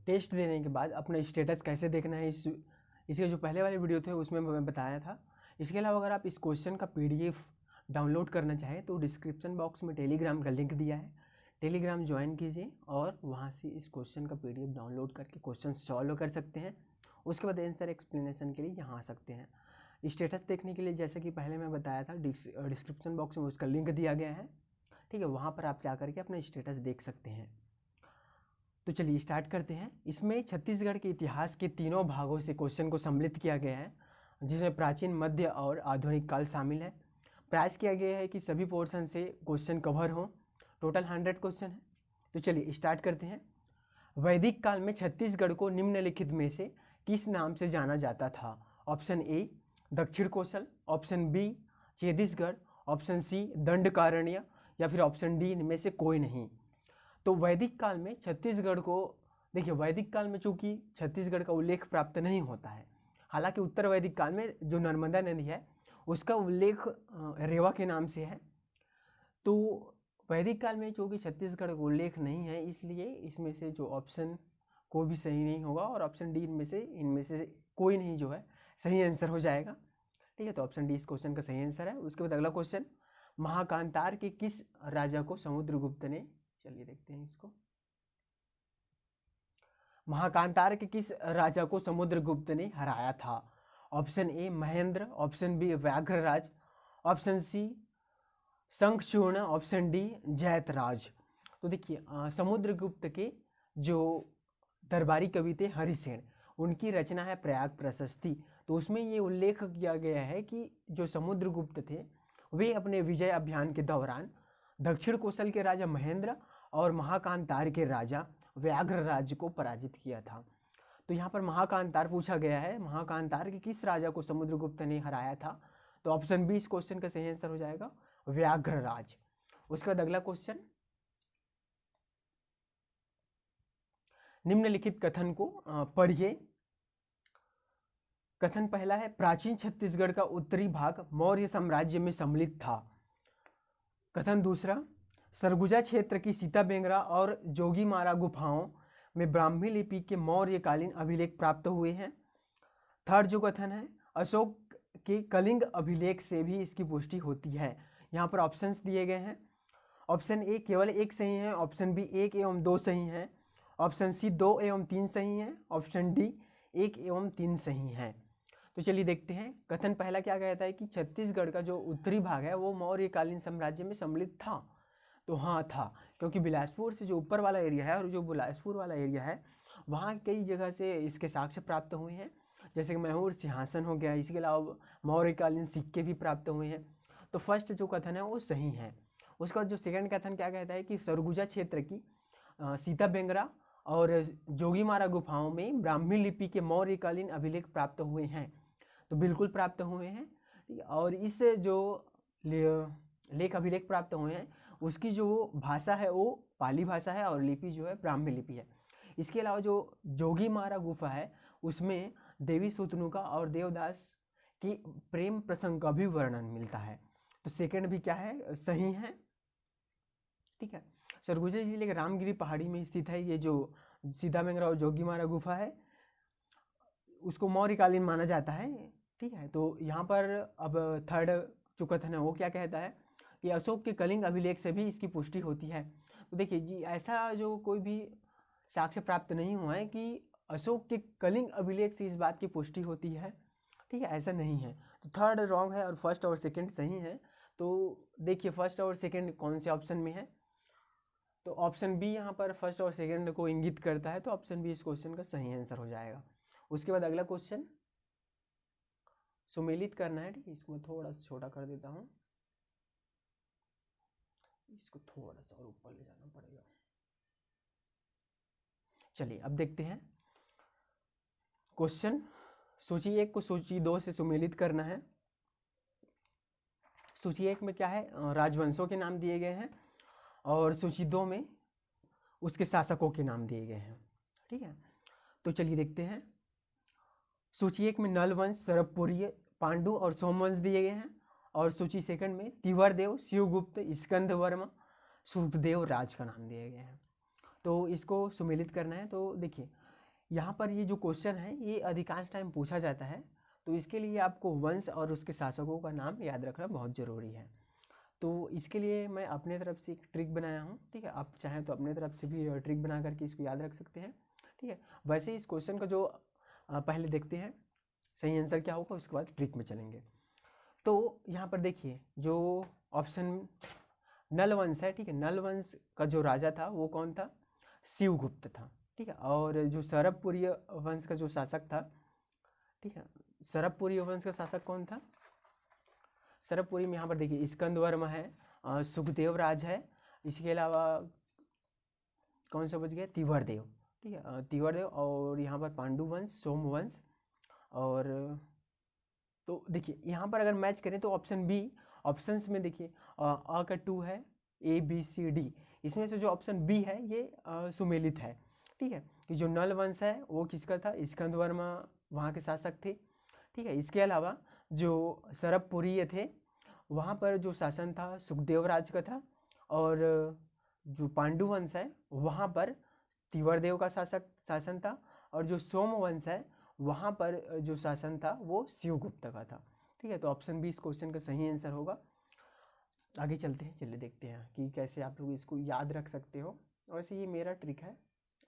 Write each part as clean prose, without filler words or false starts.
Test देने के बाद अपना स्टेटस कैसे देखना है इसके जो पहले वाले वीडियो थे उसमें मैं बताया था। इसके अलावा अगर आप इस क्वेश्चन का PDF डाउनलोड करना चाहें तो डिस्क्रिप्शन बॉक्स में टेलीग्राम का लिंक दिया है, टेलीग्राम ज्वाइन कीजिए और वहाँ से इस क्वेश्चन का PDF डाउनलोड करके क्वेश्चन सॉल्व कर सकते हैं। उसके बाद आंसर एक्सप्लेनेशन के लिए यहाँ आ सकते हैं। स्टेटस देखने के लिए जैसे कि पहले मैं बताया था डिस्क्रिप्शन बॉक्स में उसका लिंक दिया गया है, ठीक है, वहाँ पर आप जा करके अपना स्टेटस देख सकते हैं। तो चलिए स्टार्ट करते हैं। इसमें छत्तीसगढ़ के इतिहास के तीनों भागों से क्वेश्चन को सम्मिलित किया गया है, जिसमें प्राचीन, मध्य और आधुनिक काल शामिल है। प्रयास किया गया है कि सभी पोर्शन से क्वेश्चन कवर हो। टोटल 100 क्वेश्चन है। तो चलिए स्टार्ट करते हैं। वैदिक काल में छत्तीसगढ़ को निम्नलिखित में से किस नाम से जाना जाता था? Option A Dakshin Kosal, option B Chhattisgarh, option C Dandakaranya या फिर ऑप्शन डी इनमें से कोई नहीं। तो वैदिक काल में छत्तीसगढ़ को, देखिए वैदिक काल में चूंकि छत्तीसगढ़ का उल्लेख प्राप्त नहीं होता है, हालांकि उत्तर वैदिक काल में जो नर्मदा नदी है उसका उल्लेख रेवा के नाम से है। तो वैदिक काल में चूंकि छत्तीसगढ़ का उल्लेख नहीं है, इसलिए इसमें से जो ऑप्शन कोई भी सही नहीं होगा और ऑप्शन डी इनमें से कोई नहीं जो है सही आंसर हो जाएगा, ठीक है। तो ऑप्शन डी इस क्वेश्चन का सही आंसर है। उसके बाद अगला क्वेश्चन, महाकांतार के किस राजा को समुद्रगुप्त ने, चलिए देखते हैं इसको, महाकांतार के किस राजा को समुद्रगुप्त ने हराया था? Option A Mahendra, option B Vyaghraraja, option C Shankhachurna, option D Jaitraj. तो देखिए समुद्रगुप्त के जो दरबारी कवि थे हरिसेन, उनकी रचना है प्रयाग प्रशस्ति। तो उसमें ये उल्लेख किया गया है कि जो समुद्रगुप्त थे वे अपने विजय अभियान के दौरान दक्षिण कोसल के राजा महेंद्र और महाकांतार के राजा व्याघ्रराज को पराजित किया था। तो यहाँ पर महाकांतार पूछा गया है, महाकांतार के किस राजा को समुद्रगुप्त ने हराया था? तो ऑप्शन बी इस क्वेश्चन का सही आंसर हो जाएगा, व्याघ्रराज। उसके बाद अगला क्वेश्चन, निम्नलिखित कथन को पढ़िए। कथन पहला है, प्राचीन छत्तीसगढ़ का उत्तरी भाग मौर्य साम्राज्य में सम्मिलित था। कथन दूसरा, सरगुजा क्षेत्र की सीता बेंगरा और जोगीमारा गुफाओं में ब्राह्मी लिपि के मौर्यकालीन अभिलेख प्राप्त हुए हैं। थर्ड जो कथन है, अशोक के कलिंग अभिलेख से भी इसकी पुष्टि होती है। यहाँ पर ऑप्शंस दिए गए हैं। ऑप्शन ए केवल एक सही है, ऑप्शन बी 1 एवं 2 सही है, ऑप्शन सी 2 एवं 3 सही है, ऑप्शन डी 1 एवं 3 सही है। तो चलिए देखते हैं। कथन पहला क्या कहता है कि छत्तीसगढ़ का जो उत्तरी भाग है वो मौर्यकालीन साम्राज्य में सम्मिलित था। तो हाँ था, क्योंकि बिलासपुर से जो ऊपर वाला एरिया है और जो बिलासपुर वाला एरिया है वहाँ कई जगह से इसके साक्ष्य प्राप्त हुए हैं, जैसे कि मैहूर सिंहासन हो गया। इसके अलावा मौर्यकालीन सिक्के भी प्राप्त हुए हैं। तो फर्स्ट जो कथन है वो सही है। उसका जो सेकंड कथन क्या कहता है कि सरगुजा क्षेत्र की सीता बेंगरा और जोगीमारा गुफाओं में ब्राह्मी लिपि के मौर्यकालीन अभिलेख प्राप्त हुए हैं। तो बिल्कुल प्राप्त हुए हैं। और इस जो लेख अभिलेख प्राप्त हुए हैं उसकी जो भाषा है वो पाली भाषा है और लिपि जो है ब्राह्मी लिपि है। इसके अलावा जो जोगीमारा गुफा है उसमें देवी सुतनुका और देवदास की प्रेम प्रसंग का भी वर्णन मिलता है। तो सेकंड भी क्या है, सही है, ठीक है। सरगुजा जिले के रामगिरी पहाड़ी में स्थित है ये जो सीता बेंगरा और जोगीमारा गुफा है, उसको मौर्यकालीन माना जाता है, ठीक है। तो यहाँ पर अब थर्ड जो कथन है वो क्या कहता है कि अशोक के कलिंग अभिलेख से भी इसकी पुष्टि होती है। तो देखिए जी, ऐसा जो कोई भी साक्ष्य प्राप्त नहीं हुआ है कि अशोक के कलिंग अभिलेख से इस बात की पुष्टि होती है, ठीक है, ऐसा नहीं है। तो थर्ड रॉन्ग है और फर्स्ट और सेकंड सही है। तो देखिए फर्स्ट और सेकंड कौन से ऑप्शन में है? तो ऑप्शन बी यहाँ पर फर्स्ट और सेकंड को इंगित करता है, तो ऑप्शन बी इस क्वेश्चन का सही आंसर हो जाएगा। उसके बाद अगला क्वेश्चन, सुमेलित करना है, ठीक है। इसको मैं थोड़ा सा छोटा कर देता हूँ, इसको थोड़ा सा और ऊपर ले जाना पड़ेगा। चलिए अब देखते हैं क्वेश्चन। सूची 1 को सूची 2 से सुमेलित करना है। सूची 1 में क्या है, राजवंशों के नाम दिए गए हैं और सूची 2 में उसके शासकों के नाम दिए गए हैं, ठीक है। तो चलिए देखते हैं। सूची 1 में नल वंश, सरबपुरी, पांडु और सोमवंश दिए गए हैं और सूची सेकंड में तिवरदेव, शिवगुप्त, स्कंद वर्मा, सुखदेव राज का नाम दिए गए हैं। तो इसको सुमेलित करना है। तो देखिए यहाँ पर ये जो क्वेश्चन है ये अधिकांश टाइम पूछा जाता है, तो इसके लिए आपको वंश और उसके शासकों का नाम याद रखना बहुत ज़रूरी है। तो इसके लिए मैं अपने तरफ से एक ट्रिक बनाया हूँ, ठीक है। आप चाहें तो अपने तरफ से भी ट्रिक बना करके इसको याद रख सकते हैं, ठीक है। वैसे ही इस क्वेश्चन का जो पहले देखते हैं सही आंसर क्या होगा, उसके बाद ट्रिक में चलेंगे। तो यहाँ पर देखिए जो ऑप्शन नल वंश है, ठीक है, नल वंश का जो राजा था वो कौन था, शिवगुप्त था, ठीक है। और जो सरबपुरी वंश का जो शासक था, ठीक है, सरबपुरी वंश का शासक कौन था, सरबपुरी में यहाँ पर देखिए स्कंद वर्मा है, सुखदेव राज है, इसके अलावा कौन सा बच गया, तिवरदेव, ठीक है, तिवरदेव। और यहाँ पर पांडु वंश, सोमवंश। और तो देखिए यहाँ पर अगर मैच करें तो ऑप्शन बी, ऑप्शंस में देखिए अ का 2 है, ए बी सी डी, इसमें से जो ऑप्शन बी है ये सुमेलित है, ठीक है। कि जो नल वंश है वो किसका था, स्कंद वर्मा वहाँ के शासक थे, ठीक है। इसके अलावा जो सरबपुरी थे वहाँ पर जो शासन था सुखदेव राज का था, और जो पांडु वंश है वहाँ पर तिवरदेव का शासन था, और जो सोमवंश है वहाँ पर जो शासन था वो शिवगुप्त का था, ठीक है। तो ऑप्शन बी इस क्वेश्चन का सही आंसर होगा। आगे चलते हैं, चलिए देखते हैं कि कैसे आप लोग इसको याद रख सकते हो। वैसे ये मेरा ट्रिक है,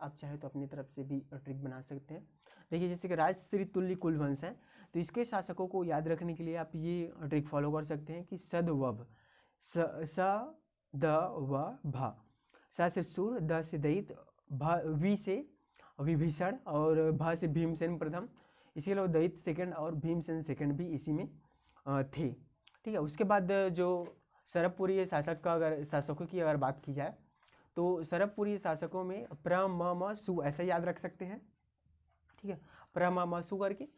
आप चाहे तो अपनी तरफ से भी ट्रिक बना सकते हैं। देखिए जैसे कि राजश्री तुल्य कुलवंश है, तो इसके शासकों को याद रखने के लिए आप ये ट्रिक फॉलो कर सकते हैं कि सदवभ, स द व भ, स से सूर, द से दैत, वी से विभीषण, और भ से भीमसेन प्रथम, इसके अलावा दैत सेकंड और भीमसेन सेकंड भी इसी में थे, ठीक है। उसके बाद जो सरबपुरी शासकों की अगर बात की जाए तो सरबपुरी शासकों में प्र म म सु ऐसा याद रख सकते हैं, ठीक है, प्र म म सु करके।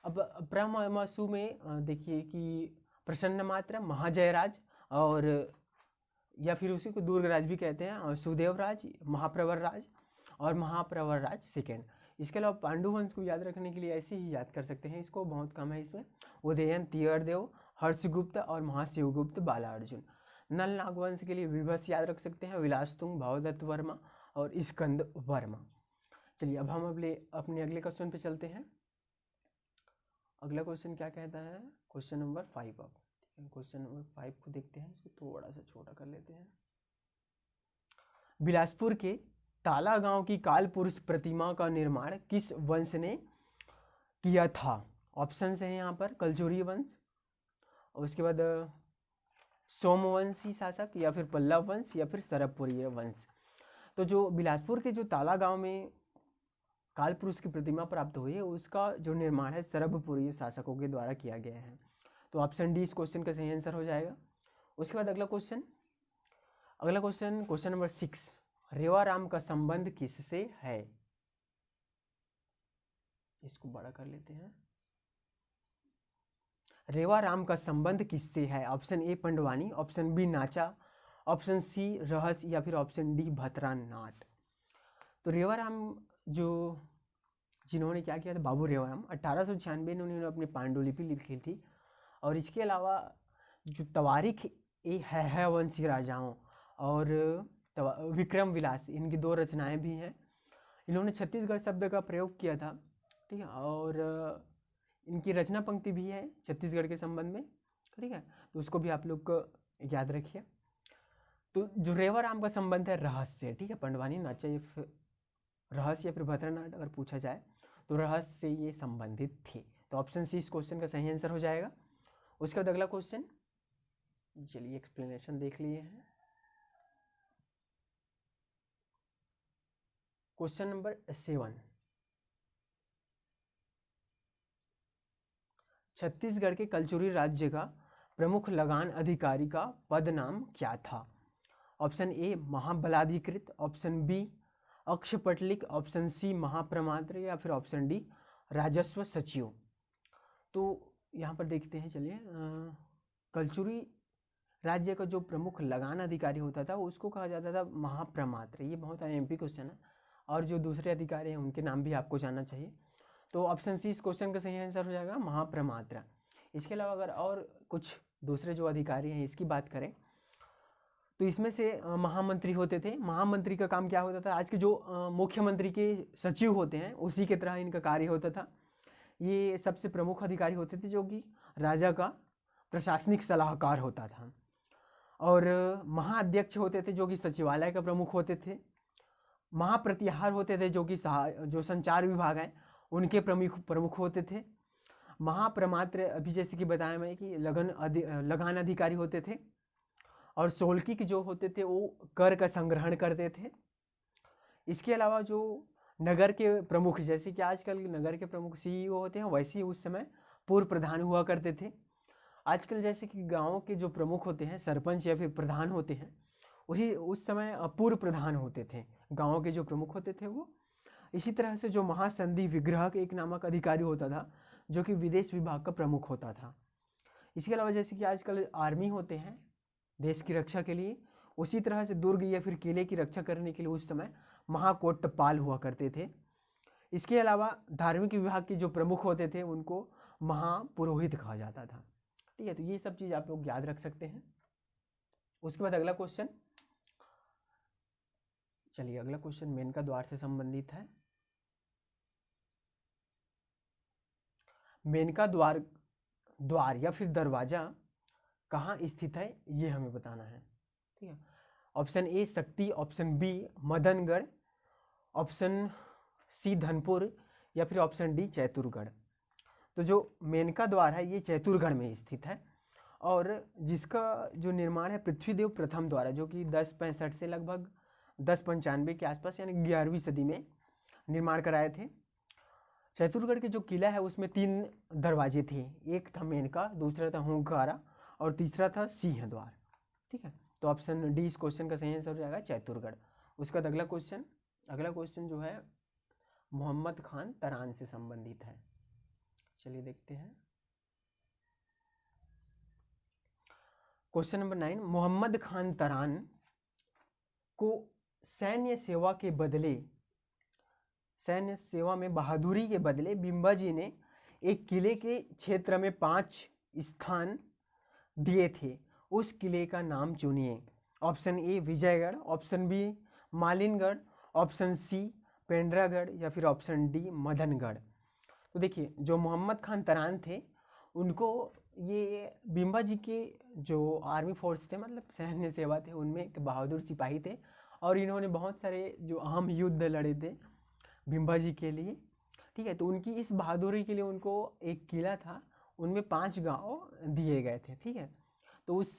अब प्र म म सु में देखिए कि प्रसन्न मात्र, महाजयराज, और या फिर उसी को दुर्गराज भी कहते हैं, और सुदेवराज, महाप्रवर राज और महाप्रवर राज सेकेंड। इसके अलावा पांडुवंश को याद रखने के लिए ऐसे ही याद कर सकते हैं, इसको बहुत कम है इसमें, उदयन, तियरदेव, हर्षगुप्त और महाशिवगुप्त, बालार्जुन। नल नागवंश के लिए विभस याद रख सकते हैं, विलासतुंग, भवदत्त वर्मा और स्कंद वर्मा। चलिए अब हम अपने अगले क्वेश्चन पे चलते हैं। अगला क्वेश्चन क्या कहता है, क्वेश्चन नंबर 5। अब क्वेश्चन नंबर 5 को देखते हैं, इसको थोड़ा सा छोटा कर लेते हैं। बिलासपुर के ताला गांव की काल पुरुष प्रतिमा का निर्माण किस वंश ने किया था। ऑप्शन है यहाँ पर कलचुरी वंश, और उसके बाद सोमवंशी शासक, या फिर पल्लव वंश, या फिर सरबपुरी वंश। तो जो बिलासपुर के जो ताला गांव में काल पुरुष की प्रतिमा प्राप्त हुई है उसका जो निर्माण है सरबपुरी शासकों के द्वारा किया गया है। तो ऑप्शन डी इस क्वेश्चन का सही आंसर हो जाएगा। उसके बाद अगला क्वेश्चन क्वेश्चन नंबर 6, रेवाराम का संबंध किससे है। इसको बड़ा कर लेते हैं। रेवाराम का संबंध किससे है। Option A Pandwani, option B Nacha, option C रहस्य, या फिर ऑप्शन डी भतरा नाट। तो रेवाराम जिन्होंने क्या किया था, बाबू रेवाराम 1896 में उन्होंने अपनी पांडुलिपि लिखी थी। और इसके अलावा जो तवारीख ए है वंशी राजाओं और विक्रम विलास, इनकी 2 रचनाएं भी हैं। इन्होंने छत्तीसगढ़ शब्द का प्रयोग किया था, ठीक है, और इनकी रचना पंक्ति भी है छत्तीसगढ़ के संबंध में, ठीक है। तो उसको भी आप लोग को याद रखिए। तो जो रेवाराम का संबंध है रहस्य, ठीक है, पंडवानी, नाचा, रहस्य या फिर भद्रनाथ अगर पूछा जाए तो रहस्य से ये संबंधित थे। तो ऑप्शन सी इस क्वेश्चन का सही आंसर हो जाएगा। उसके बाद अगला क्वेश्चन, चलिए एक्सप्लेनेशन देख लिए हैं। क्वेश्चन नंबर 7, छत्तीसगढ़ के कलचुरी राज्य का प्रमुख लगान अधिकारी का पद नाम क्या था। ऑप्शन ए महाबलाधिकृत, ऑप्शन बी अक्षपटलिक, ऑप्शन सी महाप्रमात्र, या फिर ऑप्शन डी राजस्व सचिव। तो यहाँ पर देखते हैं, चलिए कलचुरी राज्य का जो प्रमुख लगान अधिकारी होता था उसको कहा जाता था महाप्रमात्र। ये बहुत एमपी क्वेश्चन है, और जो दूसरे अधिकारी हैं उनके नाम भी आपको जानना चाहिए। तो ऑप्शन सी इस क्वेश्चन का सही आंसर हो जाएगा, महाप्रमात्र। इसके अलावा अगर और कुछ दूसरे जो अधिकारी हैं इसकी बात करें तो इसमें से महामंत्री होते थे। महामंत्री का काम क्या होता था, आज के जो मुख्यमंत्री के सचिव होते हैं उसी की तरह इनका कार्य होता था। ये सबसे प्रमुख अधिकारी होते थे जो कि राजा का प्रशासनिक सलाहकार होता था। और महाअध्यक्ष होते थे जो कि सचिवालय का प्रमुख होते थे। महाप्रतिहार होते थे जो कि जो संचार विभाग है उनके प्रमुख होते थे। महाप्रमात्र अभी जैसे कि बताया मैं कि लगान अधिकारी होते थे। और सोलकीक जो होते थे वो कर का संग्रहण करते थे। इसके अलावा जो नगर के प्रमुख, जैसे कि आजकल नगर के प्रमुख सीईओ होते हैं, वैसे ही उस समय पूर्व प्रधान हुआ करते थे। आजकल जैसे कि गाँव के जो प्रमुख होते हैं, सरपंच या फिर प्रधान होते हैं, उस समय पूर्व प्रधान होते थे गाँव के जो प्रमुख होते थे वो। इसी तरह से जो महासंधि विग्रहक एक नामक अधिकारी होता था जो कि विदेश विभाग का प्रमुख होता था। इसके अलावा जैसे कि आजकल आर्मी होते हैं देश की रक्षा के लिए, उसी तरह से दुर्ग या फिर किले की रक्षा करने के लिए उस समय महाकोटपाल हुआ करते थे। इसके अलावा धार्मिक विभाग के जो प्रमुख होते थे उनको महापुरोहित कहा जाता था। ठीक है, तो ये सब चीज़ आप लोग याद रख सकते हैं। उसके बाद अगला क्वेश्चन, चलिए अगला क्वेश्चन मेनका द्वार से संबंधित है। मेनका द्वार या फिर दरवाजा कहाँ स्थित है ये हमें बताना है। ठीक है, option A Shakti, option B Madangarh, option C Dhanpur या फिर ऑप्शन डी चैतुरगढ़। तो जो मेनका द्वार है ये चैतुरगढ़ में स्थित है और जिसका जो निर्माण है पृथ्वीदेव प्रथम द्वारा, जो कि 1065 से लगभग 1095 के आसपास यानी 11वीं सदी में निर्माण कराए थे। चैतुरगढ़ के जो किला है उसमें 3 दरवाजे थे, एक था मेनका, दूसरा था हुंकारा और तीसरा था सिंह द्वार। ठीक है, तो ऑप्शन डी इस क्वेश्चन का सही आंसर हो जाएगा चैतुरगढ़। उसके बाद अगला क्वेश्चन जो है मोहम्मद खान तरान से संबंधित है। चलिए देखते हैं क्वेश्चन नंबर 9। मोहम्मद खान तरान को सैन्य सेवा में बहादुरी के बदले बिम्बाजी ने एक किले के क्षेत्र में 5 स्थान दिए थे। उस किले का नाम चुनिए। Option A Vijaygarh, option B Malingarh, option C Pendragarh या फिर ऑप्शन डी मदनगढ़। तो देखिए जो मोहम्मद खान तरान थे उनको ये बिम्बा जी के जो आर्मी फोर्स थे, मतलब सैन्य सेवा थे, उनमें एक बहादुर सिपाही थे और इन्होंने बहुत सारे जो अहम युद्ध लड़े थे बिम्बा जी के लिए। ठीक है, तो उनकी इस बहादुरी के लिए उनको एक किला था, उनमें 5 गांव दिए गए थे। ठीक है, तो उस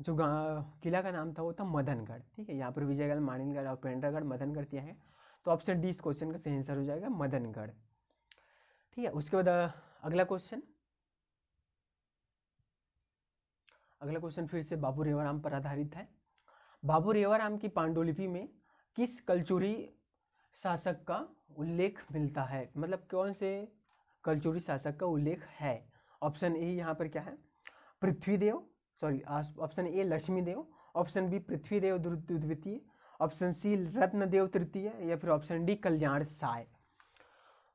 जो किला का नाम था वो था मदनगढ़। ठीक है, यहाँ पर विजयगढ़, मानिनगढ़ और पेंड्रागढ़ मदनगढ़ दिया है, तो ऑप्शन डी इस क्वेश्चन का सही आंसर हो जाएगा मदनगढ़। ठीक है, उसके बाद अगला क्वेश्चन फिर से बाबू रेवाराम पर आधारित है। बाबू रेवाराम की पांडुलिपि में किस कलचुरी शासक का उल्लेख मिलता है, मतलब कौन से कलचुरी शासक का उल्लेख है। ऑप्शन ए यहाँ पर क्या है Prithvidev, sorry option A Laxmidev, option B Prithvidev द्वितीय, ऑप्शन सी रत्नदेव तृतीय या फिर ऑप्शन डी कल्याण साय।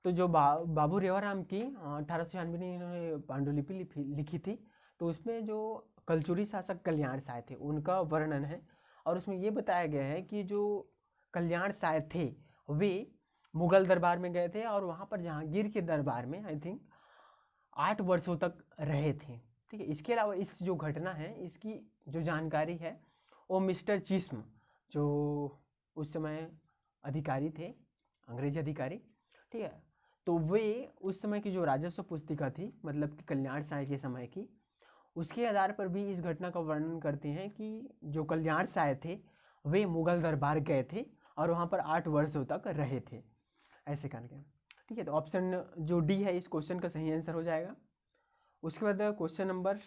तो जो बाबू रेवाराम की 1896 में इन्होंने पांडुलिपि लिखी थी, तो उसमें जो कलचुरी शासक कल्याण साय थे उनका वर्णन है और उसमें ये बताया गया है कि जो कल्याण साय थे वे मुगल दरबार में गए थे और वहाँ पर जहांगीर के दरबार में आई थिंक 8 वर्षों तक रहे थे। ठीक है, इसके अलावा इस जो घटना है इसकी जो जानकारी है वो मिस्टर चिस्म जो उस समय अधिकारी थे, अंग्रेजी अधिकारी। ठीक है, तो वे उस समय की जो राजस्व पुस्तिका थी, मतलब कि कल्याण साय के समय की, उसके आधार पर भी इस घटना का वर्णन करते हैं कि जो कल्याण साय थे वे मुगल दरबार गए थे और वहाँ पर 8 वर्षों तक रहे थे, ऐसे करके। ठीक है, तो ऑप्शन जो डी है इस क्वेश्चन का सही आंसर हो जाएगा। उसके बाद क्वेश्चन नंबर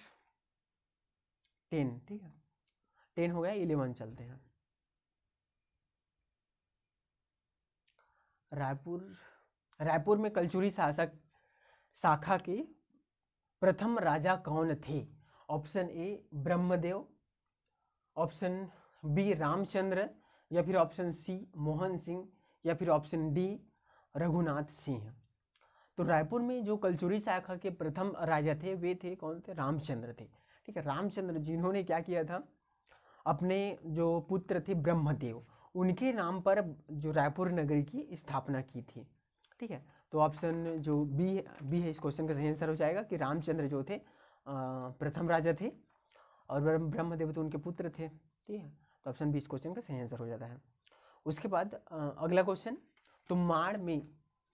10। ठीक है, 10 हो गया, 11 चलते हैं। रायपुर में कलचुरी शासक शाखा के प्रथम राजा कौन थे। Option A Brahmadev, option B Ramchandra या फिर ऑप्शन सी मोहन सिंह या फिर ऑप्शन डी रघुनाथ सिंह। तो रायपुर में जो कलचुरी शाखा के प्रथम राजा थे वे थे कौन थे, रामचंद्र थे। ठीक है, रामचंद्र जिन्होंने क्या किया था, अपने जो पुत्र थे ब्रह्मदेव, उनके नाम पर जो रायपुर नगरी की स्थापना की थी। ठीक है, तो ऑप्शन जो बी है इस क्वेश्चन का सही आंसर हो जाएगा कि रामचंद्र जो थे प्रथम राजा थे और ब्रह्मदेव तो उनके पुत्र थे। ठीक है, तो ऑप्शन बी इस क्वेश्चन का सही आंसर हो जाता है। उसके बाद अगला क्वेश्चन, तुम्बाड़ में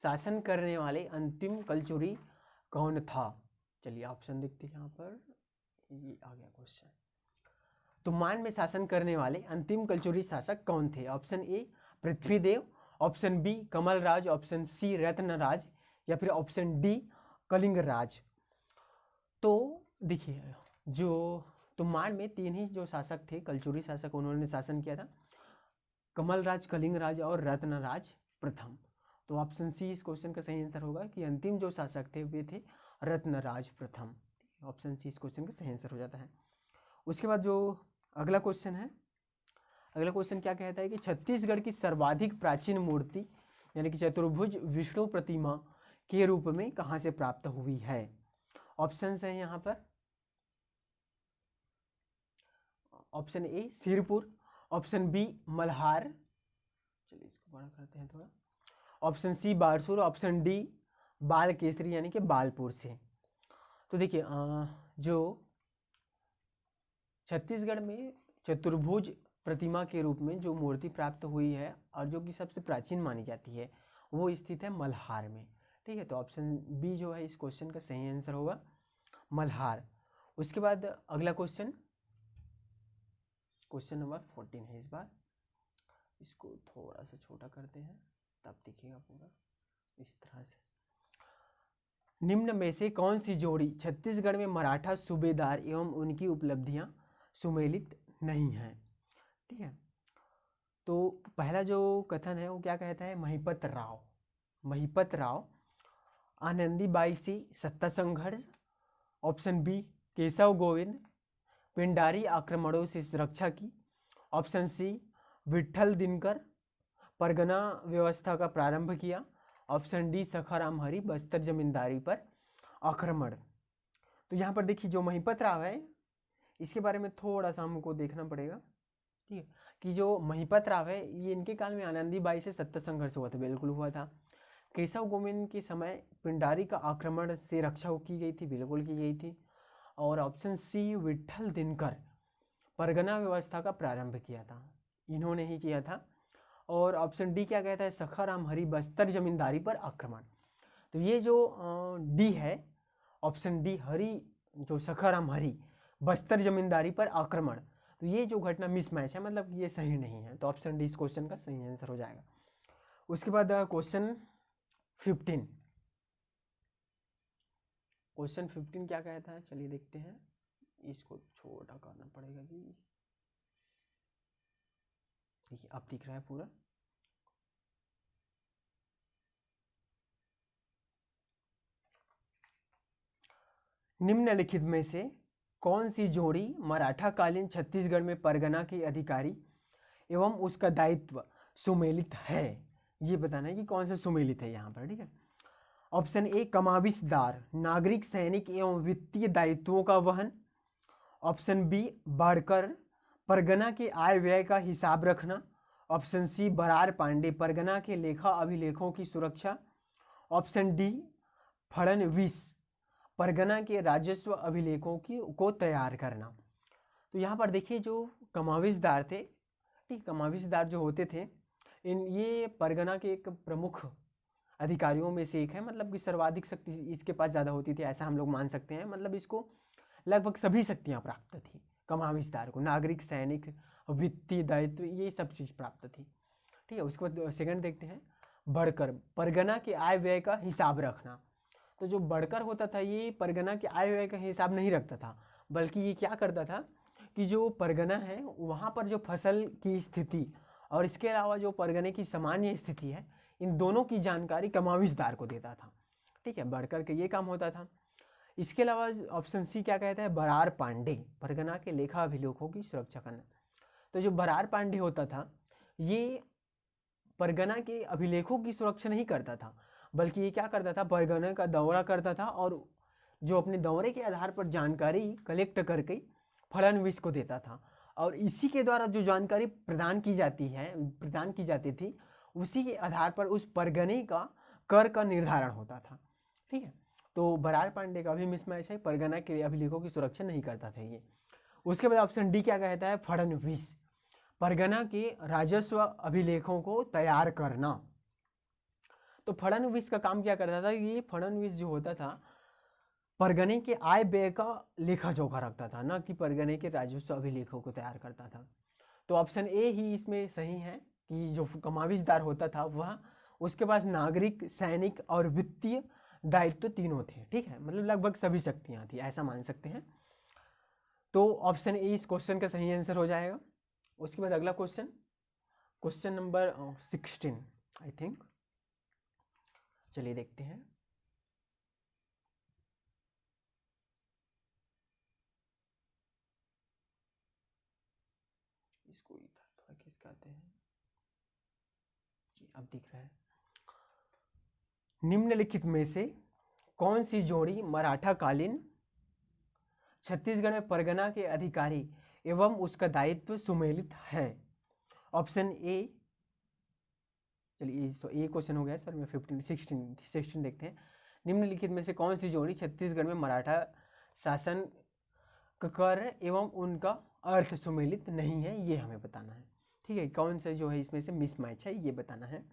शासन करने वाले अंतिम कलचुरी कौन था? चलिए ऑप्शन देखते हैं यहाँ पर, ये आ गया क्वेश्चन। तुम्बाड़ में शासन करने वाले अंतिम कलचुरी शासक कौन थे? Option A Prithvidev, option B Kamalraj, option C Ratnaraj, या फिर ऑप्शन डी कलिंगराज। तो देखिए, जो तुम्बाड़ में तीन ही जो शासक थे, कलचुरी शासक, उन्होंने शासन किया था, कमलराज, कलिंगराज और रत्नराज प्रथम। तो ऑप्शन सी इस क्वेश्चन का सही आंसर होगा कि अंतिम जो शासक थे वे थे रत्नराज प्रथम। ऑप्शन सी इस क्वेश्चन का सही आंसर हो जाता है। उसके बाद जो अगला क्वेश्चन है, अगला क्वेश्चन क्या कहता है कि छत्तीसगढ़ की सर्वाधिक प्राचीन मूर्ति यानी कि चतुर्भुज विष्णु प्रतिमा के रूप में कहाँ से प्राप्त हुई है? ऑप्शन है यहाँ पर, option A Sirpur, option B Malhar, चलिए इसको बड़ा करते हैं थोड़ा, option C Barsur, option D Bal Kesari यानी कि बालपुर से। तो देखिए जो छत्तीसगढ़ में चतुर्भुज प्रतिमा के रूप में जो मूर्ति प्राप्त हुई है और जो कि सबसे प्राचीन मानी जाती है, वो स्थित है मल्हार में। ठीक है, तो ऑप्शन बी जो है इस क्वेश्चन का सही आंसर होगा मल्हार। उसके बाद अगला क्वेश्चन, क्वेश्चन नंबर 14 है इस बार, इसको थोड़ा सा छोटा करते हैं तब दिखेगा पूरा इस तरह से। निम्न में से कौन सी जोड़ी छत्तीसगढ़ में मराठा सूबेदार एवं उनकी उपलब्धियां सुमेलित नहीं है? ठीक है, तो पहला जो कथन है वो क्या कहता है, महिपत राव आनंदी बाई से सत्ता संघर्ष, ऑप्शन बी केशव गोविंद पिंडारी आक्रमणों से रक्षा की, ऑप्शन सी विट्ठल दिनकर परगना व्यवस्था का प्रारंभ किया, ऑप्शन डी सखाराम हरि बस्तर जमींदारी पर आक्रमण। तो यहाँ पर देखिए जो महिपत राव है इसके बारे में थोड़ा सा हमको देखना पड़ेगा। ठीक है, कि जो महिपत राव है ये इनके काल में आनंदी बाई से सत्ता संघर्ष हुआ था, बिल्कुल हुआ था। केशव गोविंद के समय पिंडारी का आक्रमण से रक्षा की गई थी, बिल्कुल की गई थी। और ऑप्शन सी विट्ठल दिनकर परगना व्यवस्था का प्रारंभ किया था, इन्होंने ही किया था। और ऑप्शन डी क्या कहता है, सखाराम हरि बस्तर जमींदारी पर आक्रमण। तो ये जो डी है ऑप्शन डी हरि जो सखाराम हरि बस्तर जमींदारी पर आक्रमण, तो ये जो घटना मिसमैच है, मतलब ये सही नहीं है। तो ऑप्शन डी इस क्वेश्चन का सही आंसर हो जाएगा। उसके बाद क्वेश्चन 15, क्वेश्चन 15 क्या कहता है, चलिए देखते हैं। इसको छोटा करना पड़ेगा जी, देखिए अब दिख रहा है पूरा। निम्नलिखित में से कौन सी जोड़ी मराठा कालीन छत्तीसगढ़ में परगना के अधिकारी एवं उसका दायित्व सुमेलित है? ये बताना है कि कौन सा सुमेलित है यहाँ पर। ठीक है, ऑप्शन ए कमाविशदार नागरिक सैनिक एवं वित्तीय दायित्वों का वहन, ऑप्शन बी बाड़कर परगना के आय व्यय का हिसाब रखना, ऑप्शन सी बरार पांडे परगना के लेखा अभिलेखों की सुरक्षा, ऑप्शन डी फड़नवीस परगना के राजस्व अभिलेखों को तैयार करना। तो यहाँ पर देखिए जो कमाविशदार थे, ठीक, कमाविशदार जो होते थे ये परगना के एक प्रमुख अधिकारियों में से एक है, मतलब कि सर्वाधिक शक्ति इसके पास ज़्यादा होती थी, ऐसा हम लोग मान सकते हैं। मतलब इसको लगभग सभी शक्तियाँ प्राप्त थी कमाविशदार को, नागरिक सैनिक वित्तीय दायित्व ये सब चीज़ प्राप्त थी। ठीक है, उसके बाद सेकंड देखते हैं, बढ़कर परगना के आय व्यय का हिसाब रखना। तो जो बढ़कर होता था ये परगना के आय व्यय का हिसाब नहीं रखता था, बल्कि ये क्या करता था कि जो परगना है वहाँ पर जो फसल की स्थिति और इसके अलावा जो परगने की सामान्य स्थिति है, इन दोनों की जानकारी कमाविशदार को देता था। ठीक है, बढ़कर के ये काम होता था। इसके अलावा ऑप्शन सी क्या कहता है, बरार पांडे परगना के लेखा अभिलेखों की सुरक्षा करना। तो जो बरार पांडे होता था ये परगना के अभिलेखों की सुरक्षा नहीं करता था, बल्कि ये क्या करता था, परगना का दौरा करता था और जो अपने दौरे के आधार पर जानकारी कलेक्ट करके फड़नवीस को देता था। और इसी के द्वारा जो जानकारी प्रदान की जाती थी, उसी के आधार पर उस परगने का कर का निर्धारण होता था। ठीक है, तो बरार पांडे का भी मिसमैच है, परगना के अभिलेखों की सुरक्षा नहीं करता था ये। उसके बाद ऑप्शन डी क्या कहता है, फडणवीस, परगना के राजस्व अभिलेखों को तैयार करना। तो फडणवीस का काम क्या करता था, ये फडणवीस जो होता था परगने के आय व्यय का लेखा जोखा रखता था, ना कि परगने के राजस्व अभिलेखों को तैयार करता था। तो ऑप्शन ए ही इसमें सही है कि जो कमाविशदार होता था वह, उसके पास नागरिक, सैनिक और वित्तीय दायित्व तीनों थे। ठीक है, मतलब लगभग सभी शक्तियां थी, ऐसा मान सकते हैं। तो ऑप्शन ए इस क्वेश्चन का सही आंसर हो जाएगा। उसके बाद अगला question, question number 16 I think, चलिए देखते हैं। इसको इधर थोड़ा खिसकाते हैं जी, अब दिख रहा है। निम्नलिखित में से कौन सी जोड़ी मराठा कालीन छत्तीसगढ़ में परगना के अधिकारी एवं उसका दायित्व सुमेलित है? ऑप्शन ए, चलिए तो ए क्वेश्चन हो गया सर, मैं 16 देखते हैं। निम्नलिखित में से कौन सी जोड़ी छत्तीसगढ़ में मराठा शासन कर एवं उनका अर्थ सुमेलित नहीं है, ये हमें बताना है। ठीक है, कौन सा जो है इसमें से मिसमैच है ये बताना है।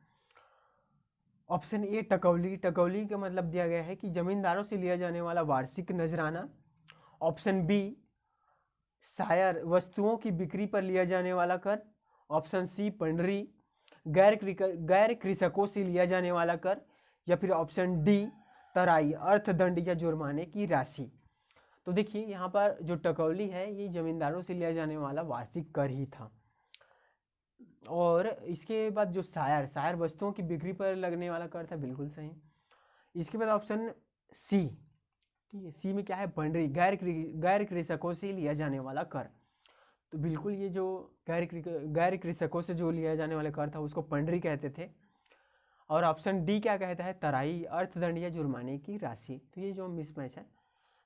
ऑप्शन ए टकौली, टकौली का मतलब दिया गया है कि जमींदारों से लिया जाने वाला वार्षिक नजराना। ऑप्शन बी शायर, वस्तुओं की बिक्री पर लिया जाने वाला कर। ऑप्शन सी पंडरी, गैर कृषकों से लिया जाने वाला कर। या फिर ऑप्शन डी तराई, अर्थदंड या जुर्माने की राशि। तो देखिए यहाँ पर जो टकौली है ये जमींदारों से लिया जाने वाला वार्षिक कर ही था। और इसके बाद जो शायर, शायर वस्तुओं की बिक्री पर लगने वाला कर था, बिल्कुल सही। इसके बाद ऑप्शन सी, ठीक है, सी में क्या है, पंडरी, गैर कृषकों से लिया जाने वाला कर। तो बिल्कुल ये जो गैर कृषकों से जो लिया जाने वाला कर था उसको पंडरी कहते थे। और ऑप्शन डी क्या कहता है, तराई, अर्थदंड या जुर्माने की राशि। तो ये जो मिसमैच है,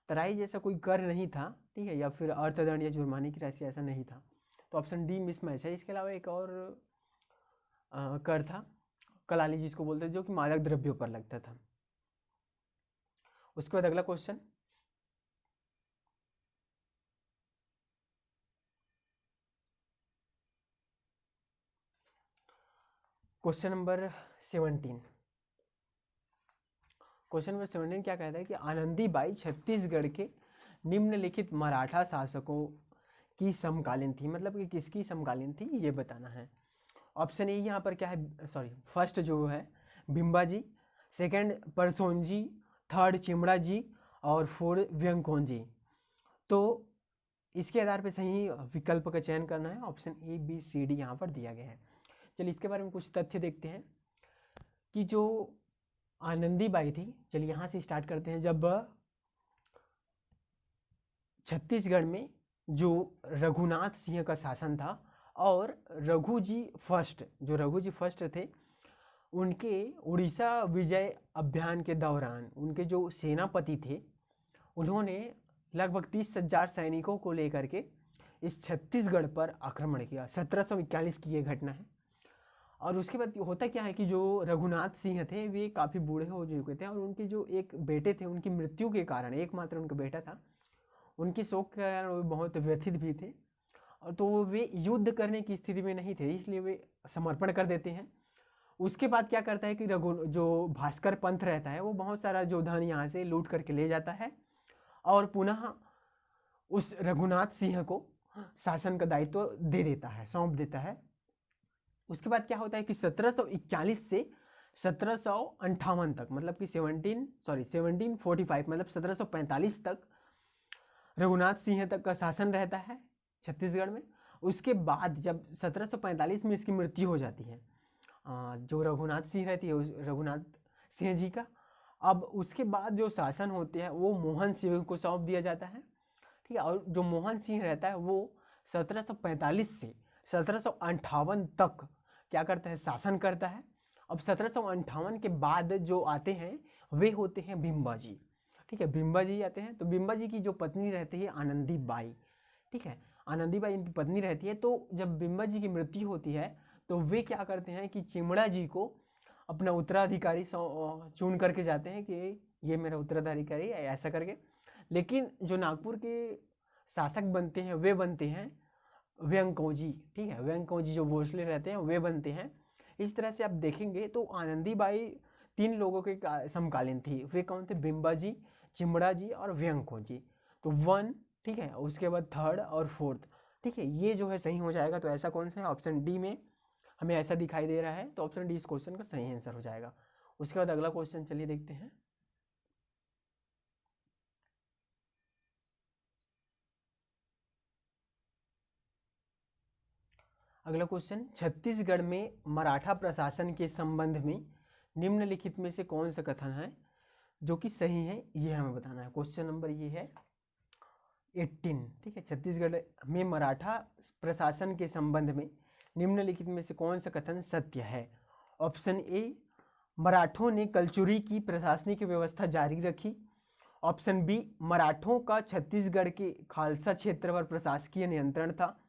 तराई जैसा कोई कर नहीं था, ठीक है, या फिर अर्थदंड या जुर्माने की राशि ऐसा नहीं था। तो ऑप्शन डी मिसमैच है। इसके अलावा एक और कर था, कलाली जिसको बोलते हैं, जो कि मादक द्रव्यों पर लगता था। उसके बाद अगला question, question number 17। Question number 17 क्या कहता है कि आनंदीबाई छत्तीसगढ़ के निम्नलिखित मराठा शासकों की समकालीन थी, मतलब कि किसकी समकालीन थी ये बताना है। ऑप्शन ए यहाँ पर क्या है, सॉरी, फर्स्ट जो है भिम्बाजी, सेकंड परसोनजी, थर्ड चिमड़ा जी और फोर्थ व्यंकोन जी। तो इसके आधार पर सही विकल्प का चयन करना है। Option A B C D यहाँ पर दिया गया है। चलिए इसके बारे में कुछ तथ्य देखते हैं कि जो आनंदीबाई थी, चलिए यहाँ से स्टार्ट करते हैं। जब छत्तीसगढ़ में जो रघुनाथ सिंह का शासन था और रघु जी फर्स्ट थे, उनके उड़ीसा विजय अभियान के दौरान उनके जो सेनापति थे, उन्होंने लगभग 30,000 सैनिकों को लेकर के इस छत्तीसगढ़ पर आक्रमण किया। 1741 की ये घटना है। और उसके बाद होता क्या है कि जो रघुनाथ सिंह थे वे काफ़ी बूढ़े हो चुके थे और उनके जो एक बेटे थे, उनकी मृत्यु के कारण, एकमात्र उनका बेटा था, उनकी शोक के कारण वो बहुत व्यथित भी थे। और तो वे युद्ध करने की स्थिति में नहीं थे, इसलिए वे समर्पण कर देते हैं। उसके बाद क्या करता है कि जो भास्कर पंथ रहता है वो बहुत सारा जो धन यहाँ से लूट करके ले जाता है और पुनः उस रघुनाथ सिंह को शासन का दायित्व दे देता है, सौंप देता है। उसके बाद क्या होता है कि 1741 से 1758 तक, मतलब कि 1745, मतलब 1745 तक रघुनाथ सिंह तक का शासन रहता है छत्तीसगढ़ में। उसके बाद जब 1745 में इसकी मृत्यु हो जाती है, जो रघुनाथ सिंह रहती है, रघुनाथ सिंह जी का, अब उसके बाद जो शासन होते हैं वो मोहन सिंह को सौंप दिया जाता है। ठीक है, और जो मोहन सिंह रहता है वो 1745 से 1758 तक क्या करता है, शासन करता है। अब 1758 के बाद जो आते हैं वे होते हैं बिम्बा जी। ठीक है, बिम्बा जी आते हैं। तो बिम्बा जी की जो पत्नी रहती है आनंदी बाई, ठीक है, आनंदीबाई इनकी पत्नी रहती है। तो जब बिम्बा जी की मृत्यु होती है तो वे क्या करते हैं कि चिमड़ा जी को अपना उत्तराधिकारी चुन करके जाते हैं कि ये मेरा उत्तराधिकारी है, ऐसा करके। लेकिन जो नागपुर के शासक बनते हैं वे बनते हैं व्यंकोजी, ठीक है, व्यंकोजी जो भोसले रहते हैं वे बनते हैं। इस तरह से आप देखेंगे तो आनंदीबाई 3 लोगों के समकालीन थी। वे कौन थे? बिम्बा जी, चिमड़ा जी और व्यंकोजी। तो 1, ठीक है, उसके बाद 3rd और 4th, ठीक है, ये जो है सही हो जाएगा। तो ऐसा कौन सा है? ऑप्शन डी में हमें ऐसा दिखाई दे रहा है, तो ऑप्शन डी इस क्वेश्चन का सही आंसर हो जाएगा। उसके बाद अगला क्वेश्चन चलिए देखते हैं। अगला क्वेश्चन, छत्तीसगढ़ में मराठा प्रशासन के संबंध में निम्नलिखित में से कौन सा कथन है जो कि सही है, ये हमें बताना है। क्वेश्चन नंबर ये है 18, ठीक है। छत्तीसगढ़ में मराठा प्रशासन के संबंध में निम्नलिखित में से कौन सा कथन सत्य है? ऑप्शन ए, मराठों ने कलचुरी की प्रशासनिक व्यवस्था जारी रखी। ऑप्शन बी, मराठों का छत्तीसगढ़ के खालसा क्षेत्र पर प्रशासकीय नियंत्रण था।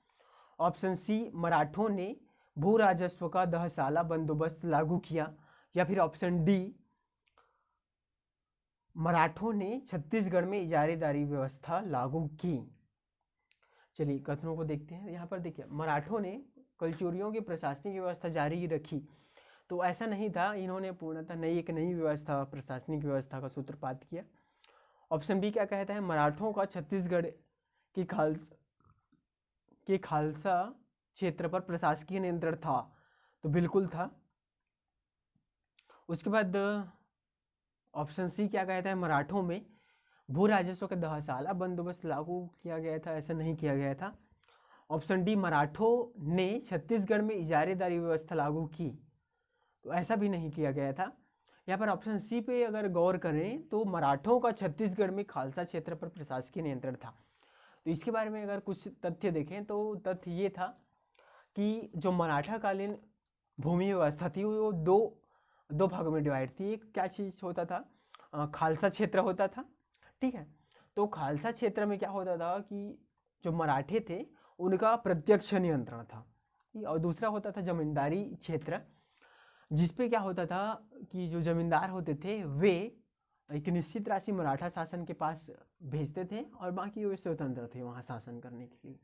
ऑप्शन सी, मराठों ने भू राजस्व का 10 साला बंदोबस्त लागू किया। या फिर ऑप्शन डी, मराठों ने छत्तीसगढ़ में इजारेदारी व्यवस्था लागू की। चलिए कथनों को देखते हैं। यहाँ पर देखिए, मराठों ने कलचुरियों की प्रशासनिक व्यवस्था जारी रखी, तो ऐसा नहीं था, इन्होंने पूर्णतः एक नई व्यवस्था, प्रशासनिक व्यवस्था का सूत्रपात किया। ऑप्शन बी क्या कहता है? मराठों का छत्तीसगढ़ के खालसा क्षेत्र पर प्रशासकीय नियंत्रण था, तो बिल्कुल था। उसके बाद ऑप्शन सी क्या कहता है? मराठों में भू राजस्व का 10 साला बंदोबस्त लागू किया गया था, ऐसा नहीं किया गया था। ऑप्शन डी, मराठों ने छत्तीसगढ़ में इजारेदारी व्यवस्था लागू की, तो ऐसा भी नहीं किया गया था। यहाँ पर ऑप्शन सी पे अगर गौर करें तो मराठों का छत्तीसगढ़ में खालसा क्षेत्र पर प्रशासकीय नियंत्रण था। तो इसके बारे में अगर कुछ तथ्य देखें तो तथ्य ये था कि जो मराठा कालीन भूमि व्यवस्था थी वो दो भागों में डिवाइड थी। एक क्या चीज़ होता था? खालसा क्षेत्र होता था, ठीक है। तो खालसा क्षेत्र में क्या होता था कि जो मराठे थे उनका प्रत्यक्ष नियंत्रण था, और दूसरा होता था जमींदारी क्षेत्र, जिसपे क्या होता था कि जो जमींदार होते थे वे एक निश्चित राशि मराठा शासन के पास भेजते थे और बाकी वे स्वतंत्र थे वहाँ शासन करने के लिए।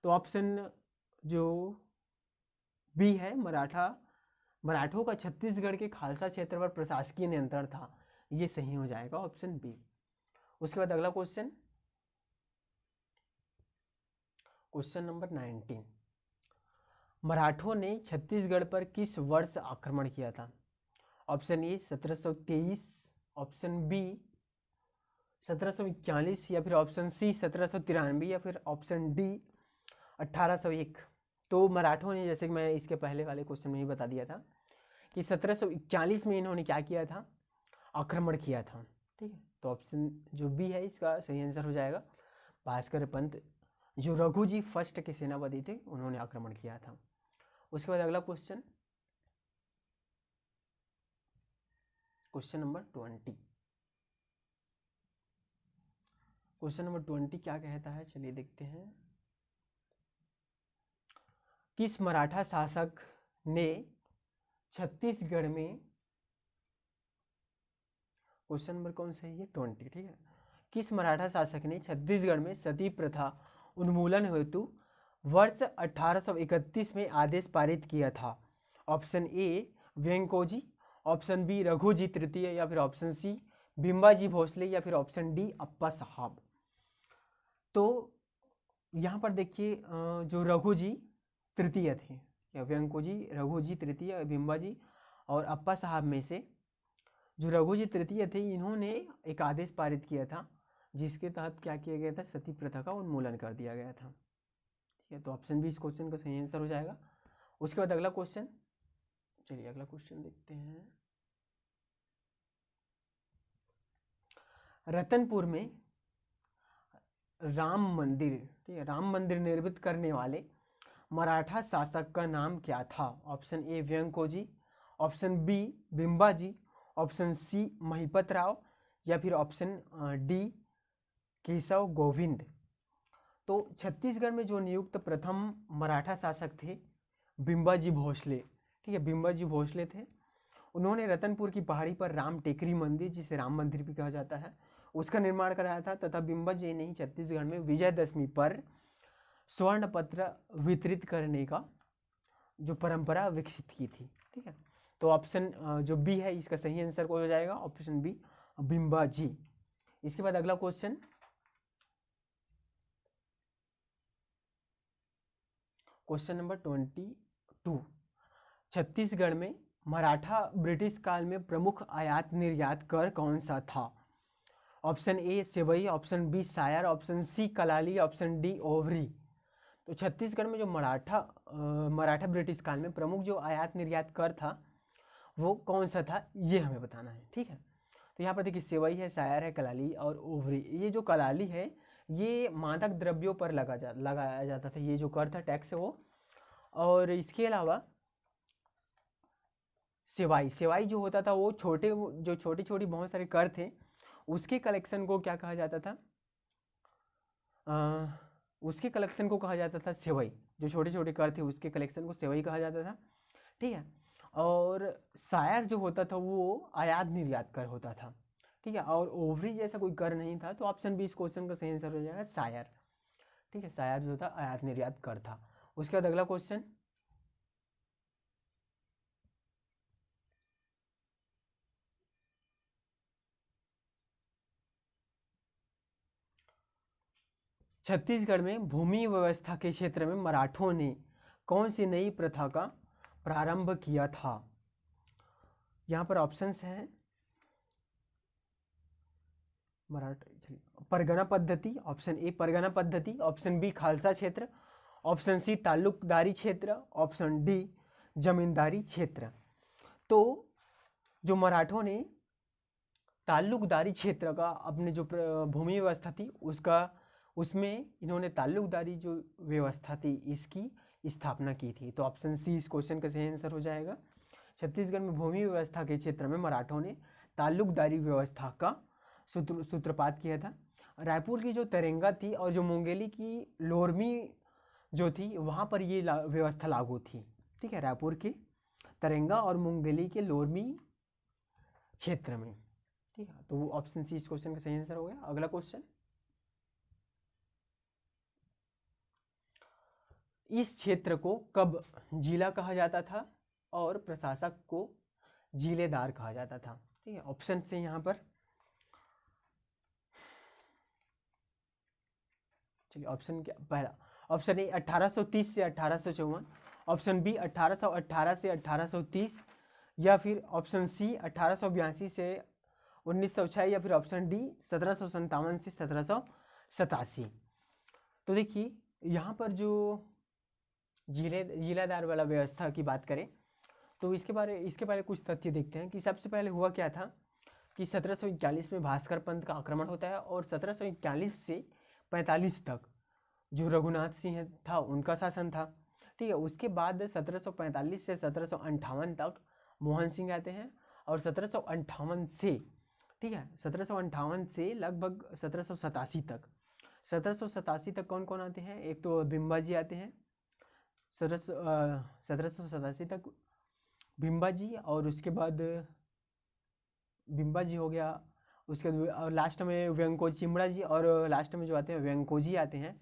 तो ऑप्शन जो बी है, मराठों का छत्तीसगढ़ के खालसा क्षेत्र पर प्रशासकीय नियंत्रण था, ये सही हो जाएगा, ऑप्शन बी। उसके बाद अगला क्वेश्चन, क्वेश्चन नंबर 19, मराठों ने छत्तीसगढ़ पर किस वर्ष आक्रमण किया था? ऑप्शन ए 1723, ऑप्शन बी 1741, या फिर ऑप्शन सी 1793, या फिर ऑप्शन डी 1801। तो मराठों ने, जैसे कि मैं इसके पहले वाले क्वेश्चन में ही बता दिया था कि 1741 में इन्होंने क्या किया था? आक्रमण किया था, ठीक है। तो ऑप्शन जो बी है इसका सही आंसर हो जाएगा। भास्कर पंत, जो रघुजी फर्स्ट के सेनापति थे, उन्होंने आक्रमण किया था। उसके बाद अगला question, question number 20। Question number 20 क्या कहता है, चलिए देखते हैं। किस मराठा शासक ने छत्तीसगढ़ में, क्वेश्चन नंबर कौन सा है ये? 20, ठीक है। किस मराठा शासक ने छत्तीसगढ़ में सती प्रथा उन्मूलन हेतु वर्ष 1831 में आदेश पारित किया था? Option A Venkoji, option B Raghuji तृतीय, या फिर ऑप्शन सी बिम्बाजी भोसले, या फिर ऑप्शन डी अप्पा साहब। तो यहाँ पर देखिए, जो रघुजी तृतीय थे, या वेंकोजी, रघुजी तृतीय, बिम्बाजी और अप्पा साहब में से जो रघुजी तृतीय थे, इन्होंने एक आदेश पारित किया था जिसके तहत क्या किया गया था? सती प्रथा का उन्मूलन कर दिया गया था, ठीक है। तो ऑप्शन बी इस क्वेश्चन का सही आंसर हो जाएगा। उसके बाद अगला क्वेश्चन, चलिए अगला क्वेश्चन देखते हैं। रतनपुर में राम मंदिर, ठीक है, राम मंदिर निर्मित करने वाले मराठा शासक का नाम क्या था? Option A Vyankoji, option B Bimbaji, option C Mahipat Rao, या फिर ऑप्शन डी केशव गोविंद। तो छत्तीसगढ़ में जो नियुक्त प्रथम मराठा शासक थे बिंबाजी भोसले, ठीक है, बिंबाजी भोसले थे। उन्होंने रतनपुर की पहाड़ी पर राम टेकरी मंदिर, जिसे राम मंदिर भी कहा जाता है, उसका निर्माण कराया था तथा बिंबाजी ने ही छत्तीसगढ़ में विजयदशमी पर स्वर्ण पत्र वितरित करने का जो परंपरा विकसित की थी, ठीक है। तो ऑप्शन जो बी है इसका सही आंसर हो जाएगा, ऑप्शन बी बिंबाजी। इसके बाद अगला क्वेश्चन, क्वेश्चन नंबर 22, छत्तीसगढ़ में मराठा ब्रिटिश काल में प्रमुख आयात निर्यात कर कौन सा था? ऑप्शन ए सेवई, ऑप्शन बी शायर, ऑप्शन सी कलाली, ऑप्शन डी ओवरी। तो छत्तीसगढ़ में जो मराठा ब्रिटिश काल में प्रमुख जो आयात निर्यात कर था वो कौन सा था, ये हमें बताना है, ठीक है। तो यहाँ पर देखिए सेवई है, शायर है, कलाली और ओवरी। ये जो कलाली है ये मादक द्रव्यों पर लगाया जाता था, ये जो कर था टैक्स है वो। और इसके अलावा सेवाई जो होता था वो जो छोटी छोटी बहुत सारे कर थे उसके कलेक्शन को क्या कहा जाता था? उसके कलेक्शन को कहा जाता था सेवई। जो छोटे छोटे कर थे उसके कलेक्शन को सेवई कहा जाता था, ठीक है। और शायर जो होता था वो आयात निर्यात कर होता था, ठीक है। और ओवरी जैसा कोई कर नहीं था, तो ऑप्शन बी इस क्वेश्चन का सही आंसर हो जाएगा शायर, ठीक है। शायर जो था आयात निर्यात कर था। उसके बाद अगला क्वेश्चन, छत्तीसगढ़ में भूमि व्यवस्था के क्षेत्र में मराठों ने कौन सी नई प्रथा का प्रारंभ किया था? यहाँ पर ऑप्शंस हैं परगना पद्धति, ऑप्शन ए परगना पद्धति, ऑप्शन बी खालसा क्षेत्र, ऑप्शन सी ताल्लुकदारी क्षेत्र, ऑप्शन डी जमींदारी क्षेत्र। तो जो मराठों ने ताल्लुकदारी क्षेत्र का अपने जो भूमि व्यवस्था थी उसमें इन्होंने ताल्लुकदारी जो व्यवस्था थी इसकी स्थापना की थी। तो ऑप्शन सी इस क्वेश्चन का सही आंसर हो जाएगा। छत्तीसगढ़ में भूमि व्यवस्था के क्षेत्र में मराठों ने ताल्लुकदारी व्यवस्था का सूत्रपात किया था। रायपुर की जो तरेंगा थी और जो मुंगेली की लोरमी जो थी वहाँ पर ये व्यवस्था लागू थी, ठीक है। रायपुर के तरेंगा और मुंगेली के लोरमी क्षेत्र में, ठीक है। तो ऑप्शन सी इस क्वेश्चन का सही आंसर हो गया। अगला क्वेश्चन, इस क्षेत्र को कब जिला कहा जाता था और प्रशासक को जिलेदार कहा जाता था, ठीक है। ऑप्शन से यहाँ पर चलिए ऑप्शन क्या, पहला ऑप्शन ए 1830 से 1854, ऑप्शन बी 1818 से 1830, या फिर ऑप्शन सी 1882 से 1906, या फिर ऑप्शन डी 1757 से 1787। तो देखिए यहाँ पर जो जिलादार वाला व्यवस्था की बात करें तो इसके बारे कुछ तथ्य देखते हैं कि सबसे पहले हुआ क्या था कि 1741 में भास्कर पंथ का आक्रमण होता है और 1741 से 45 तक जो रघुनाथ सिंह था उनका शासन था, ठीक है। उसके बाद 1745 से 1758 तक मोहन सिंह आते हैं और 1758 से, ठीक है, 1758 से लगभग 1787 तक कौन कौन आते हैं? एक तो बिंबाजी आते हैं 1787 तक बिंबाजी, और उसके बाद बिंबाजी हो गया, उसके बाद लास्ट में व्यंको चिमड़ा जी, और लास्ट में जो आते हैं व्यंकोजी आते हैं,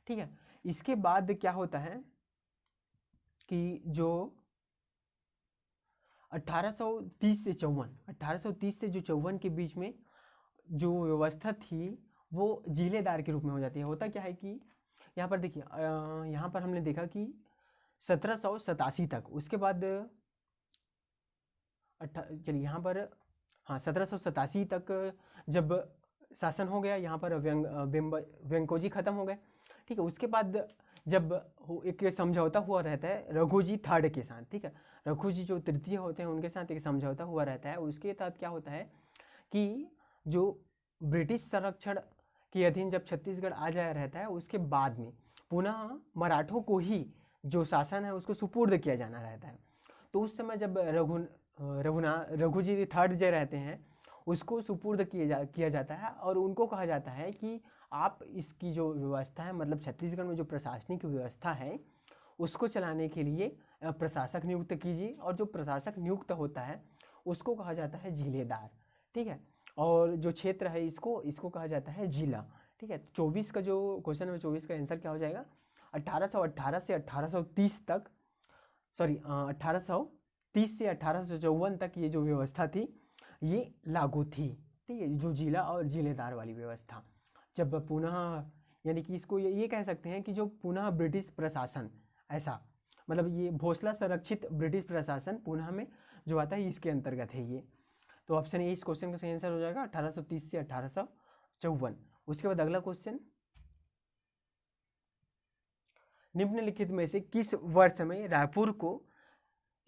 ठीक है। इसके बाद क्या होता है कि जो 1830 से 54 के बीच में जो व्यवस्था थी वो जिलेदार के रूप में हो जाती है। होता क्या है कि यहाँ पर देखिए यहाँ पर हमने देखा कि 1787 तक, उसके बाद चलिए यहाँ पर हाँ 1787 तक जब शासन हो गया, यहाँ पर व्यंकोजी खत्म हो गए, ठीक है। उसके बाद जब एक समझौता हुआ रहता है रघुजी थर्ड के साथ, ठीक है, रघुजी जो तृतीय होते हैं उनके साथ एक समझौता हुआ रहता है। उसके तहत क्या होता है कि जो ब्रिटिश संरक्षण के अधीन जब छत्तीसगढ़ आ जाया रहता है उसके बाद में पुनः मराठों को ही जो शासन है उसको सुपुर्द किया जाना रहता है। तो उस समय जब रघुजी थर्ड जो रहते हैं उसको सुपुर्द किया जाता है और उनको कहा जाता है कि आप इसकी जो व्यवस्था है, मतलब छत्तीसगढ़ में जो प्रशासनिक व्यवस्था है उसको चलाने के लिए प्रशासक नियुक्त कीजिए, और जो प्रशासक नियुक्त होता है उसको कहा जाता है जिलेदार। ठीक है, और जो क्षेत्र है इसको इसको कहा जाता है जिला। ठीक है, 24 का जो क्वेश्चन है 24 का आंसर क्या हो जाएगा, 1818 से 1830 तक, सॉरी 1830 से 1854 तक ये जो व्यवस्था थी ये लागू थी। ठीक है, जो जिला और जिलेदार वाली व्यवस्था, जब पुनः, यानी कि इसको ये कह सकते हैं कि जो पुनः ब्रिटिश प्रशासन, ऐसा मतलब ये भोसला संरक्षित ब्रिटिश प्रशासन पुनः में जो आता है इसके अंतर्गत है ये। तो ऑप्शन ए इस क्वेश्चन का सही आंसर हो जाएगा 1830 से 1854। उसके बाद अगला क्वेश्चन, निम्नलिखित में से किस वर्ष में रायपुर को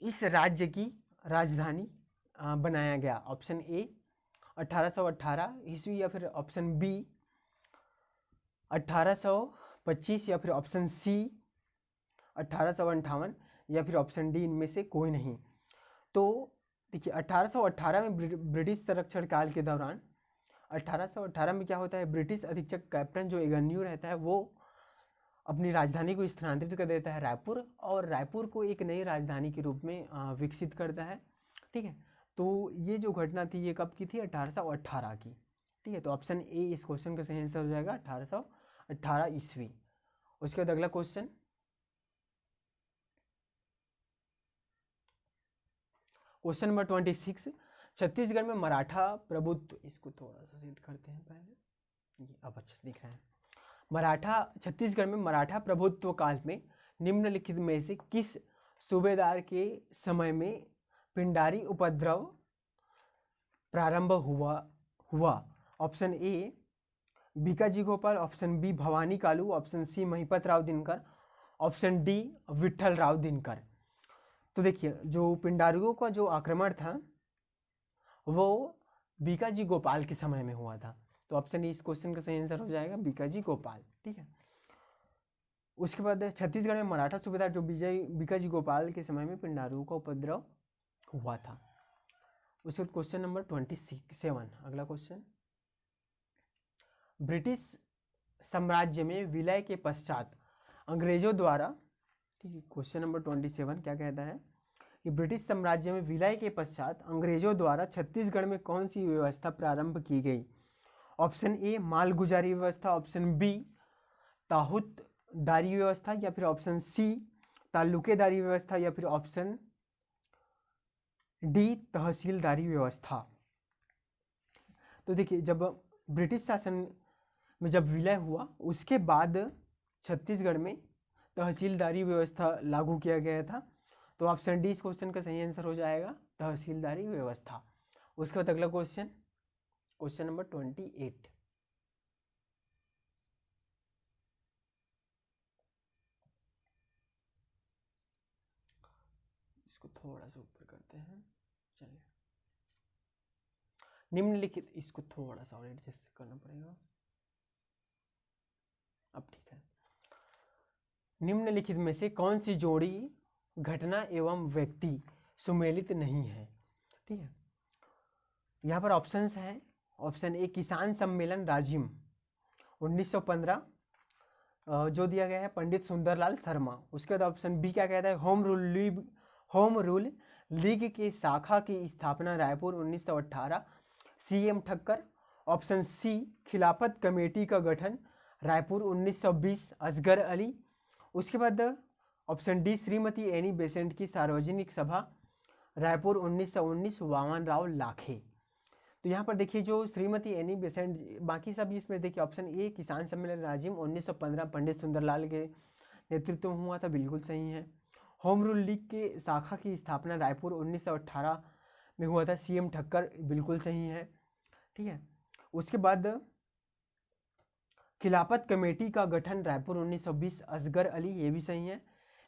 इस राज्य की राजधानी बनाया गया। ऑप्शन ए 1818 ईस्वी, या फिर ऑप्शन बी 1825, या फिर ऑप्शन सी 1858, या फिर ऑप्शन डी इनमें से कोई नहीं। तो देखिए 1818 में ब्रिटिश संरक्षण काल के दौरान 1818 में क्या होता है, ब्रिटिश अधीक्षक कैप्टन जो एगन्यू रहता है वो अपनी राजधानी को स्थानांतरित कर देता है रायपुर, और रायपुर को एक नई राजधानी के रूप में विकसित करता है। ठीक है, तो ये जो घटना थी ये कब की थी, 1818 की। ठीक है, तो ऑप्शन ए इस क्वेश्चन का सही आंसर हो जाएगा 1818 ईस्वी। उसके बाद अगला क्वेश्चन, क्वेश्चन नंबर 26, छत्तीसगढ़ में मराठा प्रभुत्व, इसको थोड़ा सा सेट करते हैं पहले, ये अब अच्छे से दिख रहा है। मराठा, छत्तीसगढ़ में मराठा प्रभुत्व काल में निम्नलिखित में से किस सूबेदार के समय में पिंडारी उपद्रव प्रारंभ हुआ। Option A Bikaji Gopal, option B Bhawani Kalu, option C Mahipat Rao Dinkar, option D Vithal Rao Dinkar. तो देखिए जो पिंडारियों का जो आक्रमण था वो बीकाजी गोपाल के समय में हुआ था, तो ऑप्शन ए इस क्वेश्चन का सही आंसर हो जाएगा बीकाजी गोपाल। ठीक है, उसके बाद छत्तीसगढ़ में मराठा सूबेदार जो बीकाजी गोपाल के समय में पिंडारियों का उपद्रव हुआ था। उसके बाद क्वेश्चन नंबर 27, अगला क्वेश्चन, ब्रिटिश साम्राज्य में विलय के पश्चात अंग्रेजों द्वारा, ठीक है, क्वेश्चन नंबर 27 क्या कहता है कि ब्रिटिश साम्राज्य में विलय के पश्चात अंग्रेजों द्वारा छत्तीसगढ़ में कौन सी व्यवस्था प्रारंभ की गई। ऑप्शन ए मालगुजारी व्यवस्था, ऑप्शन बी ताहूतदारी व्यवस्था, या फिर ऑप्शन सी तालुकेदारी व्यवस्था, या फिर ऑप्शन डी तहसीलदारी व्यवस्था। तो देखिए जब ब्रिटिश शासन में जब विलय हुआ उसके बाद छत्तीसगढ़ में तहसीलदारी व्यवस्था लागू किया गया था, तो ऑप्शन डी इस क्वेश्चन का सही आंसर हो जाएगा तहसीलदारी व्यवस्था। उसके बाद अगला क्वेश्चन, क्वेश्चन नंबर 28, इसको थोड़ा सा ऊपर करते हैं, चलिए निम्नलिखित, इसको थोड़ा सा और एडजस्ट करना पड़ेगा, अब ठीक है। निम्नलिखित में से कौन सी जोड़ी घटना एवं व्यक्ति सुमेलित नहीं है। ठीक है, यहाँ पर ऑप्शंस हैं। ऑप्शन ए किसान सम्मेलन राजिम 1915 जो दिया गया है पंडित सुंदरलाल शर्मा। उसके बाद ऑप्शन बी क्या कहता है, होम रूल लीग की शाखा की स्थापना Raipur 1918 CM Thakkar. Option C Khilafat committee का गठन रायपुर 1920 असगर अली। उसके बाद option D Shrimati Annie Besant की सार्वजनिक सभा रायपुर 1919 वामन राव लाखे। तो यहाँ पर देखिए जो श्रीमती एनी बेसेंट, बाकी सब इसमें देखिए ऑप्शन ए किसान सम्मेलन राजिम 1915 पंडित सुंदरलाल के नेतृत्व में हुआ था, बिल्कुल सही है। होम रूल लीग के शाखा की स्थापना रायपुर 1918 में हुआ था, सीएम ठक्कर, बिल्कुल सही है। ठीक है, उसके बाद खिलाफत कमेटी का गठन रायपुर 1920 असगर अली, ये भी सही है।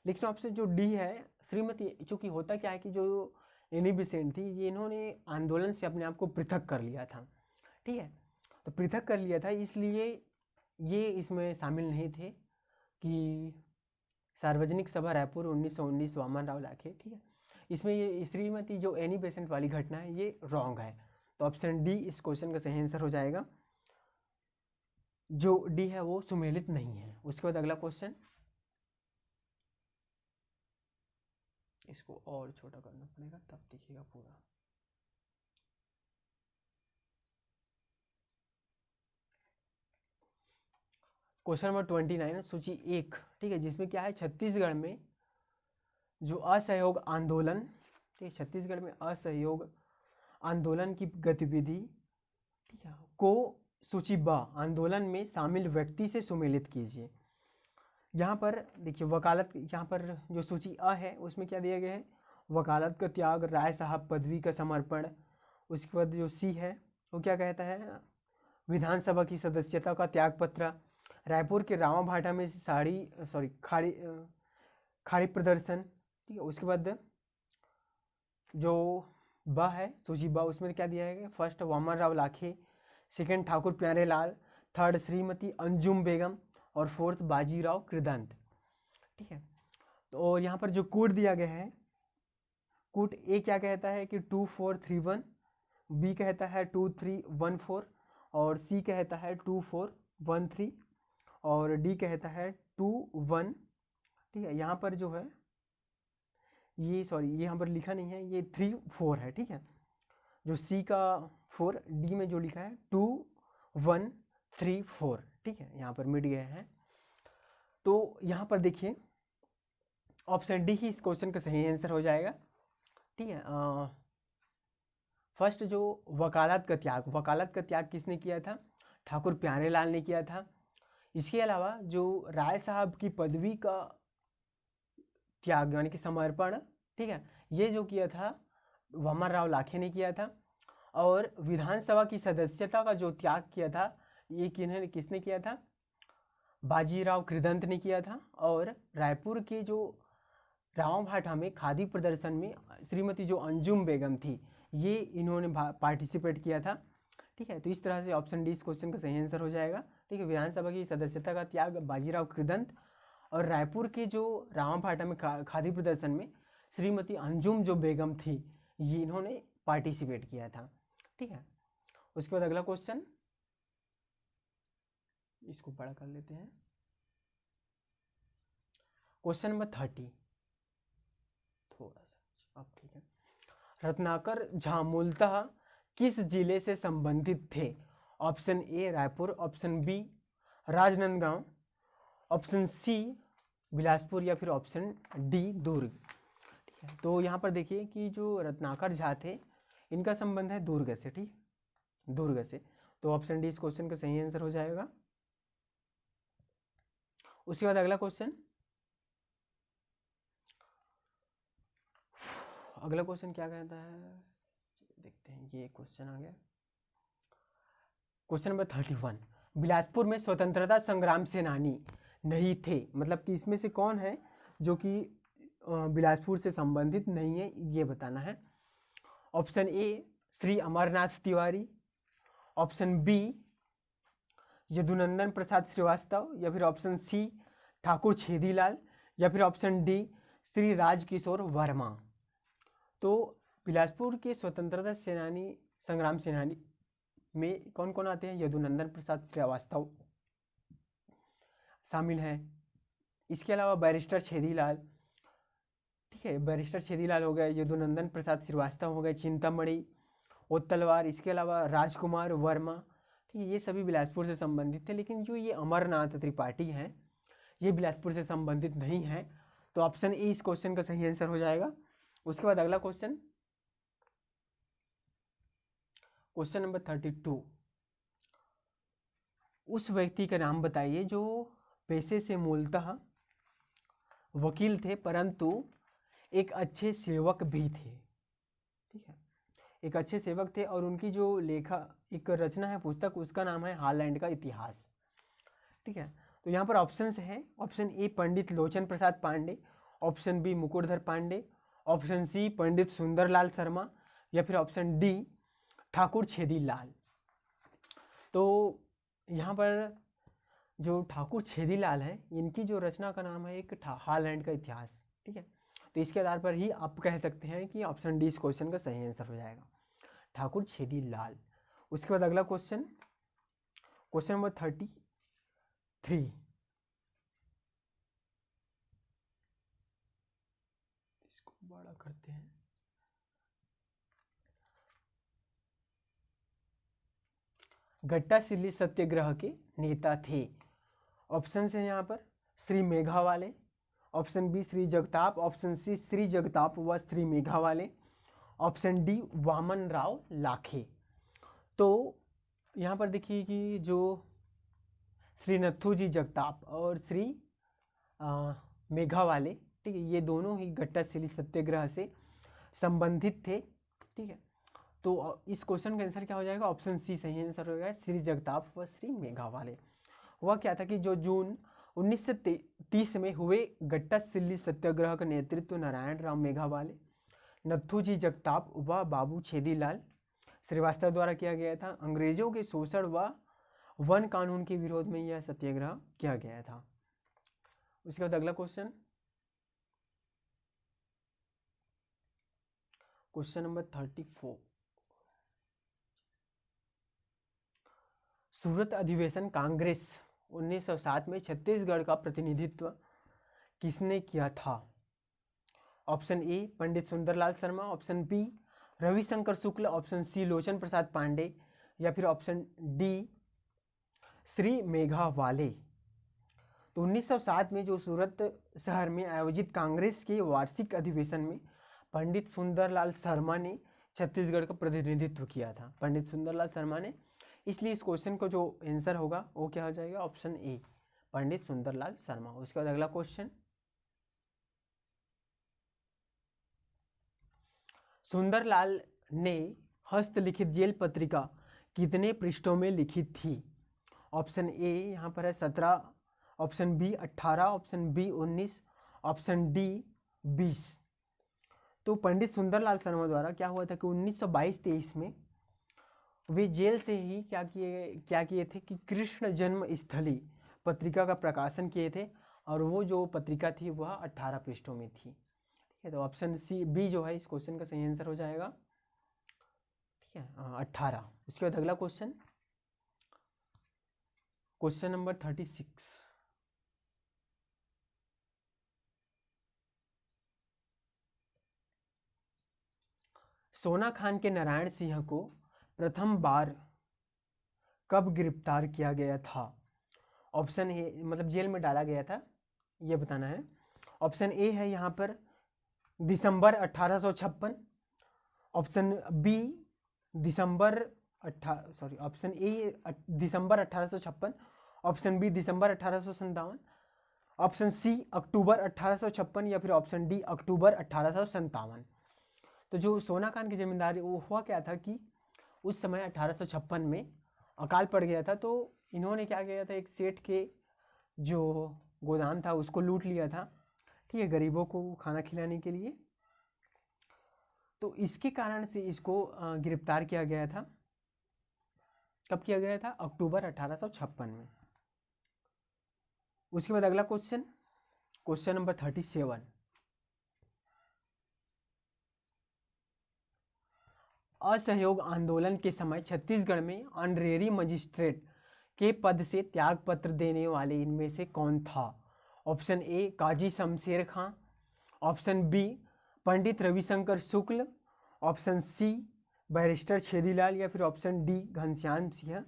लेकिन ऑप्शन जो डी है श्रीमती, चूंकि होता क्या है कि जो एनी बेसेंट थी ये इन्होंने आंदोलन से अपने आप को पृथक कर लिया था। ठीक है, तो पृथक कर लिया था इसलिए ये इसमें शामिल नहीं थे कि सार्वजनिक सभा रायपुर 1919 वामन राव लाखे। ठीक है, इसमें ये श्रीमती जो एनी बेसेंट वाली घटना है ये रॉन्ग है, तो ऑप्शन डी इस क्वेश्चन का सही आंसर हो जाएगा। जो डी है वो सुमेलित नहीं है। उसके बाद अगला क्वेश्चन, इसको और छोटा करना पड़ेगा तब दिखेगा पूरा। क्वेश्चन नंबर 29 सूची 1, ठीक है, जिसमें क्या है, छत्तीसगढ़ में जो असहयोग आंदोलन, ठीक है, छत्तीसगढ़ में असहयोग आंदोलन की गतिविधि, ठीक है, को सूची ब आंदोलन में शामिल व्यक्ति से सुमेलित कीजिए। यहाँ पर देखिए वकालत, यहाँ पर जो सूची अ है उसमें क्या दिया गया है, वकालत का त्याग, राय साहब पदवी का समर्पण। उसके बाद जो सी है वो क्या कहता है, विधानसभा की सदस्यता का त्याग पत्र, रायपुर के रामा भाटा में खाड़ी प्रदर्शन, ठीक है। उसके बाद जो ब है सूची ब, उसमें क्या दिया है, फर्स्ट वामन राव लाखे, सेकंड ठाकुर प्यारेलाल, थर्ड श्रीमती अंजुम बेगम और फोर्थ बाजीराव कृदंत, ठीक है। तो यहाँ पर जो कोड दिया गया है, कोड ए क्या कहता है कि 2431, बी कहता है 2314 और सी कहता है 2413 और डी कहता है 21, ठीक है। यहाँ पर जो है ये यहाँ पर लिखा नहीं है, ये 34 है, ठीक है। जो सी का 4, डी में जो लिखा है 2134, ठीक है, यहाँ पर मिट गए हैं। तो यहाँ पर देखिए ऑप्शन डी ही इस क्वेश्चन का सही आंसर हो जाएगा, ठीक है। फर्स्ट जो वकालत का त्याग किसने किया था, ठाकुर प्यारेलाल ने किया था। इसके अलावा जो राय साहब की पदवी का त्याग यानी कि समर्पण, ठीक है, ये जो किया था वामन राव लाखे ने किया था। और विधानसभा की सदस्यता का जो त्याग किया था ये किसने किया था, बाजीराव कृदंत ने किया था। और रायपुर के जो रामा भाटा में खादी प्रदर्शन में श्रीमती जो अंजुम बेगम थी, ये इन्होंने पार्टिसिपेट किया था, ठीक है। तो इस तरह से ऑप्शन डी इस क्वेश्चन का सही आंसर हो जाएगा, ठीक है। विधानसभा की सदस्यता का त्याग बाजीराव कृदंत और रायपुर के जो रामा भाटा में खादी प्रदर्शन में श्रीमती अंजुम जो बेगम थी, ये इन्होंने पार्टिसिपेट किया था, ठीक है। उसके बाद अगला क्वेश्चन, इसको बड़ा कर लेते हैं, क्वेश्चन नंबर 30, थोड़ा सा अब ठीक है। रत्नाकर झा मूलतः किस जिले से संबंधित थे, option A Raipur, option B Rajnandgaon, option C Bilaspur या फिर ऑप्शन डी दुर्ग, ठीक है। तो यहाँ पर देखिए कि जो रत्नाकर झा थे इनका संबंध है दुर्ग से, ठीक, दुर्ग से। तो ऑप्शन डी इस क्वेश्चन का सही आंसर हो जाएगा। उसके बाद अगला क्वेश्चन, क्या कहता है, देखते हैं, ये क्वेश्चन आ गया, क्वेश्चन नंबर 31, बिलासपुर में स्वतंत्रता संग्राम सेनानी नहीं थे, मतलब कि इसमें से कौन है जो कि बिलासपुर से संबंधित नहीं है, ये बताना है। Option A Shri Amarnath Tiwari, option B Yadunandan Prasad Shrivastava या फिर ऑप्शन सी ठाकुर छेदीलाल या फिर ऑप्शन डी श्री राजकिशोर वर्मा। तो बिलासपुर के स्वतंत्रता सेनानी संग्राम सेनानी में कौन कौन आते हैं, यदुनंदन प्रसाद श्रीवास्तव शामिल हैं। इसके अलावा बैरिस्टर छेदीलाल, ठीक है, बैरिस्टर छेदीलाल हो गए, यदुनंदन प्रसाद श्रीवास्तव हो गए, चिंतामणि ओत्तलवार, इसके अलावा राजकुमार वर्मा, ठीक है, ये सभी बिलासपुर से संबंधित थे। लेकिन जो ये अमरनाथ त्रिपाठी हैं ये बिलासपुर से संबंधित नहीं है। तो ऑप्शन ए इस क्वेश्चन का सही आंसर हो जाएगा। उसके बाद अगला क्वेश्चन, क्वेश्चन नंबर 32, उस व्यक्ति का नाम बताइए जो पेशे से मूलतः वकील थे परंतु एक अच्छे सेवक भी थे, ठीक है, एक अच्छे सेवक थे। और उनकी जो एक रचना है पुस्तक, उसका नाम है हॉलैंड का इतिहास, ठीक है। तो यहाँ पर ऑप्शंस हैं, option A Pandit Lochan Prasad Pandey, option B Mukutdhar Pandey, option C Pandit Sundarlal Sharma या फिर ऑप्शन डी ठाकुर छेदीलाल। तो यहाँ पर जो ठाकुर छेदीलाल हैं इनकी जो रचना का नाम है एक हॉलैंड का इतिहास, ठीक है। तो इसके आधार पर ही आप कह सकते हैं कि ऑप्शन डी इस क्वेश्चन का सही आंसर हो जाएगा, ठाकुर छेदीलाल। उसके बाद अगला क्वेश्चन, क्वेश्चन नंबर 33, 3। इसको बड़ा करते हैं। गट्टासिल्ली सत्याग्रह के नेता थे। ऑप्शन है यहाँ पर Shri Meghawale, option B Shri Jagtap, option C Shri Jagtap व श्री मेघावाले, ऑप्शन डी वामन राव लाखे। तो यहाँ पर देखिए कि जो श्री नथुजी जगताप और श्री मेघावाले, ठीक है, ये दोनों ही गट्टासिल्ली सत्याग्रह से संबंधित थे। ठीक है, तो इस क्वेश्चन का आंसर क्या हो जाएगा? ऑप्शन सी सही आंसर हो जाएगा, श्री जगताप व श्री मेघावाले। हुआ क्या था कि जो जून 1930 में हुए गट्टासिल्ली सत्याग्रह का नेतृत्व नारायण राव मेघावाले, नथुजी जगताप व बाबू छेदीलाल श्रीवास्तव द्वारा किया गया था। अंग्रेजों के शोषण व वन कानून के विरोध में यह सत्याग्रह किया गया था। उसके बाद अगला क्वेश्चन, क्वेश्चन नंबर 34। सूरत अधिवेशन कांग्रेस 1907 में छत्तीसगढ़ का प्रतिनिधित्व किसने किया था? Option A Pandit Sundarlal Sharma, option B Ravishankar Shukla, option C Lochan Prasad Pandey, या फिर ऑप्शन डी श्री मेघावाले। तो 1907 में जो सूरत शहर में आयोजित कांग्रेस के वार्षिक अधिवेशन में पंडित सुंदरलाल शर्मा ने छत्तीसगढ़ का प्रतिनिधित्व किया था। पंडित सुंदरलाल शर्मा ने, इसलिए इस क्वेश्चन को जो आंसर होगा वो क्या हो जाएगा? Option A Pandit Sundarlal Sharma. उसके बाद अगला क्वेश्चन, सुंदरलाल ने हस्तलिखित जेल पत्रिका कितने पृष्ठों में लिखी थी? ऑप्शन ए यहाँ पर है 17, option B 18, option B 19, option D 20। तो पंडित सुंदरलाल शर्मा द्वारा क्या हुआ था कि 1922-23 में वे जेल से ही क्या किए थे कि कृष्ण जन्म स्थली पत्रिका का प्रकाशन किए थे, और वो जो पत्रिका थी वह 18 पृष्ठों में थी। ठीक है, तो ऑप्शन सी बी जो है इस क्वेश्चन का सही आंसर हो जाएगा। ठीक है, 18। उसके बाद अगला क्वेश्चन, क्वेश्चन नंबर 36। सोना खान के नारायण सिंह को प्रथम बार कब गिरफ्तार किया गया था? ऑप्शन ए मतलब जेल में डाला गया था, ये बताना है। ऑप्शन ए है यहाँ पर दिसंबर 1856, ऑप्शन बी ऑप्शन ए दिसंबर 1856, ऑप्शन बी दिसंबर 1857, ऑप्शन सी अक्टूबर 1856, या फिर ऑप्शन डी अक्टूबर 1857। तो जो सोना खान की जमींदारी वो हुआ क्या था कि उस समय 1856 में अकाल पड़ गया था, तो इन्होंने क्या किया था, एक सेठ के जो गोदाम था उसको लूट लिया था। ठीक है, गरीबों को खाना खिलाने के लिए। तो इसके कारण से इसको गिरफ्तार किया गया था। कब किया गया था? अक्टूबर 1856 में। उसके बाद अगला क्वेश्चन, क्वेश्चन नंबर 37। असहयोग आंदोलन के समय छत्तीसगढ़ में ऑनरेरी मजिस्ट्रेट के पद से त्याग पत्र देने वाले इनमें से कौन था? Option A Qazi Shamsher Khan, option B Pandit Ravishankar Shukla, option C barrister Chhedilal, या फिर ऑप्शन डी घनश्याम सिंह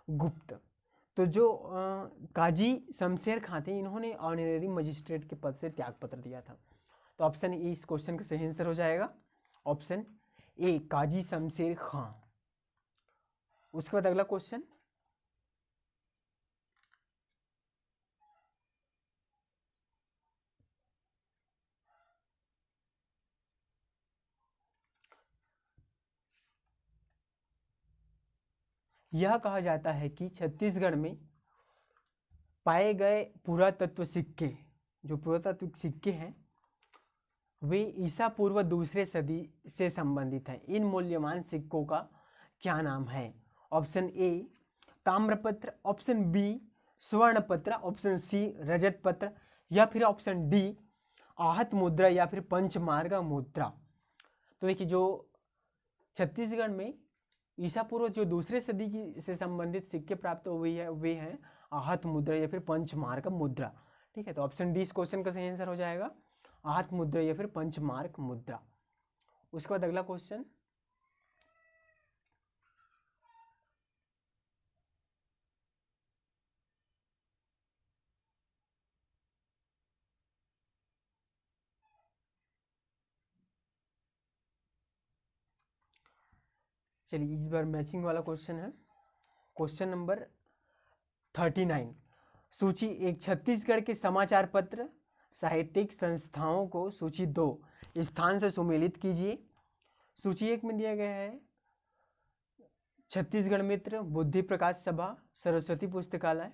गुप्त। तो जो काजी शमशेर खां थे, इन्होंने ऑनरेरी मजिस्ट्रेट के पद से त्याग पत्र दिया था। तो ऑप्शन ए इस क्वेश्चन का सही आंसर हो जाएगा, ऑप्शन ए काजी शमशेर खां। उसके बाद अगला क्वेश्चन, यह कहा जाता है कि छत्तीसगढ़ में पाए गए पुरातत्व सिक्के, जो पुरातत्व सिक्के हैं वे ईसा पूर्व दूसरे सदी से संबंधित हैं। इन मूल्यवान सिक्कों का क्या नाम है? ऑप्शन ए ताम्रपत्र, ऑप्शन बी स्वर्ण पत्र, ऑप्शन सी रजत पत्र, या फिर ऑप्शन डी आहत मुद्रा या फिर पंचमार्ग मुद्रा। तो देखिए जो छत्तीसगढ़ में ईसा पूर्व जो दूसरे सदी की से संबंधित सिक्के प्राप्त हुए हैं वे हैं आहत मुद्रा या फिर पंचमार्क मुद्रा। ठीक है, तो ऑप्शन डी इस क्वेश्चन का सही आंसर हो जाएगा, आहत मुद्रा या फिर पंचमार्क मुद्रा। उसके बाद अगला क्वेश्चन, चलिए इस बार मैचिंग वाला क्वेश्चन है। क्वेश्चन नंबर 39, सूची एक, छत्तीसगढ़ के समाचार पत्र साहित्यिक संस्थाओं को सूची 2 स्थान से सुमेलित कीजिए। सूची 1 में दिया गया है छत्तीसगढ़ मित्र, बुद्धि प्रकाश सभा, सरस्वती पुस्तकालय,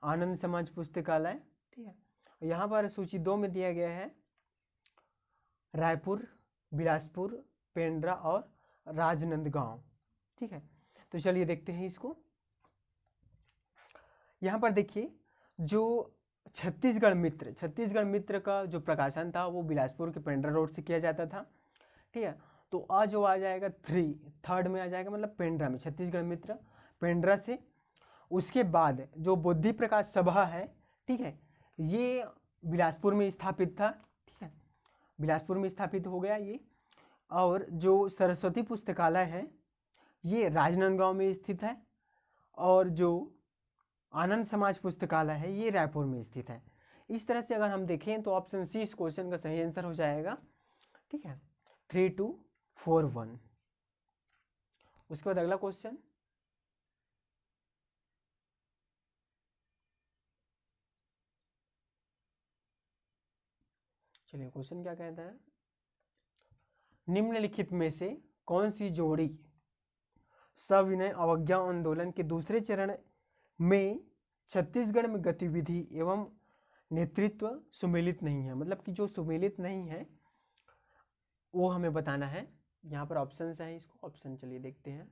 आनंद समाज पुस्तकालय। ठीक है, यहाँ पर सूची 2 में दिया गया है रायपुर, बिलासपुर, पेंड्रा और राजनांदगांव। ठीक है, तो चलिए देखते हैं इसको। यहाँ पर देखिए, जो छत्तीसगढ़ मित्र का जो प्रकाशन था वो बिलासपुर के पेंड्रा रोड से किया जाता था। ठीक है, तो आज जो आ जाएगा थर्ड में आ जाएगा, मतलब पेंड्रा में, छत्तीसगढ़ मित्र पेंड्रा से। उसके बाद जो बुद्धि प्रकाश सभा है, ठीक है, ये बिलासपुर में स्थापित था। ठीक है, बिलासपुर में स्थापित हो गया ये। और जो सरस्वती पुस्तकालय है ये राजनांदगांव में स्थित है, और जो आनंद समाज पुस्तकालय है ये रायपुर में स्थित है। इस तरह से अगर हम देखें तो ऑप्शन सी इस क्वेश्चन का सही आंसर हो जाएगा। ठीक है, 3241। उसके बाद अगला क्वेश्चन, चलिए क्वेश्चन क्या कहता है, निम्नलिखित में से कौन सी जोड़ी सविनय अवज्ञा आंदोलन के दूसरे चरण में छत्तीसगढ़ में गतिविधि एवं नेतृत्व सुमेलित नहीं है। मतलब कि जो सुमेलित नहीं है वो हमें बताना है। यहाँ पर ऑप्शन है, इसको ऑप्शन चलिए देखते हैं।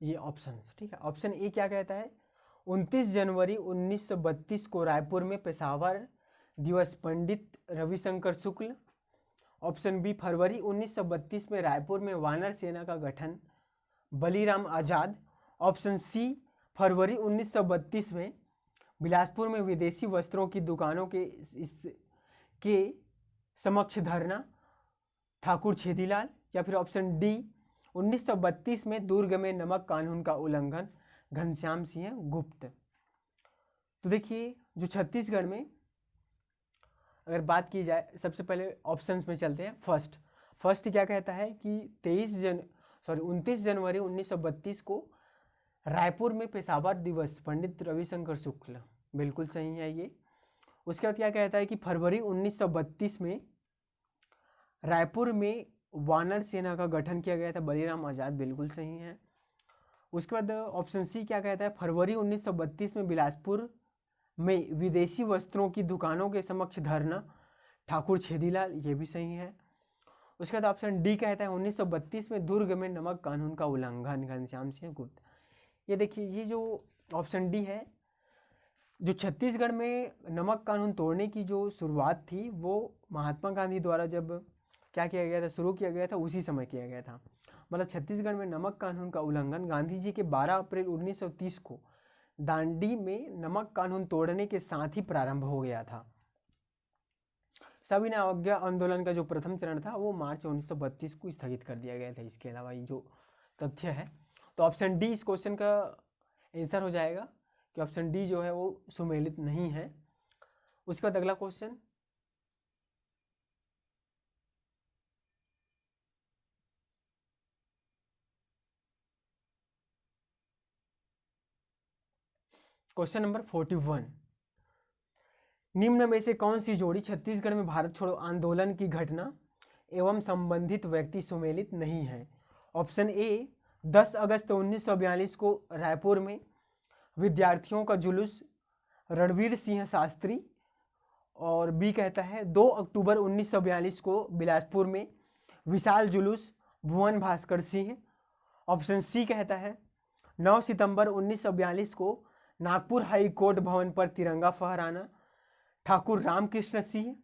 ये ऑप्शन, ठीक है, ऑप्शन ए क्या कहता है, 29 जनवरी 1932 को रायपुर में पेशावर दिवस पंडित रविशंकर शुक्ल। ऑप्शन बी, फरवरी 1932 में रायपुर में वानर सेना का गठन बलीराम आजाद। ऑप्शन सी, फरवरी 1932 में बिलासपुर में विदेशी वस्त्रों की दुकानों के समक्ष धरना ठाकुर छेदीलाल। या फिर ऑप्शन डी, 1932 में दुर्ग में नमक कानून का उल्लंघन घनश्याम सिंह गुप्त। तो देखिए, जो छत्तीसगढ़ में अगर बात की जाए, सबसे पहले ऑप्शंस में चलते हैं। फर्स्ट क्या कहता है कि 29 जनवरी 1932 को रायपुर में पेशावर दिवस पंडित रविशंकर शुक्ल, बिल्कुल सही है ये। उसके बाद क्या कहता है कि फरवरी 1932 में रायपुर में वानर सेना का गठन किया गया था बलीराम आजाद, बिल्कुल सही है। उसके बाद ऑप्शन सी क्या कहता है, फरवरी 1932 में बिलासपुर में विदेशी वस्त्रों की दुकानों के समक्ष धरना ठाकुर छेदीलाल, ये भी सही है। उसके बाद ऑप्शन डी कहता है 1932 में दुर्ग में नमक कानून का उल्लंघन घनश्याम सिंह गुप्त। ये देखिए, ये जो ऑप्शन डी है, जो छत्तीसगढ़ में नमक कानून तोड़ने की जो शुरुआत थी वो महात्मा गांधी द्वारा जब क्या किया गया था, शुरू किया गया था, उसी समय किया गया था। मतलब छत्तीसगढ़ में नमक कानून का उल्लंघन गांधी जी के 12 अप्रैल 1930 को दांडी में नमक कानून तोड़ने के साथ ही प्रारंभ हो गया था। सविनय अवज्ञा आंदोलन का जो प्रथम चरण था वो मार्च 1932 को स्थगित कर दिया गया था। इसके अलावा ये जो तथ्य है, तो ऑप्शन डी इस क्वेश्चन का आंसर हो जाएगा कि ऑप्शन डी जो है वो सुमेलित नहीं है। उसके बाद अगला क्वेश्चन, क्वेश्चन नंबर 41, निम्न में से कौन सी जोड़ी छत्तीसगढ़ में भारत छोड़ो आंदोलन की घटना एवं संबंधित व्यक्ति सुमेलित नहीं है। ऑप्शन ए, 10 अगस्त 1942 को रायपुर में विद्यार्थियों का जुलूस रणवीर सिंह शास्त्री। और बी कहता है 2 अक्टूबर 1942 को बिलासपुर में विशाल जुलूस भुवन भास्कर सिंह। ऑप्शन सी कहता है 9 सितंबर 1942 को नागपुर हाई कोर्ट भवन पर तिरंगा फहराना ठाकुर रामकृष्ण सिंह।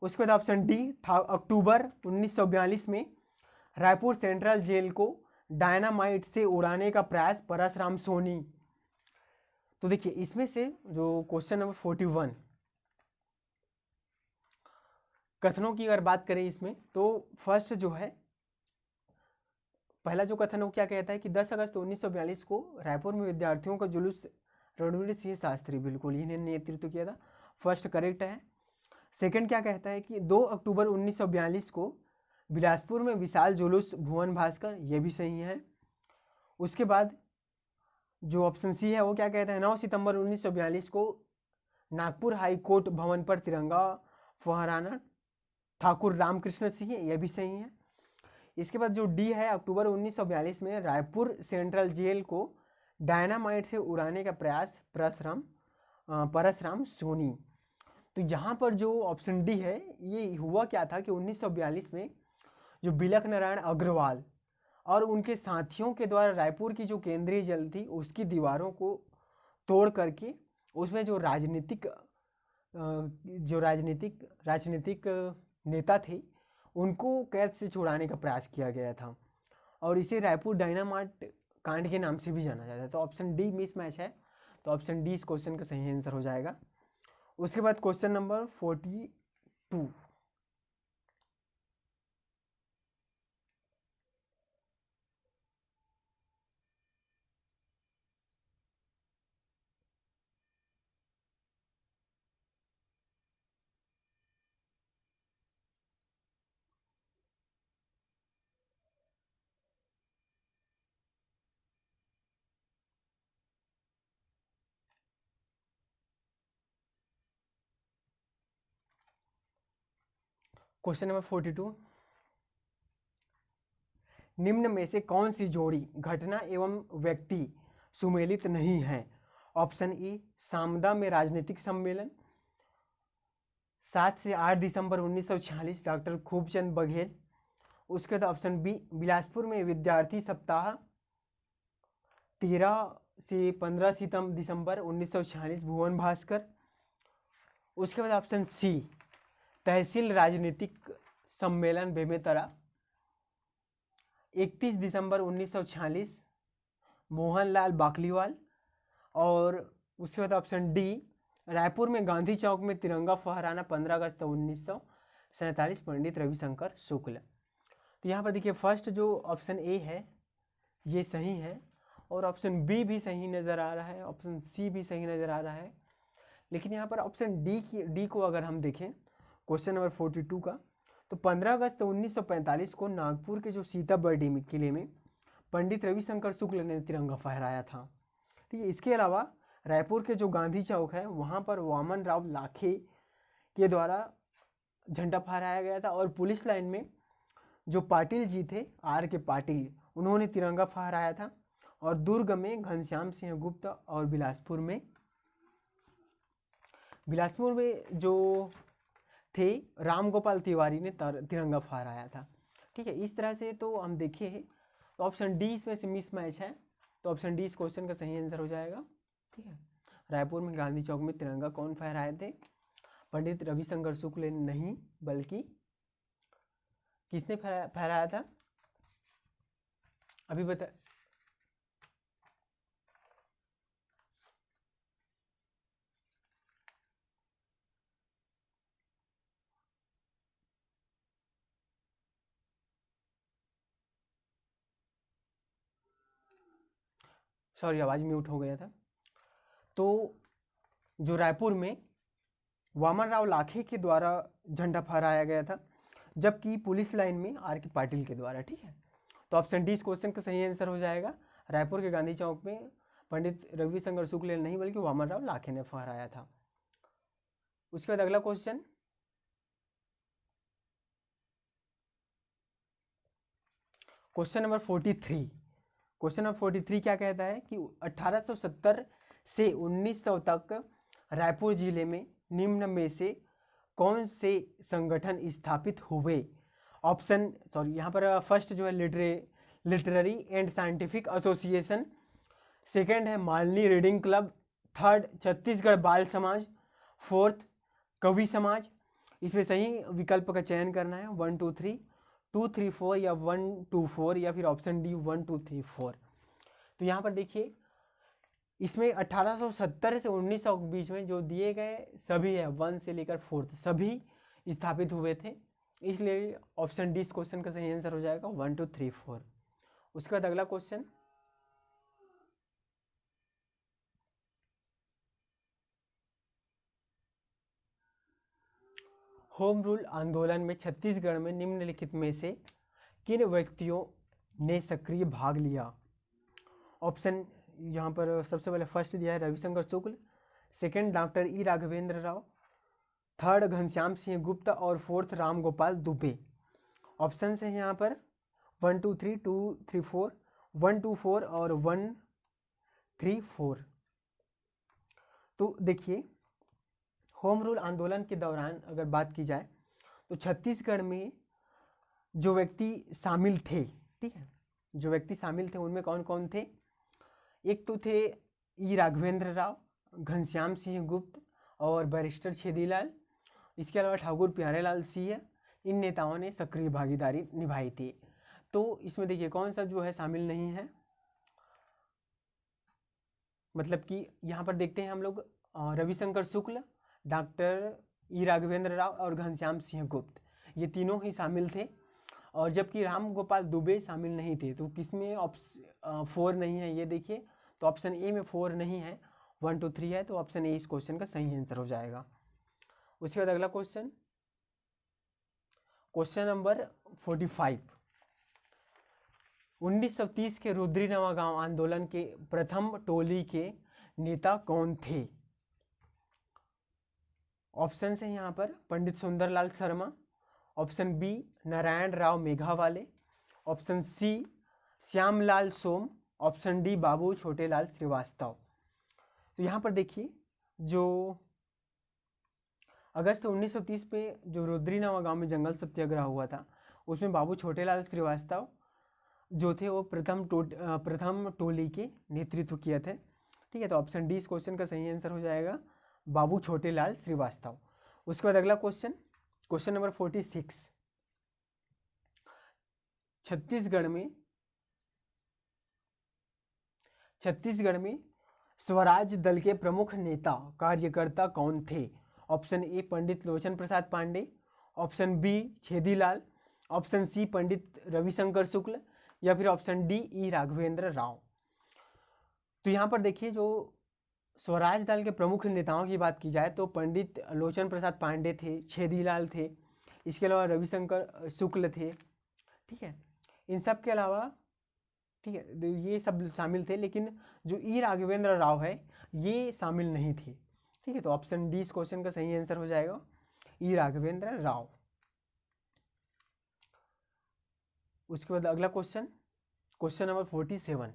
उसके बाद ऑप्शन डी, अक्टूबर 1942 में रायपुर सेंट्रल जेल को डायनामाइट से उड़ाने का प्रयास परसराम सोनी। तो देखिए इसमें से जो क्वेश्चन नंबर 41 कथनों की अगर बात करें इसमें, तो फर्स्ट जो है पहला जो कथन है वो क्या कहता है कि 10 अगस्त 1942 को रायपुर में विद्यार्थियों का जुलूस रणवीर सिंह शास्त्री, बिल्कुल इन्हें नेतृत्व किया था, फर्स्ट करेक्ट है। सेकंड क्या कहता है कि 2 अक्टूबर 1942 को बिलासपुर में विशाल जुलूस भुवन भास्कर, ये भी सही है। उसके बाद जो ऑप्शन सी है वो क्या कहता है 9 सितंबर 1942 को नागपुर हाई कोर्ट भवन पर तिरंगा फहराना ठाकुर रामकृष्ण सिंह, यह भी सही है। इसके बाद जो डी है अक्टूबर 1942 में रायपुर सेंट्रल जेल को डायनामाइट से उड़ाने का प्रयास परसराम सोनी। तो यहाँ पर जो ऑप्शन डी है ये हुआ क्या था कि 1942 में जो बिलक नारायण अग्रवाल और उनके साथियों के द्वारा रायपुर की जो केंद्रीय जेल थी उसकी दीवारों को तोड़ करके उसमें जो राजनीतिक नेता थे उनको कैद से छुड़ाने का प्रयास किया गया था और इसे रायपुर डायनामाइट कांड के नाम से भी जाना जाता है। तो ऑप्शन डी मिसमैच है, तो ऑप्शन डी इस क्वेश्चन का सही आंसर हो जाएगा। उसके बाद क्वेश्चन नंबर 42 क्वेश्चन नंबर 42 निम्न में से कौन सी जोड़ी घटना एवं व्यक्ति सुमेलित नहीं है। ऑप्शन ई सामदा में राजनीतिक सम्मेलन 7 से 8 दिसंबर 1946 डॉक्टर खूबचंद बघेल। उसके बाद ऑप्शन बी बिलासपुर में विद्यार्थी सप्ताह 13 से 15 दिसंबर 1946 भुवन भास्कर। उसके बाद ऑप्शन सी तहसील राजनीतिक सम्मेलन बेमेतरा 31 दिसंबर 1946 मोहनलाल बाकलीवाल। और उसके बाद ऑप्शन डी रायपुर में गांधी चौक में तिरंगा फहराना 15 अगस्त 1947 पंडित रविशंकर शुक्ल। तो यहाँ पर देखिए फर्स्ट जो ऑप्शन ए है ये सही है और ऑप्शन बी भी सही नज़र आ रहा है, ऑप्शन सी भी सही नज़र आ रहा है। लेकिन यहाँ पर ऑप्शन डी को अगर हम देखें क्वेश्चन नंबर 42 का, तो 15 अगस्त 1945 को नागपुर के जो सीताबर्डी किले में पंडित रविशंकर शुक्ल ने तिरंगा फहराया था। ठीक है, इसके अलावा रायपुर के जो गांधी चौक है वहाँ पर वामन राव लाखे के द्वारा झंडा फहराया गया था और पुलिस लाइन में जो पाटिल जी थे आर के पाटिल उन्होंने तिरंगा फहराया था। और दुर्ग में घनश्याम सिंह गुप्ता और बिलासपुर में जो थे राम गोपाल तिवारी ने तिरंगा फहराया था। ठीक है, इस तरह से तो हम देखे हैं तो ऑप्शन डी इसमें से मिसमैच है, तो ऑप्शन डी इस क्वेश्चन का सही आंसर हो जाएगा। ठीक है, रायपुर में गांधी चौक में तिरंगा कौन फहराए थे? पंडित रविशंकर शुक्ल नहीं बल्कि किसने फहराया था अभी बता। सॉरी आवाज़ म्यूट हो गया था। तो जो रायपुर में वामन राव लाखे के द्वारा झंडा फहराया गया था जबकि पुलिस लाइन में आर के पाटिल के द्वारा। ठीक है, तो ऑप्शन डी इस क्वेश्चन का सही आंसर हो जाएगा। रायपुर के गांधी चौक में पंडित रविशंकर शुक्ल नहीं बल्कि वामन राव लाखे ने फहराया था। उसके बाद अगला क्वेश्चन नंबर 43। क्वेश्चन नंबर 43 क्या कहता है कि 1870 से 1900 तक रायपुर जिले में निम्न में से कौन से संगठन स्थापित हुए? यहाँ पर फर्स्ट जो है literary and scientific association, second है Malini reading club, third Chhattisgarh बाल समाज, फोर्थ कवि समाज। इसमें सही विकल्प का चयन करना है 1 2 3। 234 या 124 या फिर ऑप्शन डी 1234। तो यहाँ पर देखिए इसमें 1870 से 1900 के बीच में जो दिए गए सभी है 1 से लेकर 4 सभी स्थापित हुए थे, इसलिए ऑप्शन डी इस क्वेश्चन का सही आंसर हो जाएगा 1 2 3 4। उसके बाद अगला क्वेश्चन, होम रूल आंदोलन में छत्तीसगढ़ में निम्नलिखित में से किन व्यक्तियों ने सक्रिय भाग लिया? ऑप्शन यहाँ पर सबसे पहले फर्स्ट दिया है रविशंकर शुक्ल, सेकंड डॉक्टर ई राघवेंद्र राव, थर्ड घनश्याम सिंह गुप्ता और फोर्थ राम गोपाल दुबे। ऑप्शन है यहाँ पर 1 2 3 2 3 4 1 2 4 और 1 3 4। तो देखिए होम रूल आंदोलन के दौरान अगर बात की जाए तो छत्तीसगढ़ में जो व्यक्ति शामिल थे, ठीक है, जो व्यक्ति शामिल थे उनमें कौन कौन थे? एक तो थे ई राघवेंद्र राव, घनश्याम सिंह गुप्त और बैरिस्टर छेदीलाल। इसके अलावा ठाकुर प्यारेलाल सिंह, इन नेताओं ने सक्रिय भागीदारी निभाई थी। तो इसमें देखिए कौन सा जो है शामिल नहीं है, मतलब कि यहाँ पर देखते हैं हम लोग रविशंकर शुक्ल, डॉक्टर ई राघवेंद्र राव और घनश्याम सिंह गुप्त, ये तीनों ही शामिल थे। और जबकि राम गोपाल दुबे शामिल नहीं थे। तो किसमें 4 नहीं है ये देखिए, तो ऑप्शन ए में 4 नहीं है, 1 2 3 है, तो ऑप्शन ए इस क्वेश्चन का सही आंसर हो जाएगा। उसके बाद अगला क्वेश्चन, क्वेश्चन नंबर 45, 1930 के रुद्री नवागांव आंदोलन के प्रथम टोली के नेता कौन थे? ऑप्शन है यहाँ पर Pandit Sundarlal Sharma, option B Narayan Rao Meghawale, option C Shyamlal Som, option D Babu Chhotelal Shrivastava. तो यहाँ पर देखिए जो अगस्त 1930 पे जो रुद्री नवागांव में जंगल सत्याग्रह हुआ था उसमें बाबू छोटेलाल श्रीवास्तव जो थे वो प्रथम टोली के नेतृत्व किए थे, ठीक है। तो ऑप्शन डी इस क्वेश्चन का सही आंसर हो जाएगा, बाबू छोटेलाल श्रीवास्तव। उसके बाद अगला क्वेश्चन, क्वेश्चन नंबर 46, छत्तीसगढ़ में स्वराज दल के प्रमुख नेता कार्यकर्ता कौन थे? Option A Pandit Lochan Prasad Pandey, option B Chhedilal, option C Pandit Ravishankar Shukla या फिर option D E Raghavendra Rao. तो यहाँ पर देखिए जो स्वराज दल के प्रमुख नेताओं की बात की जाए तो पंडित लोचन प्रसाद पांडे थे, छेदीलाल थे, इसके अलावा रविशंकर शुक्ल थे, ठीक है। इन सब के अलावा, ठीक है, ये सब शामिल थे, लेकिन जो ई राघवेंद्र राव है ये शामिल नहीं थे, ठीक है। तो ऑप्शन डी इस क्वेश्चन का सही आंसर हो जाएगा, ई राघवेंद्र राव। उसके बाद अगला क्वेश्चन, क्वेश्चन नंबर 47,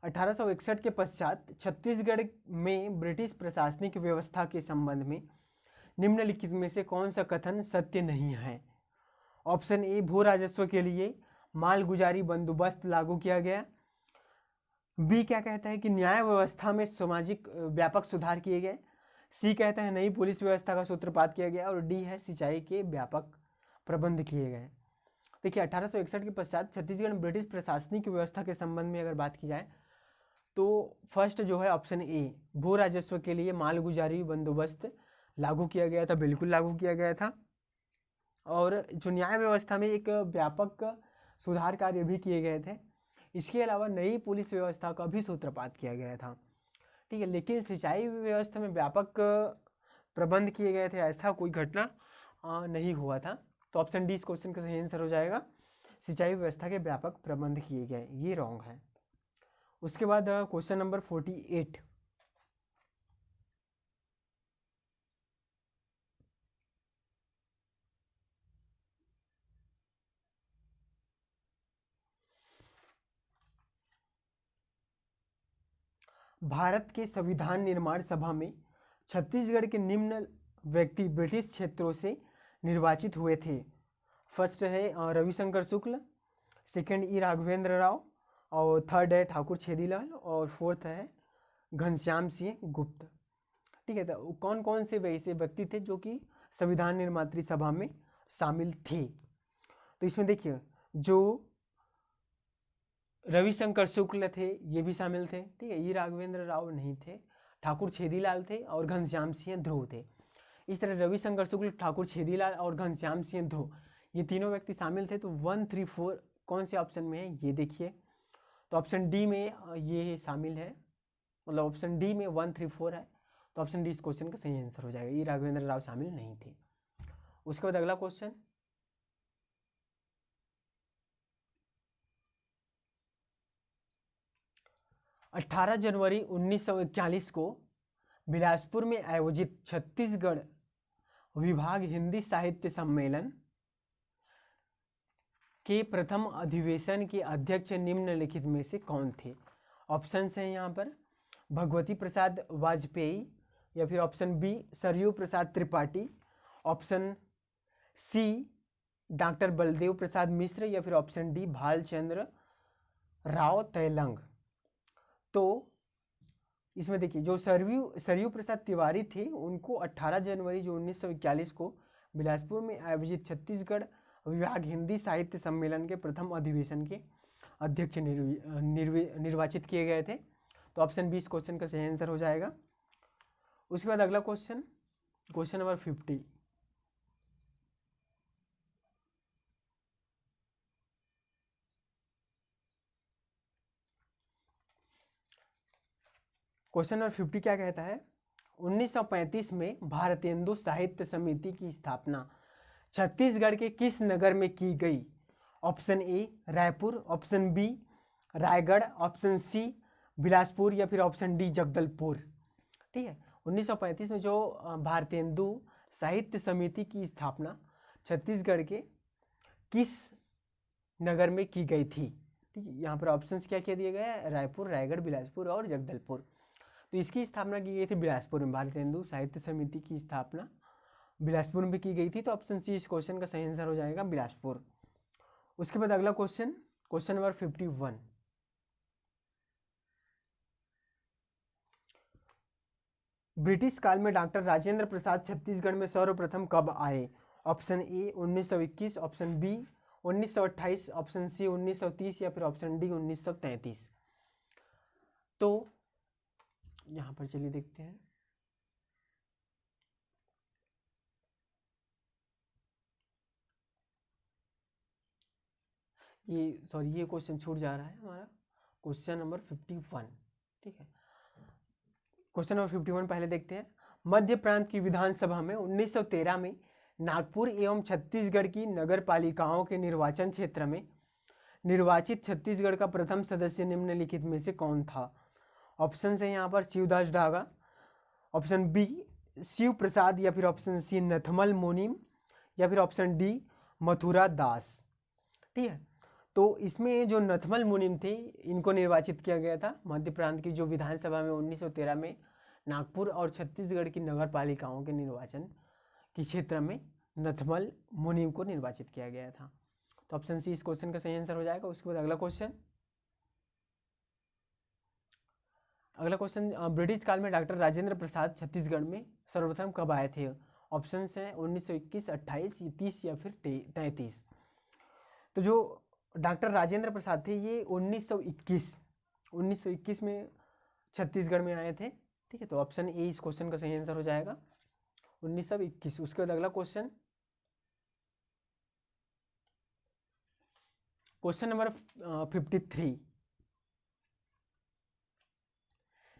1861 के पश्चात छत्तीसगढ़ में ब्रिटिश प्रशासनिक व्यवस्था के संबंध में निम्नलिखित में से कौन सा कथन सत्य नहीं है? ऑप्शन ए भू राजस्व के लिए मालगुजारी बंदोबस्त लागू किया गया, बी क्या कहता है कि न्याय व्यवस्था में सामाजिक व्यापक सुधार किए गए, सी कहता है नई पुलिस व्यवस्था का सूत्रपात किया गया और डी है सिंचाई के व्यापक प्रबंध किए गए। देखिए 1861 के पश्चात छत्तीसगढ़ में ब्रिटिश प्रशासनिक व्यवस्था के संबंध में अगर बात की जाए तो फर्स्ट जो है ऑप्शन ए भू राजस्व के लिए मालगुजारी बंदोबस्त लागू किया गया था, बिल्कुल लागू किया गया था। और जो न्याय व्यवस्था में एक व्यापक सुधार कार्य भी किए गए थे। इसके अलावा नई पुलिस व्यवस्था का भी सूत्रपात किया गया था, ठीक है। लेकिन सिंचाई व्यवस्था में व्यापक प्रबंध किए गए थे ऐसा कोई घटना नहीं हुआ था। तो ऑप्शन डी इस क्वेश्चन का सही आंसर हो जाएगा, सिंचाई व्यवस्था के व्यापक प्रबंध किए गए, ये रॉन्ग है। उसके बाद क्वेश्चन नंबर 48, भारत के संविधान निर्माण सभा में छत्तीसगढ़ के निम्न व्यक्ति ब्रिटिश क्षेत्रों से निर्वाचित हुए थे। फर्स्ट है रविशंकर शुक्ल, सेकंड ई राघवेंद्र राव, और थर्ड है ठाकुर छेदीलाल और फोर्थ है घनश्याम सिंह गुप्त। ठीक है, तो कौन कौन से वैसे व्यक्ति थे जो कि संविधान निर्मात्री सभा में शामिल थे? तो इसमें देखिए जो रविशंकर शुक्ल थे ये भी शामिल थे। ठीक है, ये राघवेंद्र राव नहीं थे, ठाकुर छेदीलाल थे और घनश्याम सिंह ध्रुव थे। इस तरह रविशंकर शुक्ल, ठाकुर छेदीलाल और घनश्याम सिंह ध्रुव ये तीनों व्यक्ति शामिल थे। तो 1, 3, 4 कौन से ऑप्शन में है ये देखिए। तो ऑप्शन डी में ये शामिल है, मतलब ऑप्शन डी में 1, 3, 4 है। तो ऑप्शन डी इस क्वेश्चन का सही आंसर हो जाएगा, ये राघवेंद्र राव शामिल नहीं थे। उसके बाद अगला क्वेश्चन, 18 जनवरी 1941 को बिलासपुर में आयोजित छत्तीसगढ़ विभाग हिंदी साहित्य सम्मेलन के प्रथम अधिवेशन के अध्यक्ष निम्नलिखित में से कौन थे? ऑप्शन है यहाँ पर भगवती प्रसाद वाजपेयी, या फिर option B Sarayu Prasad Tripathi, option C doctor Baldev Prasad Mishra, या फिर ऑप्शन डी भालचंद्र राव तैलंग। तो इसमें देखिए जो सरयू प्रसाद तिवारी थे उनको 18 जनवरी जो 1941 को बिलासपुर में आयोजित छत्तीसगढ़ विभाग हिंदी साहित्य सम्मेलन के प्रथम अधिवेशन के अध्यक्ष निर्वाचित किए गए थे। तो ऑप्शन बी इस क्वेश्चन का सही आंसर हो जाएगा। उसके बाद अगला question, question number 50। Question number 50 क्या कहता है? 1935 में भारतेंदु साहित्य समिति की स्थापना छत्तीसगढ़ के किस नगर में की गई? Option A Raipur, option B Raigarh, option C Bilaspur, या फिर ऑप्शन डी जगदलपुर। ठीक है, 1935 में जो भारतेंदु साहित्य समिति की स्थापना छत्तीसगढ़ के किस नगर में की गई थी? ठीक है, यहाँ पर ऑप्शंस क्या क्या दिए गए हैं? रायपुर, रायगढ़, बिलासपुर और जगदलपुर। तो इसकी स्थापना की गई थी बिलासपुर में, भारतेंदु साहित्य समिति की स्थापना बिलासपुर में की गई थी। तो ऑप्शन सी इस क्वेश्चन का सही आंसर हो जाएगा, बिलासपुर। उसके बाद अगला क्वेश्चन, क्वेश्चन नंबर 51। ब्रिटिश काल में डॉक्टर राजेंद्र प्रसाद छत्तीसगढ़ में सर्वप्रथम कब आए? ऑप्शन ए 1921, ऑप्शन बी 1928, ऑप्शन सी 1930, या फिर ऑप्शन डी 1933। तो यहां पर चलिए देखते हैं। ये क्वेश्चन छूट जा रहा है हमारा, क्वेश्चन नंबर 51। ठीक है, क्वेश्चन नंबर 51 पहले देखते हैं। मध्य प्रांत की विधानसभा में 1913 में नागपुर एवं छत्तीसगढ़ की नगर पालिकाओं के निर्वाचन क्षेत्र में निर्वाचित छत्तीसगढ़ का प्रथम सदस्य निम्नलिखित में से कौन था? ऑप्शन है यहाँ पर शिवदास डागा, ऑप्शन बी शिव प्रसाद, या फिर ऑप्शन सी नथमल मुनिम, या फिर ऑप्शन डी मथुरा दास। ठीक है, तो इसमें जो नथमल मुनिम थे इनको निर्वाचित किया गया था मध्य प्रांत की जो विधानसभा में 1913 में नागपुर और छत्तीसगढ़ की नगर पालिकाओं के निर्वाचन के क्षेत्र में नथमल मुनिम को निर्वाचित किया गया था। तो ऑप्शन सी इस क्वेश्चन का सही आंसर हो जाएगा। उसके बाद अगला क्वेश्चन, ब्रिटिश काल में डॉक्टर राजेंद्र प्रसाद छत्तीसगढ़ में सर्वप्रथम कब आए थे? ऑप्शन है 1921, 28, 30 या फिर 33। तो जो डॉक्टर राजेंद्र प्रसाद थे ये 1921 में छत्तीसगढ़ में आए थे। ठीक है, तो ऑप्शन ए इस क्वेश्चन का सही आंसर हो जाएगा, 1921। उसके बाद अगला क्वेश्चन, क्वेश्चन नंबर 53।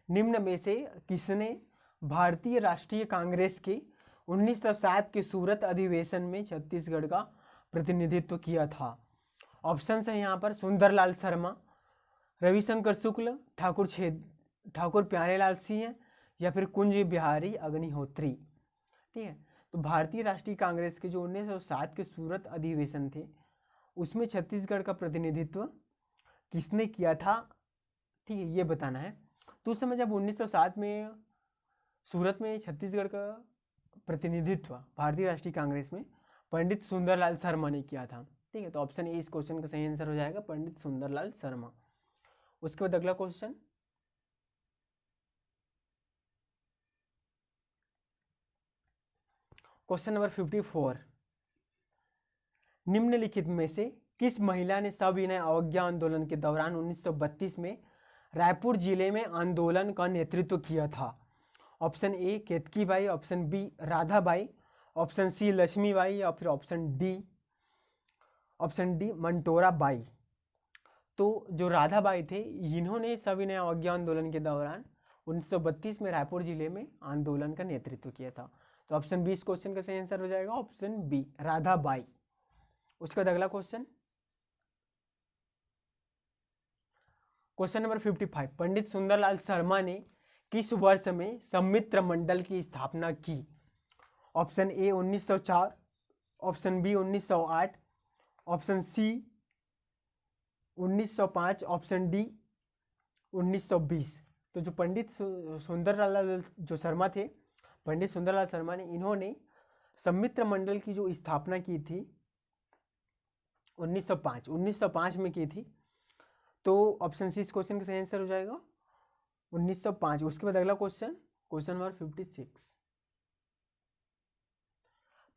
निम्न में से किसने भारतीय राष्ट्रीय कांग्रेस के 1907 के सूरत अधिवेशन में छत्तीसगढ़ का प्रतिनिधित्व किया था? ऑप्शन है यहाँ पर सुंदरलाल शर्मा, रविशंकर शुक्ल, ठाकुर प्यारेलाल सिंह, या फिर कुंज बिहारी अग्निहोत्री। ठीक है, तो भारतीय राष्ट्रीय कांग्रेस के जो 1907 के सूरत अधिवेशन थे उसमें छत्तीसगढ़ का प्रतिनिधित्व किसने किया था? ठीक है, ये बताना है। तो उस समय जब 1907 में सूरत में छत्तीसगढ़ का प्रतिनिधित्व भारतीय राष्ट्रीय कांग्रेस में पंडित सुंदरलाल शर्मा ने किया था। ठीक है, तो ऑप्शन ए इस क्वेश्चन का सही आंसर हो जाएगा, पंडित सुंदरलाल शर्मा। उसके बाद अगला क्वेश्चन, क्वेश्चन नंबर 54, निम्नलिखित में से किस महिला ने सविनय अवज्ञा आंदोलन के दौरान 1932 में रायपुर जिले में आंदोलन का नेतृत्व किया था? Option A Ketki Bai, option B Radha Bai, option C Lakshmi Bai, या फिर ऑप्शन डी मंटोरा बाई। तो जो राधा बाई थे, इन्होंने सविनय अवज्ञा आंदोलन के दौरान 1932 में रायपुर जिले में आंदोलन का नेतृत्व किया था। तो ऑप्शन बी इस क्वेश्चन का सही आंसर हो जाएगा, ऑप्शन बी राधा बाई। उसके बाद अगला question, question number 55, Pandit Sundarlal Sharma ने किस वर्ष में सम्मित्र मंडल की स्थापना की? Option A 1904, option B 1908, option C 1905, option D 1920। तो जो पंडित सुंदरलाल जो शर्मा थे, पंडित सुंदरलाल शर्मा ने, इन्होंने सम्मित्र मंडल की जो स्थापना की थी 1905 में की थी। तो ऑप्शन सी इस क्वेश्चन का सही आंसर हो जाएगा, 1905। उसके बाद अगला क्वेश्चन, क्वेश्चन नंबर 56,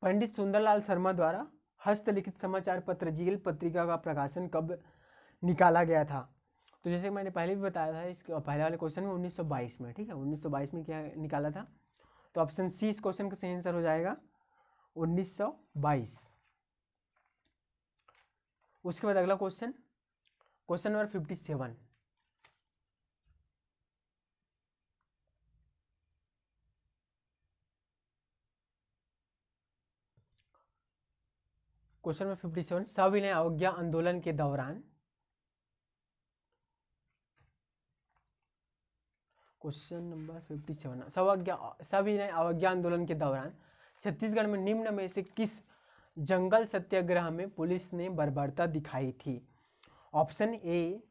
पंडित सुंदरलाल शर्मा द्वारा हस्तलिखित समाचार पत्र जील पत्रिका का प्रकाशन कब निकाला गया था? तो जैसे मैंने पहले भी बताया था, इसके पहले वाले क्वेश्चन में 1922 में, ठीक है, 1922 में क्या निकाला था? तो ऑप्शन सी इस क्वेश्चन का सही आंसर हो जाएगा, 1922। उसके बाद अगला question, question number 57, question number 57, सविनय अवज्ञा आंदोलन के दौरान, क्वेश्चन नंबर 57, सविनय अवज्ञा आंदोलन के दौरान छत्तीसगढ़ में निम्न में से किस जंगल सत्याग्रह में पुलिस ने बर्बरता दिखाई थी? Option A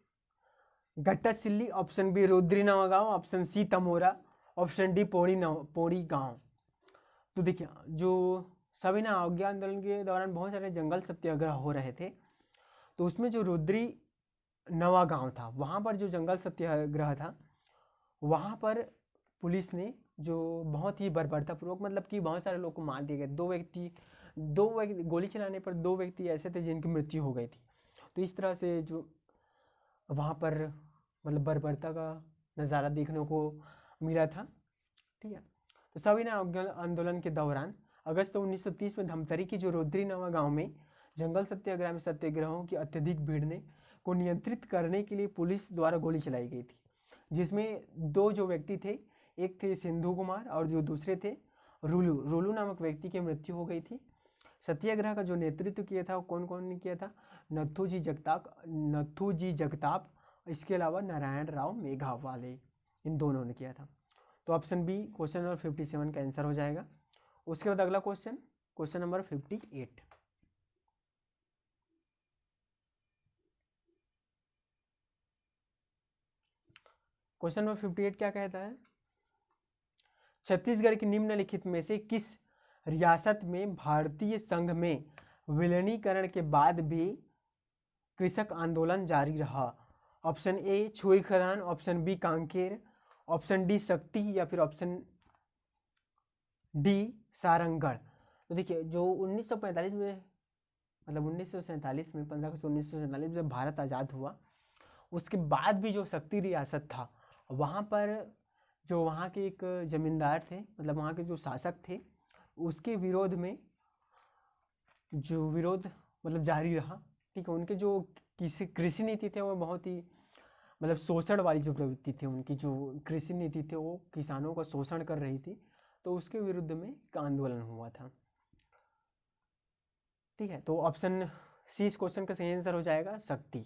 Gattasilli, option B Rudri Navagaon, option C Tamora, option D Podi Gaon. तो देखिए, जो सविनय अवज्ञा आंदोलन के दौरान बहुत सारे जंगल सत्याग्रह हो रहे थे, तो उसमें जो रुद्री नवागांव था, वहाँ पर जो जंगल सत्याग्रह था, वहाँ पर पुलिस ने जो बहुत ही बर्बरतापूर्वक, मतलब कि बहुत सारे लोग को मार दिए गए। दो व्यक्ति गोली चलाने पर 2 व्यक्ति ऐसे थे जिनकी मृत्यु हो गई थी। तो इस तरह से जो वहाँ पर मतलब बर्बरता का नज़ारा देखने को मिला था, ठीक है। तो सविनय अवज्ञा आंदोलन के दौरान अगस्त 1930 में धमतरी की जो रुद्री नवा गाँव में जंगल सत्याग्रह में सत्याग्रहों की अत्यधिक भीड़ ने को नियंत्रित करने के लिए पुलिस द्वारा गोली चलाई गई थी, जिसमें 2 जो व्यक्ति थे, एक थे सिंधु कुमार और जो दूसरे थे रुलू नामक व्यक्ति की मृत्यु हो गई थी। सत्याग्रह का जो नेतृत्व किया था वो कौन कौन ने किया था? नथू जी जगताप, इसके अलावा नारायण राव मेघावाले, इन दोनों ने किया था। तो ऑप्शन बी क्वेश्चन नंबर 57 का आंसर हो जाएगा। उसके बाद अगला question, question number 58, question number 58 क्या कहता है? छत्तीसगढ़ की निम्नलिखित में से किस रियासत में भारतीय संघ में विलीनीकरण के बाद भी कृषक आंदोलन जारी रहा? Option A Chhui Khadan, option B Kanker, option D Shakti, या फिर ऑप्शन डी सारंगढ़। तो देखिए, जो 1945 में, मतलब 1947 में, 15 अगस्त 1947 जब भारत आज़ाद हुआ, उसके बाद भी जो शक्ति रियासत था, वहाँ पर जो वहाँ के एक जमींदार थे, मतलब वहाँ के जो शासक थे, उसके विरोध में जो विरोध मतलब जारी रहा, ठीक है। उनके जो कृषि नीति थे वो बहुत ही मतलब शोषण वाली जो प्रवृत्ति थी, उनकी जो कृषि नीति थी वो किसानों का शोषण कर रही थी, तो उसके विरुद्ध में एक आंदोलन हुआ था, ठीक है। तो ऑप्शन सी इस क्वेश्चन का सही आंसर हो जाएगा, शक्ति।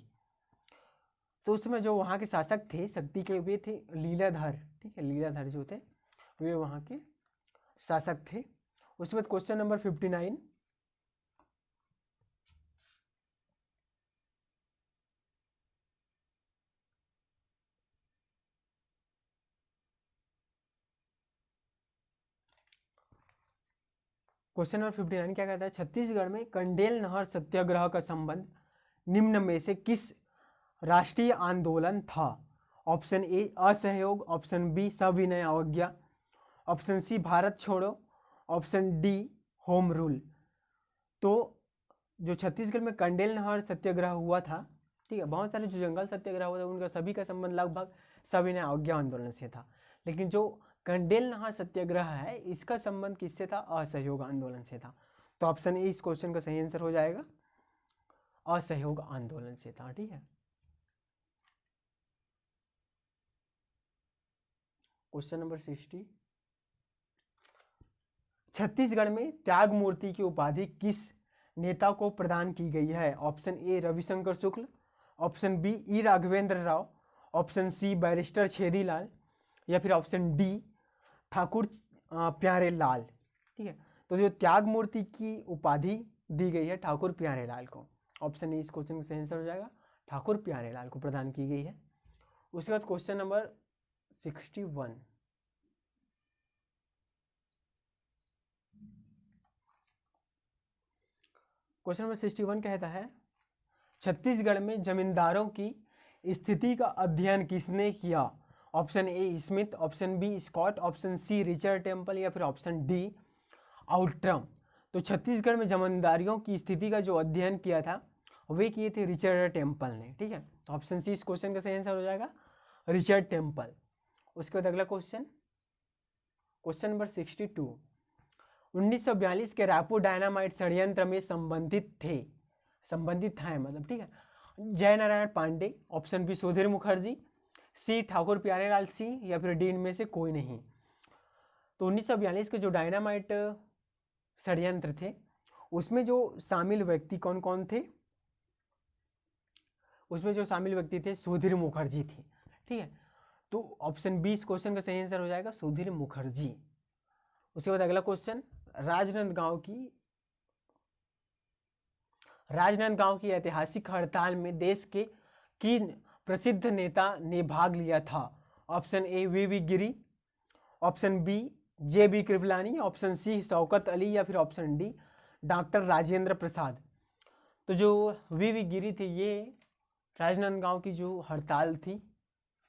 तो उसमें जो वहाँ के शासक थे शक्ति के, वे थे लीलाधर, ठीक है, लीलाधर जो थे वे वहाँ के शासक थे। उसके बाद क्वेश्चन नंबर 59, क्वेश्चन नंबर 59 क्या कहता है? छत्तीसगढ़ में कंडेल नहर सत्याग्रह का संबंध निम्न में से किस राष्ट्रीय आंदोलन था? ऑप्शन ए असहयोग, ऑप्शन बी सविनय अवज्ञा, ऑप्शन सी भारत छोड़ो, ऑप्शन डी होम रूल। तो जो छत्तीसगढ़ में कंडेल नहर सत्याग्रह हुआ था, ठीक है, बहुत सारे जो जंगल सत्याग्रह हुआ था उनका सभी का संबंध लगभग सविनय अवज्ञा आंदोलन से था, लेकिन जो कंडेल नहर सत्याग्रह है इसका संबंध किससे था? असहयोग आंदोलन से था। तो ऑप्शन ए इस क्वेश्चन का सही आंसर हो जाएगा, असहयोग आंदोलन से था। ठीक है, क्वेश्चन नंबर 60, छत्तीसगढ़ में त्याग मूर्ति की उपाधि किस नेता को प्रदान की गई है? Option A Ravishankar Shukla, option B E Raghavendra Rao, option C barrister Chhedilal, या फिर ऑप्शन डी ठाकुर प्यारे लाल। ठीक है, तो जो त्याग मूर्ति की उपाधि दी गई है ठाकुर प्यारे लाल को, ऑप्शन ए इस क्वेश्चन का सही आंसर हो जाएगा, ठाकुर प्यारे लाल को प्रदान की गई है। उसके बाद क्वेश्चन नंबर 61, क्वेश्चन नंबर 61 कहता है छत्तीसगढ़ में जमींदारों की स्थिति का अध्ययन किसने किया? Option A Smith, option B Scott, option C Richard Temple, या फिर ऑप्शन डी आउट्रम। तो छत्तीसगढ़ में जमींदारियों की स्थिति का जो अध्ययन किया था वे किए थे रिचर्ड टेम्पल ने। ठीक है, ऑप्शन सी इस क्वेश्चन का सही आंसर हो जाएगा, रिचर्ड टेम्पल। उसके बाद अगला क्वेश्चन, क्वेश्चन नंबर 62, 1942 के रायपुर डायनामाइट षड्यंत्र में संबंधित हैं मतलब, ठीक है, जय नारायण पांडे, ऑप्शन बी सुधीर मुखर्जी, सी ठाकुर प्यारेलाल सिंह, या फिर डी इनमें से कोई नहीं। तो 1942 के जो डायनामाइट षड्यंत्र थे उसमें जो शामिल व्यक्ति कौन कौन थे? उसमें जो शामिल व्यक्ति थे सुधीर मुखर्जी थे। ठीक है, तो ऑप्शन बी इस क्वेश्चन का सही आंसर हो जाएगा, सुधीर मुखर्जी। उसके बाद अगला क्वेश्चन, राजनांदगांव की ऐतिहासिक हड़ताल में देश के किन प्रसिद्ध नेता ने भाग लिया था? Option A V Giri, option B J B Kripalani, option C Shaukat Ali, या फिर option D doctor Rajendra Prasad. तो जो वी गिरी थे ये राजनांदगांव की जो हड़ताल थी,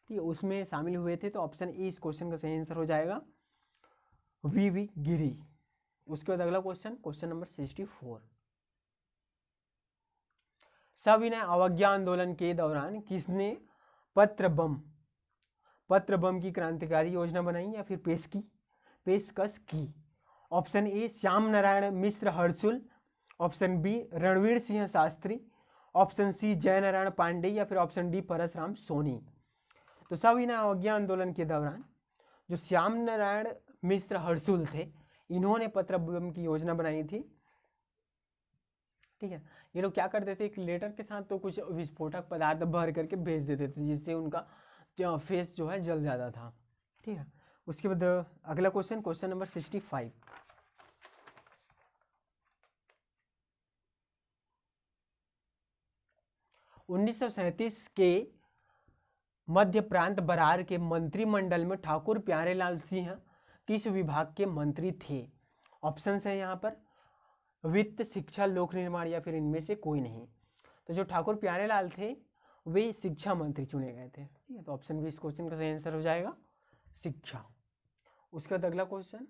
ठीक है, उसमें शामिल हुए थे। तो ऑप्शन ए इस क्वेश्चन का सही आंसर हो जाएगा, वी गिरी। उसके बाद अगला क्वेश्चन, क्वेश्चन नंबर 64, सविनय अवज्ञा आंदोलन के दौरान किसने पत्र बम की क्रांतिकारी योजना बनाई या फिर पेशकश की? Option A Shyam Narayan Mishra Harshul, option B Ranveer Singh Shastri, option C Jai Narayan Pandey, या फिर ऑप्शन डी परसराम सोनी। तो सविनय अवज्ञा आंदोलन के दौरान जो श्याम नारायण मिश्र हर्षुल थे इन्होंने पत्र बम की योजना बनाई थी। ठीक है, ये लोग क्या करते थे, एक लेटर के साथ तो कुछ विस्फोटक पदार्थ भर करके भेज देते थे जिससे उनका फेस जो है जल जाता था। ठीक है, उसके बाद अगला क्वेश्चन, क्वेश्चन नंबर 65, (1937) के मध्य प्रांत बरार के मंत्रिमंडल में ठाकुर प्यारेलाल सिंह किस विभाग के मंत्री थे? ऑप्शन है यहाँ पर वित्त, शिक्षा, लोक निर्माण, या फिर इनमें से कोई नहीं। तो जो ठाकुर प्यारेलाल थे वे शिक्षा मंत्री चुने गए थे। ठीक है, तो ऑप्शन बी इस क्वेश्चन का सही आंसर हो जाएगा, शिक्षा। उसके बाद अगला क्वेश्चन,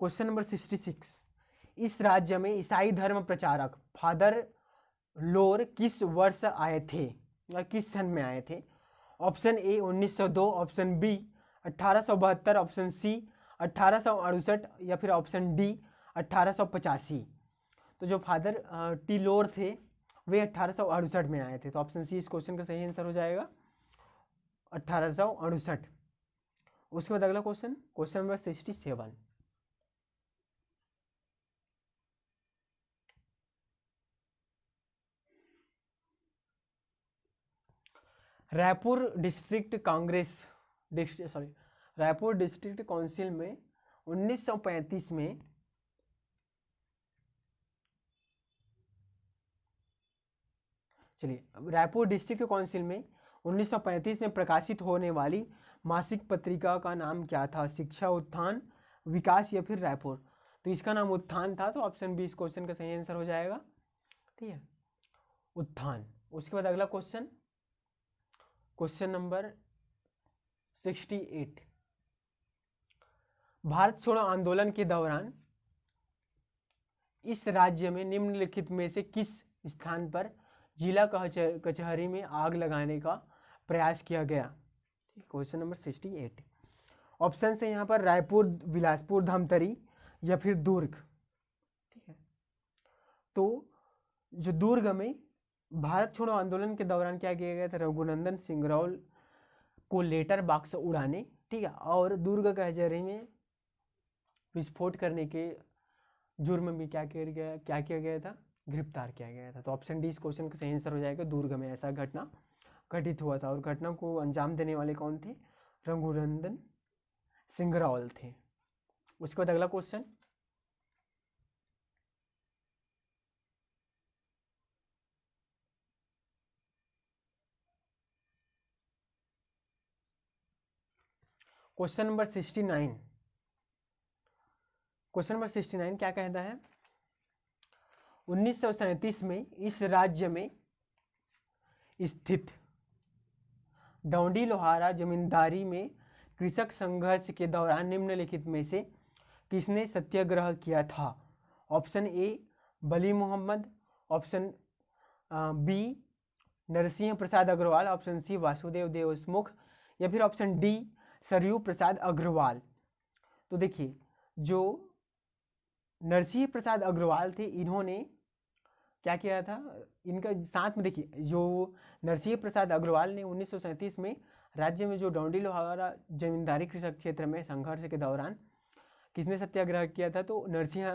क्वेश्चन नंबर 66, इस राज्य में ईसाई धर्म प्रचारक फादर लोर किस वर्ष आए थे या किस सन में आए थे? ऑप्शन ए 1902, ऑप्शन बी 1872, ऑप्शन सी 1868, या फिर ऑप्शन डी 1885। तो जो फादर टिलोर थे वे 1868 में आए थे। तो ऑप्शन सी इस क्वेश्चन का सही आंसर हो जाएगा, 1868। उसके बाद अगला question, question number 67, Raipur district council में 1935 में रायपुर डिस्ट्रिक्ट काउंसिल में 1935 में प्रकाशित होने वाली मासिक पत्रिका का नाम क्या था? शिक्षा, उत्थान, विकास, या फिर रायपुर। तो इसका नाम उत्थान था। तो ऑप्शन बी इस क्वेश्चन का सही आंसर हो जाएगा। ठीक है, उत्थान। उसके बाद अगला क्वेश्चन, क्वेश्चन नंबर 68। भारत छोड़ो आंदोलन के दौरान इस राज्य में निम्नलिखित में से किस स्थान पर जिला कचहरी में आग लगाने का प्रयास किया गया? Question number 68। ऑप्शन है यहाँ पर रायपुर, बिलासपुर, धमतरी या फिर दुर्ग। ठीक है, तो जो दुर्ग में भारत छोड़ो आंदोलन के दौरान क्या किया गया था, रघुनंदन सिंगरौल को लेटर बॉक्स उड़ाने, ठीक है, और दुर्ग कचहरी में विस्फोट करने के जुर्म में क्या किया गया था, गिरफ्तार किया गया था। तो ऑप्शन डी इस क्वेश्चन का सही आंसर हो जाएगा। दुर्ग में ऐसा घटना घटित हुआ था और घटना को अंजाम देने वाले कौन थे? रघुनंदन सिंगरौल थे। उसके बाद अगला question, question number 69। Question number 69 क्या कहता है? 1937 में इस राज्य में स्थित डौंडी लोहारा जमींदारी में कृषक संघर्ष के दौरान निम्नलिखित में से किसने सत्याग्रह किया था? Option A Bali Mohammad, option B Narsingh Prasad Agrawal, option C Vasudev Deshmukh या फिर ऑप्शन डी सरयू प्रसाद अग्रवाल। तो देखिए, जो नरसिंह प्रसाद अग्रवाल थे, इन्होंने क्या किया था, इनका साथ में देखिए, जो नरसिंह प्रसाद अग्रवाल ने 1937 में राज्य में जो डौंडी लोहारा जमींदारी कृषक क्षेत्र में संघर्ष के दौरान किसने सत्याग्रह किया था? तो नरसिंह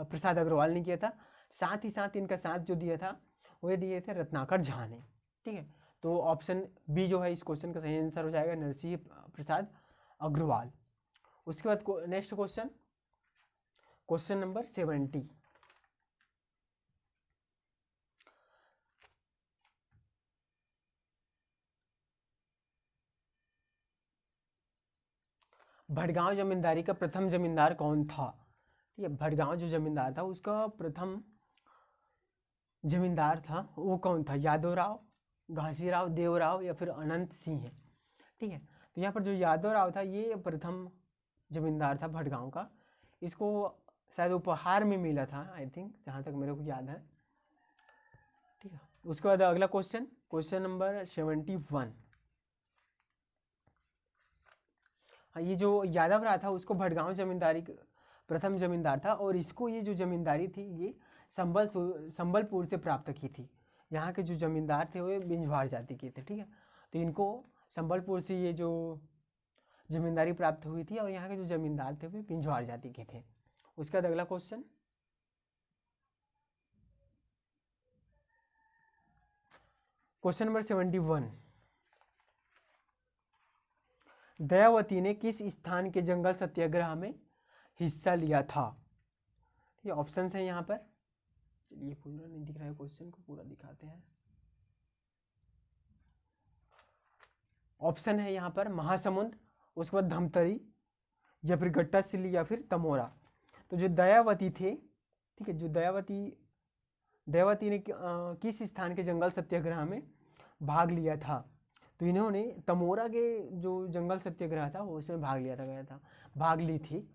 प्रसाद अग्रवाल ने किया था। साथ ही साथ इनका साथ जो दिया था वो दिए थे रत्नाकर झा ने। ठीक है, तो ऑप्शन बी जो है इस क्वेश्चन का सही आंसर हो जाएगा, नरसिंह प्रसाद अग्रवाल। उसके बाद next question, question number 70। Bhatgaon जमींदारी का प्रथम जमींदार कौन था? ठीक है, भटगांव जो जमींदार था उसका प्रथम जमींदार था वो कौन था? यादवराव, घासीराव, देवराव या फिर अनंत सिंह है। ठीक है, तो यहाँ पर जो यादवराव था ये प्रथम जमींदार था भटगांव का। इसको शायद उपहार में मिला था, आई थिंक, जहाँ तक मेरे को याद है। ठीक है, उसके बाद अगला क्वेश्चन, क्वेश्चन नंबर 71। हाँ, ये जो यादव रहा था उसको भटगांव जमींदारी प्रथम जमींदार था और इसको ये जो जमींदारी थी ये संबलपुर से प्राप्त की थी। यहाँ के जो जमींदार थे वो बिंजवाड़ जाति के थे। ठीक है, तो इनको संबलपुर से ये जो जमींदारी प्राप्त हुई थी और यहाँ के जो जमींदार थे वो बिंजवाड़ जाति के थे। उसके बाद अगला क्वेश्चन, क्वेश्चन नंबर 71। दयावती ने किस स्थान के जंगल सत्याग्रह में हिस्सा लिया था? ये ऑप्शन है यहाँ पर, चलिए पूरा नहीं दिख रहा है, क्वेश्चन को पूरा दिखाते हैं। ऑप्शन है यहाँ पर महासमुंद, उसके बाद धमतरी या फिर गट्टासिल्ली या फिर तमोरा। तो जो दयावती थे, ठीक है, जो दयावती ने किस स्थान के जंगल सत्याग्रह में भाग लिया था? तो इन्होंने तमोरा के जो जंगल सत्याग्रह था वो उसमें भाग ली थी।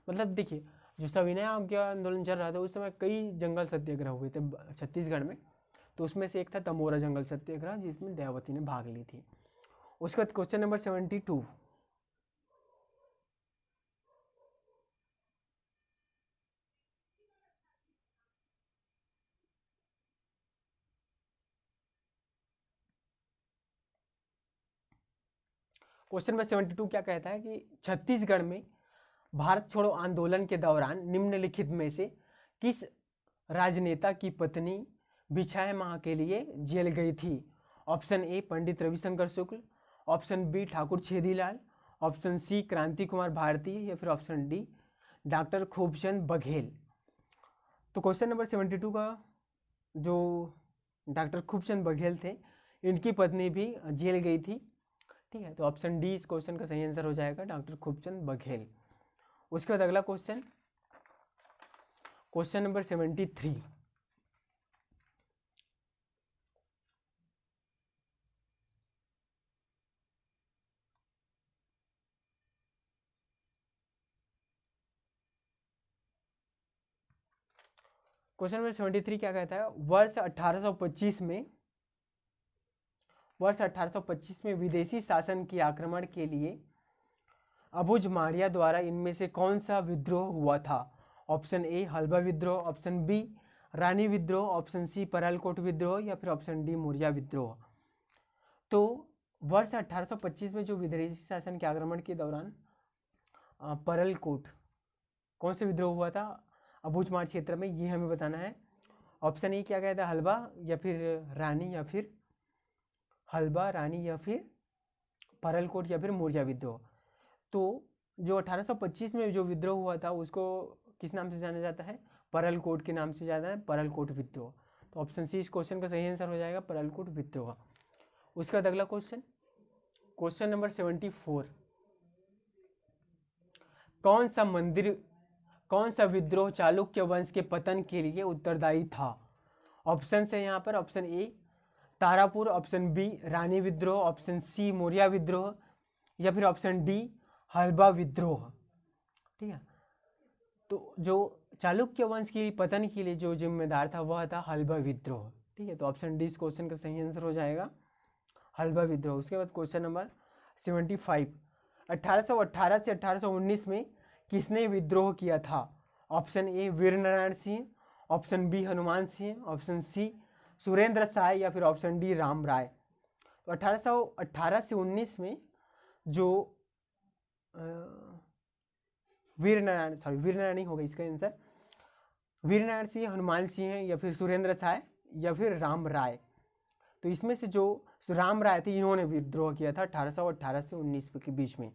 मतलब देखिए, जो सविनय अवज्ञा आंदोलन चल रहा था उस समय कई जंगल सत्याग्रह हुए थे छत्तीसगढ़ में, तो उसमें से एक था तमोरा जंगल सत्याग्रह जिसमें दयावती ने भाग ली थी। उसके बाद क्वेश्चन नंबर 72। क्वेश्चन नंबर 72 क्या कहता है कि छत्तीसगढ़ में भारत छोड़ो आंदोलन के दौरान निम्नलिखित में से किस राजनेता की पत्नी भी 6 माह के लिए जेल गई थी? Option A Pandit Ravishankar Shukla, option B Thakur Chhedilal, option C Kranti Kumar Bharti या फिर option D doctor Khubchand Baghel. तो क्वेश्चन नंबर 72 का जो डॉक्टर खूबचंद बघेल थे इनकी पत्नी भी जेल गई थी। ठीक है, तो ऑप्शन डी इस क्वेश्चन का सही आंसर हो जाएगा, डॉक्टर खूबचंद बघेल। उसके बाद अगला question, question number 73। Question number 73 क्या कहता है, वर्ष 1825 में विदेशी शासन के आक्रमण के लिए अबुझ मारिया द्वारा इनमें से कौन सा विद्रोह हुआ था? ऑप्शन ए हल्बा विद्रोह, ऑप्शन बी रानी विद्रोह, ऑप्शन सी परलकोट विद्रोह या फिर ऑप्शन डी मौर्य विद्रोह। तो वर्ष 1825 में जो विदेशी शासन के आक्रमण के दौरान परलकोट कौन से विद्रोह हुआ था अबुझमाड़ क्षेत्र में, ये हमें बताना है। ऑप्शन ए क्या कहता है, हल्बा या फिर रानी या फिर हल्बा रानी या फिर परलकोट या फिर मौर्य विद्रोह। तो जो 1825 में जो विद्रोह हुआ था उसको किस नाम से जाना जाता है? परलकोट के नाम से जाना है, परलकोट विद्रोह। तो ऑप्शन सी इस क्वेश्चन का सही आंसर हो जाएगा, परलकोट विद्रोह। उसका बाद अगला क्वेश्चन, क्वेश्चन नंबर 74, कौन सा विद्रोह चालुक्य वंश के पतन के लिए उत्तरदायी था? ऑप्शन है यहाँ पर, option A Tarapur, option B रानी विद्रोह, ऑप्शन सी मौर्य विद्रोह या फिर ऑप्शन डी हल्बा विद्रोह। ठीक है, तो जो चालुक्य वंश की पतन के लिए जो जिम्मेदार था वह था हल्बा विद्रोह। ठीक है, तो ऑप्शन डी इस क्वेश्चन का सही आंसर हो जाएगा, हल्बा विद्रोह। उसके बाद क्वेश्चन नंबर 75, 1818 से 1819 में किसने विद्रोह किया था? Option A Veernarayan Singh, option B Hanuman Singh, option C Surendra Sai या फिर ऑप्शन डी राम राय। तो 1818 से 19 में जो वीरनारायण ही होगा इसका आंसर, वीरनारायण सिंह, हनुमान सिंह या फिर सुरेंद्र साय या फिर राम राय। तो इसमें से जो राम राय थे इन्होंने विद्रोह किया था 1818 से 19 के बीच में।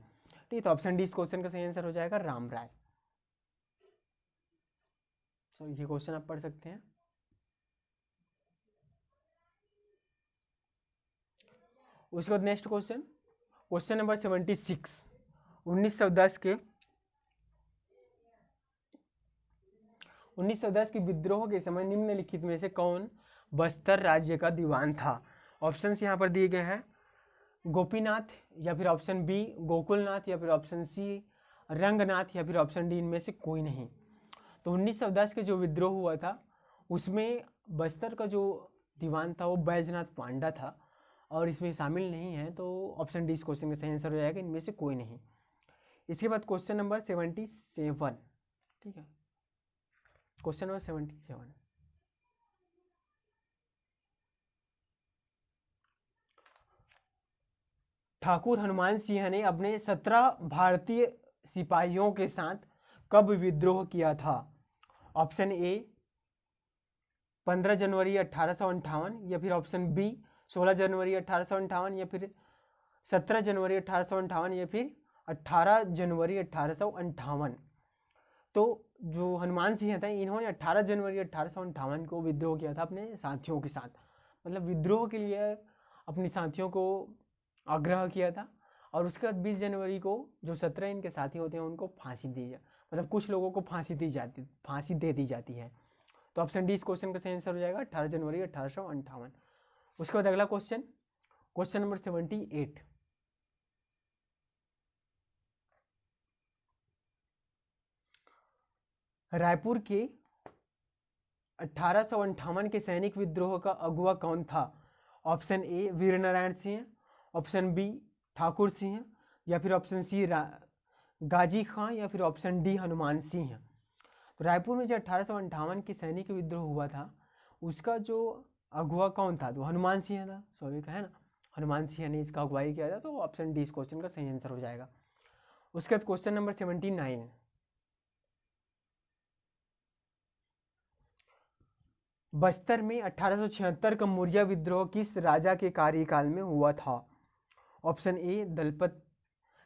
ठीक, तो ऑप्शन डी इस क्वेश्चन का सही आंसर हो जाएगा, राम राय। तो ये क्वेश्चन आप पढ़ सकते हैं। उसके बाद नेक्स्ट क्वेश्चन, क्वेश्चन नंबर 76, 1910 के विद्रोह के समय निम्नलिखित में से कौन बस्तर राज्य का दीवान था? ऑप्शंस यहाँ पर दिए गए हैं, गोपीनाथ या फिर ऑप्शन बी गोकुलनाथ या फिर ऑप्शन सी रंगनाथ या फिर ऑप्शन डी इनमें से कोई नहीं। तो 1910 के जो विद्रोह हुआ था उसमें बस्तर का जो दीवान था वो बैजनाथ पांडा था और इसमें शामिल नहीं है। तो ऑप्शन डी इस क्वेश्चन का सही आंसर हो जाएगा, इनमें से कोई नहीं। इसके बाद क्वेश्चन नंबर 77, ठीक है, क्वेश्चन नंबर 77, ठाकुर हनुमान सिंह ने अपने 17 भारतीय सिपाहियों के साथ कब विद्रोह किया था? ऑप्शन ए 15 जनवरी 1858 या फिर ऑप्शन बी 16 जनवरी 1858 या फिर 17 जनवरी 1858 या फिर 18 जनवरी 1858। तो जो हनुमान सिंह थे इन्होंने 18 जनवरी 1858 को विद्रोह किया था अपने साथियों के साथ। मतलब विद्रोह के लिए अपने साथियों को आग्रह किया था और उसके बाद 20 जनवरी को जो 17 इनके साथी होते हैं उनको फांसी दी जाए, मतलब कुछ लोगों को फांसी दे दी जाती है। तो ऑप्शन डी इस क्वेश्चन का सही आंसर हो जाएगा, 18 जनवरी 1858। उसके बाद अगला क्वेश्चन, क्वेश्चन नंबर 78, रायपुर के 1858 के सैनिक विद्रोह का अगुवा कौन था? Option A Veernarayan Singh, option B Thakur Singh या फिर ऑप्शन सी गाजी खां या फिर ऑप्शन डी हनुमान सिंह। तो रायपुर में जो 1858 के सैनिक विद्रोह हुआ था उसका जो अगुवा कौन था? तो हनुमान सिंह था, स्वाभाविक है ना, हनुमान सिंह ने इसका अगुवाई किया था। तो ऑप्शन डी इस क्वेश्चन का सही आंसर हो जाएगा। उसके बाद क्वेश्चन नंबर 79, बस्तर में 1876 का मौर्य विद्रोह किस राजा के कार्यकाल में हुआ था? Option A Dalpat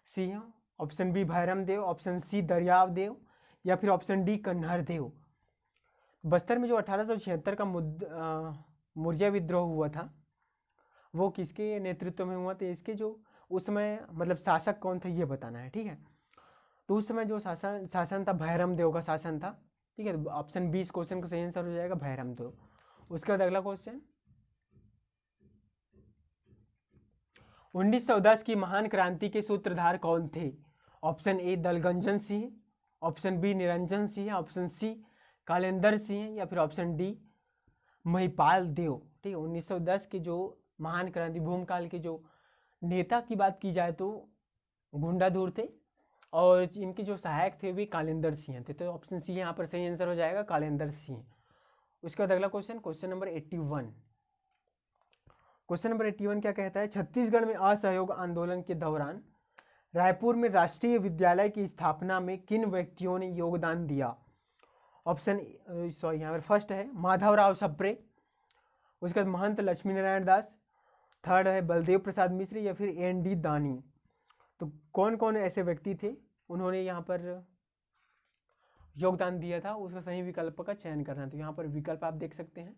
Singh, option B Bhairam Dev, option C Dariyav Dev या फिर ऑप्शन डी कन्हर देव। बस्तर में जो 1876 का मौर्य विद्रोह हुआ था वो किसके नेतृत्व में हुआ था? इसके जो उस समय मतलब शासक कौन था ये बताना है, ठीक है। तो उस समय जो शासन था भैरम देव का शासन था, ठीक है। ऑप्शन बी इस क्वेश्चन का सही आंसर हो जाएगा, भैरम देव। उसके बाद अगला क्वेश्चन, 1910 की महान क्रांति के सूत्रधार कौन थे? Option A Dalganjan Singh, option B Niranjan Singh, option C Kalendar Singh या फिर ऑप्शन डी महिपाल देव। ठीक है, 1910 के जो महान क्रांति भूमकाल के जो नेता की बात की जाए तो गुंडाधुर थे और इनके जो सहायक थे वे कालेंदर सिंह थे। तो ऑप्शन सी यहाँ पर सही आंसर हो जाएगा, कालेंदर सिंह। उसके बाद अगला question, question number 81। Question number 81 क्या कहता है, छत्तीसगढ़ में असहयोग आंदोलन के दौरान रायपुर में राष्ट्रीय विद्यालय की स्थापना में किन व्यक्तियों ने योगदान दिया। ऑप्शन यहाँ पर फर्स्ट है माधवराव सप्रे, उसके बाद महंत लक्ष्मी नारायण दास, थर्ड है बलदेव प्रसाद मिश्र या फिर एन डी दानी। तो कौन कौन ऐसे व्यक्ति थे उन्होंने यहाँ पर योगदान दिया था, उसका सही विकल्प का चयन करना। तो यहाँ पर विकल्प आप देख सकते हैं।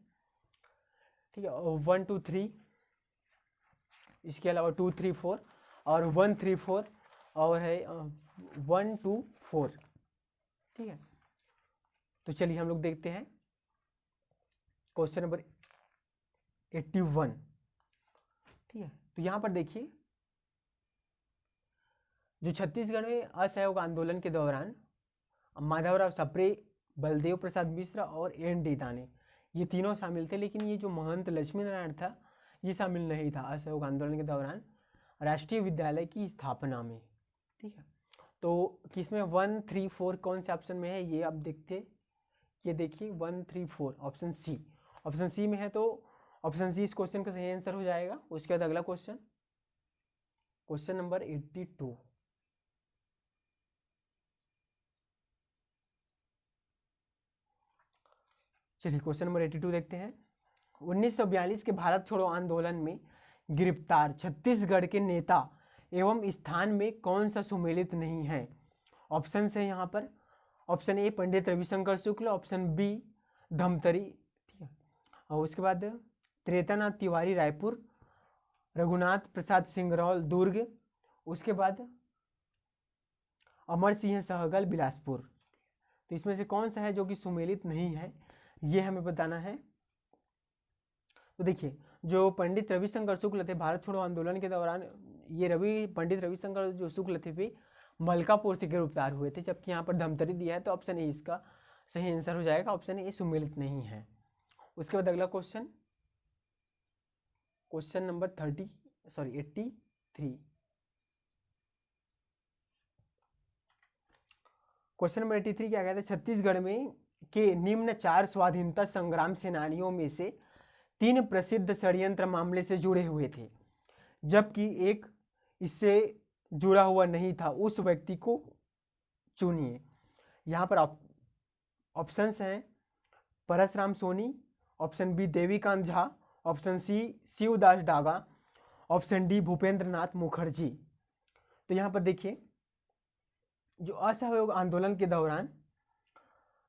ठीक है, 1 2 3, इसके अलावा 2 3 4 और 1 3 4 और है 1 2 4। ठीक है, तो चलिए हम लोग देखते हैं क्वेश्चन नंबर 81। ठीक है, तो यहाँ पर देखिए जो छत्तीसगढ़ में असहयोग आंदोलन के दौरान माधवराव सप्रे, बलदेव प्रसाद मिश्र और एन डी दाने ये तीनों शामिल थे, लेकिन ये जो महंत लक्ष्मी नारायण था ये शामिल नहीं था असहयोग आंदोलन के दौरान राष्ट्रीय विद्यालय की स्थापना में। ठीक है, तो किसमें 1 3 4 कौन से ऑप्शन में है ये आप देखते, ये देखिए 1 3 4 ऑप्शन सी, ऑप्शन सी में है। तो ऑप्शन सी इस क्वेश्चन का सही आंसर हो जाएगा। उसके बाद अगला क्वेश्चन, क्वेश्चन नंबर 82। चलिए क्वेश्चन नंबर 82 देखते हैं। 1942 के भारत छोड़ो आंदोलन में गिरफ्तार छत्तीसगढ़ के नेता एवं स्थान में कौन सा सुमेलित नहीं है। ऑप्शन है यहाँ पर, option A Pandit Ravishankar Shukla, option B Dhamtari, ठीक है, और उसके बाद त्रेतानाथ तिवारी रायपुर, रघुनाथ प्रसाद सिंगरौल दुर्ग, उसके बाद अमर सिंह सहगल बिलासपुर। तो इसमें से कौन सा है जो कि सुमेलित नहीं है ये हमें बताना है। तो देखिए जो पंडित रविशंकर शुक्ल थे भारत छोड़ो आंदोलन के दौरान, ये पंडित रविशंकर जो शुक्ल थे वे मलकापुर से गिरफ्तार हुए थे, जबकि यहाँ पर धमतरी दिया है। तो ऑप्शन ए इसका सही आंसर हो जाएगा, ऑप्शन ए सुमेलित नहीं है। उसके बाद अगला question, question number 83। Question number 83 क्या कहता है, छत्तीसगढ़ में के निम्न 4 स्वाधीनता संग्राम सेनानियों में से 3 प्रसिद्ध षड्यंत्र मामले से जुड़े हुए थे, जबकि एक इससे जुड़ा हुआ नहीं था, उस व्यक्ति को चुनिए। यहाँ पर ऑप्शंस हैं Parasram Soni, option B Devikant Jha, option C Shivdas Daga, option D Bhupendra Nath Mukherjee. तो यहाँ पर देखिए जो असहयोग आंदोलन के दौरान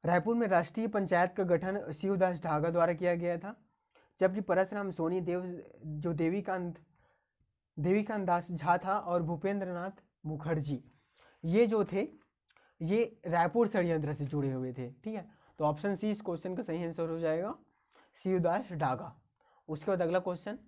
रायपुर में राष्ट्रीय पंचायत का गठन शिवदास डागा द्वारा किया गया था, जबकि परसराम सोनी जो देवीकांत दास झा था और भूपेंद्र नाथ मुखर्जी ये जो थे ये रायपुर षड्यंत्र से जुड़े हुए थे। ठीक है, तो ऑप्शन सी इस क्वेश्चन का सही आंसर हो जाएगा, शिवदास डागा। उसके बाद अगला क्वेश्चन,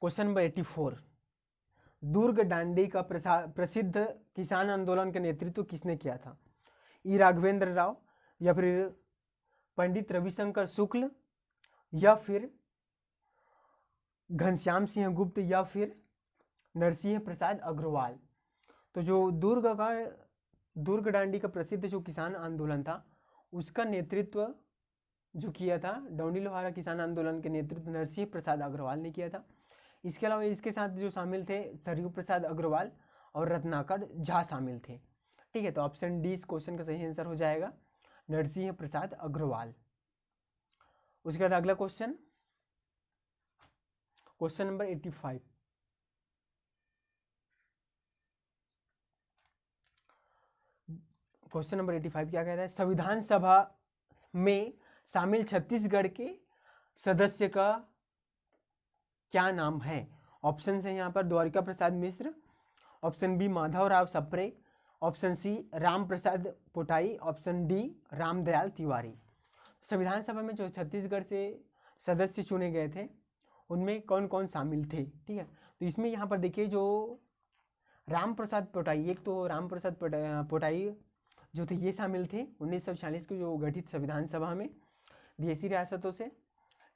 क्वेश्चन नंबर 84। दुर्ग दांडी का प्रसिद्ध किसान आंदोलन का नेतृत्व किसने किया था। ई राघवेंद्र राव या फिर पंडित रविशंकर शुक्ल या फिर घनश्याम सिंह गुप्त या फिर नरसिंह प्रसाद अग्रवाल। तो जो दुर्ग दांडी का प्रसिद्ध जो किसान आंदोलन था उसका नेतृत्व जो किया था डौंडी लोहारा किसान आंदोलन के नेतृत्व नरसिंह प्रसाद अग्रवाल ने किया था। इसके अलावा इसके साथ जो शामिल थे सरयू प्रसाद अग्रवाल और रत्नाकर झा शामिल थे। ठीक है, तो ऑप्शन डी इस क्वेश्चन का सही आंसर हो जाएगा, नरसिंह प्रसाद अग्रवाल। उसके बाद अगला question, question number 85। Question number 85 क्या कहता है, संविधान सभा में शामिल छत्तीसगढ़ के सदस्य का क्या नाम है। ऑप्शन है यहाँ पर Dwarika Prasad Mishra, option B Madhavrao Sapre, option C Ram Prasad Potai, option D Ramdayal Tiwari. संविधान सभा में जो छत्तीसगढ़ से सदस्य चुने गए थे उनमें कौन कौन शामिल थे। ठीक है, तो इसमें यहाँ पर देखिए जो राम प्रसाद पोटाई, एक तो राम प्रसाद पोटाई जो थे ये शामिल थे 1946 के जो गठित संविधान सभा में देशी रियासतों से।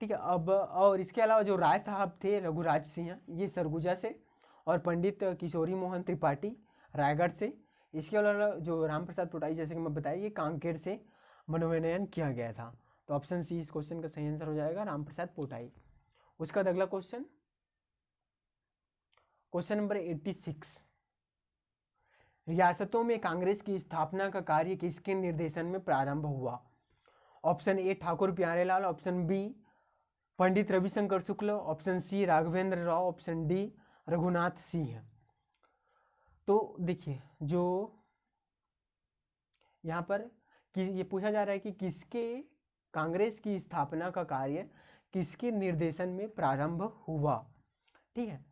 ठीक है, अब और इसके अलावा जो राय साहब थे रघुराज सिंह, ये सरगुजा से, और पंडित किशोरी मोहन त्रिपाठी रायगढ़ से। इसके अलावा जो राम प्रसाद पोटाई जैसे कि मैं बताया ये कांकेर से मनोनयन किया गया था। तो ऑप्शन सी इस क्वेश्चन का सही आंसर हो जाएगा, राम प्रसाद पोटाई। उसका अगला क्वेश्चन, क्वेश्चन नंबर 86, रियासतों में कांग्रेस की स्थापना का कार्य किसके निर्देशन में प्रारंभ हुआ। Option A Thakur Pyarelal, option B Pandit Ravishankar Shukla, option C Raghavendra Rao, option D Raghunath Singh. तो देखिए जो यहाँ पर ये पूछा जा रहा है कि किसके कांग्रेस की स्थापना का कार्य किसके निर्देशन में प्रारंभ हुआ। ठीक है,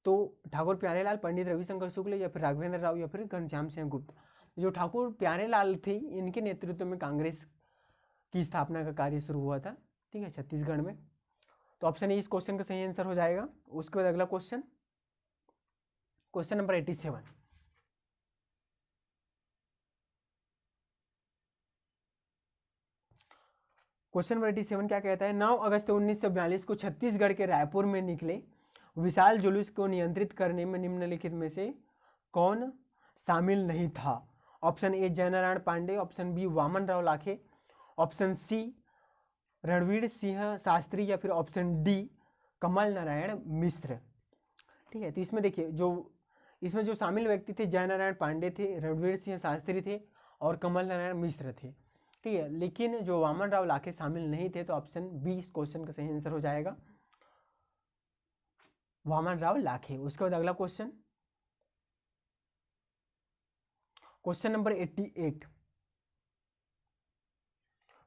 तो ठाकुर प्यारेलाल, पंडित रविशंकर शुक्ल, या फिर राघवेंद्र राव, या फिर घनश्याम सिंह गुप्त। जो ठाकुर प्यारेलाल थे इनके नेतृत्व में कांग्रेस की स्थापना का कार्य शुरू हुआ था। ठीक है, छत्तीसगढ़ में। तो ऑप्शन ए इस क्वेश्चन का सही आंसर हो जाएगा। उसके बाद अगला question, question number 87, question number 87 क्या कहता है, 9 अगस्त 1942 को छत्तीसगढ़ के रायपुर में निकले विशाल जुलूस को नियंत्रित करने में निम्नलिखित में से कौन शामिल नहीं था। Option A Jainarayan Pandey, option B Vaman Rao Lakhe, option C Ranveer Singh Shastri, या फिर ऑप्शन डी कमल नारायण मिश्र। ठीक है, तो इसमें देखिए इसमें जो शामिल व्यक्ति थे जयनारायण पांडे थे, रणवीर सिंह शास्त्री थे और कमल नारायण मिश्र थे। ठीक है, लेकिन जो वामन राव लाखे शामिल नहीं थे। तो ऑप्शन बी इस क्वेश्चन का सही आंसर हो जाएगा, वामन राव लाखे। उसके बाद अगला क्वेश्चन, क्वेश्चन नंबर 88,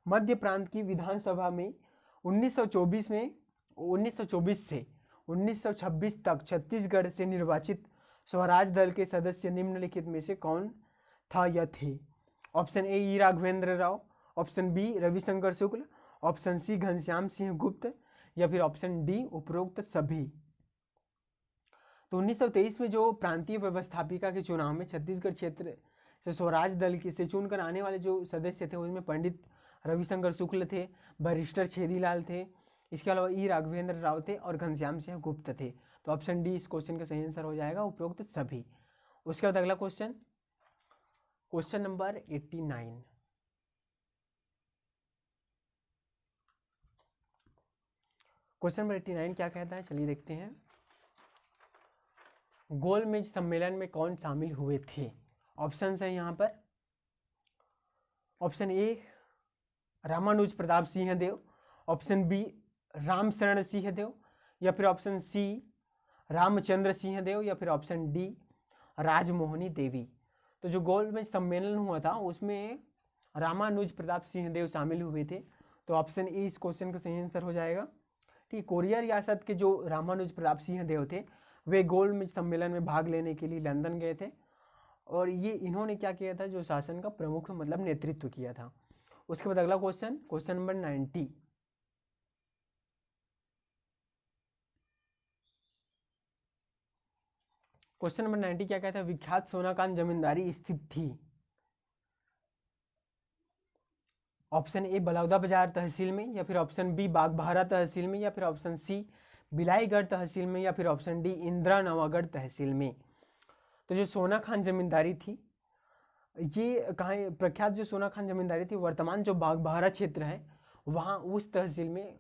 मध्य प्रांत की विधानसभा में 1924 से 1926 तक छत्तीसगढ़ से निर्वाचित स्वराज दल के सदस्य निम्नलिखित में से कौन था या थे। Option A E Raghavendra Rao, option B Ravishankar Shukla, option C Ghanshyam Singh Gupta, या फिर ऑप्शन डी उपरोक्त सभी। तो 1923 में जो प्रांतीय व्यवस्थापिका के चुनाव में छत्तीसगढ़ क्षेत्र से स्वराज दल से चुनकर आने वाले जो सदस्य थे उसमें पंडित रविशंकर शुक्ल थे, बैरिस्टर छेदीलाल थे, इसके अलावा ई राघवेंद्र राव थे और घनश्याम सिंह गुप्त थे। तो ऑप्शन डी इस क्वेश्चन का सही आंसर हो जाएगा, उपरोक्त सभी। उसके बाद अगला question, question number 89, question number 89 क्या कहता है, चलिए देखते हैं। गोलमेज सम्मेलन में कौन शामिल हुए थे। ऑप्शन है यहाँ पर, option A Ramanuj Pratap Singh Deo, option B Ramsharan Singh Deo, या फिर ऑप्शन सी रामचंद्र सिंह देव, या फिर ऑप्शन डी राजमोहनी देवी। तो जो गोलमेज सम्मेलन हुआ था उसमें रामानुज प्रताप सिंह देव शामिल हुए थे। तो ऑप्शन ए इस क्वेश्चन का सही आंसर हो जाएगा। ठीक, कोरिया रियासत के जो रामानुज प्रताप सिंह देव थे वे गोलमेज सम्मेलन में भाग लेने के लिए लंदन गए थे और ये इन्होंने क्या किया था, जो शासन का प्रमुख मतलब नेतृत्व किया था। उसके बाद अगला question, question number 90, question number 90 क्या कहता है, विख्यात सोनाकांत जमींदारी स्थित थी। ऑप्शन ए बलौदा बाजार तहसील में, या फिर ऑप्शन बी बागबाहरा तहसील में, या फिर ऑप्शन सी बिलाईगढ़ तहसील में, या फिर ऑप्शन डी इंदिरा नवागढ़ तहसील में। तो जो सोना खान जमींदारी थी ये कहाँ प्रख्यात, जो सोना खान जमींदारी थी वर्तमान जो बागबाहरा क्षेत्र है वहाँ उस तहसील में,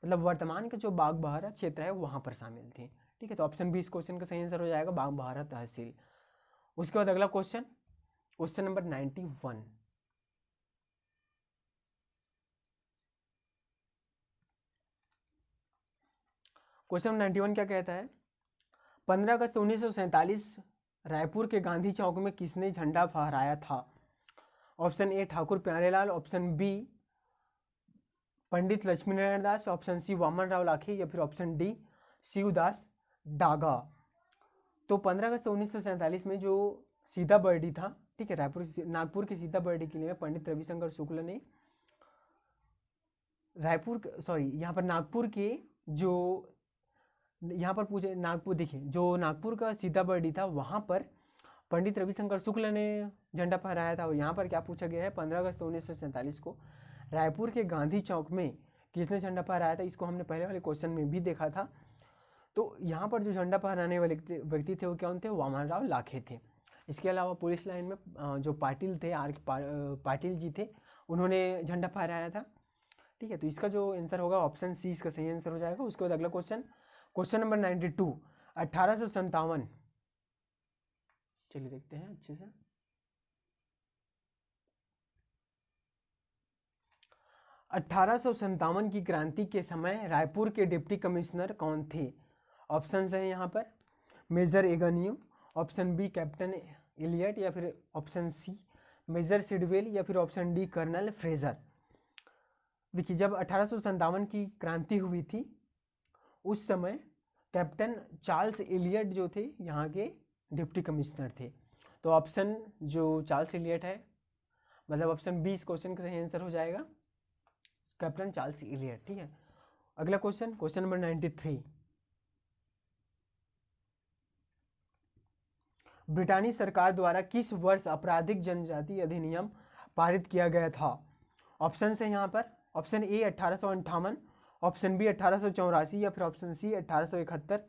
मतलब वर्तमान का जो बागबाहरा क्षेत्र है वहाँ पर शामिल थी। ठीक है, तो ऑप्शन बी इस क्वेश्चन का सही आंसर हो जाएगा, बागबाहरा तहसील। उसके बाद अगला क्वेश्चन, क्वेश्चन नंबर 91, क्वेश्चन 91 क्या कहता है, 15 अगस्त 1947 रायपुर के गांधी चौक में किसने झंडा फहराया था। Option A Thakur Pyarelal, option B Pandit Lakshmi Narayan Das, option C Waman Rao Lakhe, या फिर ऑप्शन डी शिवदास डागा। तो 15 अगस्त 1947 में जो सीता बर्डी था, ठीक है, नागपुर की सीता बर्डी किले में पंडित रविशंकर शुक्ल ने यहाँ पर नागपुर के जो यहाँ पर पूछे नागपुर, देखिए जो नागपुर का सीताबर्डी था वहाँ पर पंडित रविशंकर शुक्ल ने झंडा फहराया था। और यहाँ पर क्या पूछा गया है, 15 अगस्त 1947 को रायपुर के गांधी चौक में किसने झंडा फहराया था। इसको हमने पहले वाले क्वेश्चन में भी देखा था। तो यहाँ पर जो झंडा फहराने वाले व्यक्ति थे वो कौन थे, वामनराव लाखे थे। इसके अलावा पुलिस लाइन में जो पाटिल थे, पाटिल जी थे, उन्होंने झंडा फहराया था। ठीक है, तो इसका जो आंसर होगा ऑप्शन सी इसका सही आंसर हो जाएगा। उसके बाद अगला क्वेश्चन, क्वेश्चन नंबर 92, 1857, चलिए देखते हैं अच्छे से। 1857 की क्रांति के समय रायपुर के डिप्टी कमिश्नर कौन थे। ऑप्शन है यहाँ पर major Agnew, option B captain Elliot, या फिर ऑप्शन सी मेजर सिडवेल, या फिर ऑप्शन डी कर्नल फ्रेजर। देखिए जब 1857 की क्रांति हुई थी उस समय कैप्टन चार्ल्स इलियट जो थे यहाँ के डिप्टी कमिश्नर थे। तो ऑप्शन जो चार्ल्स इलियट है, मतलब ऑप्शन बी इस क्वेश्चन का सही आंसर हो जाएगा, कैप्टन चार्ल्स इलियट। ठीक है, अगला क्वेश्चन, क्वेश्चन नंबर 93, ब्रिटानी सरकार द्वारा किस वर्ष आपराधिक जनजाति अधिनियम पारित किया गया था। ऑप्शन है यहाँ पर, ऑप्शन ए 1858, ऑप्शन बी 1884, या फिर ऑप्शन सी 1871,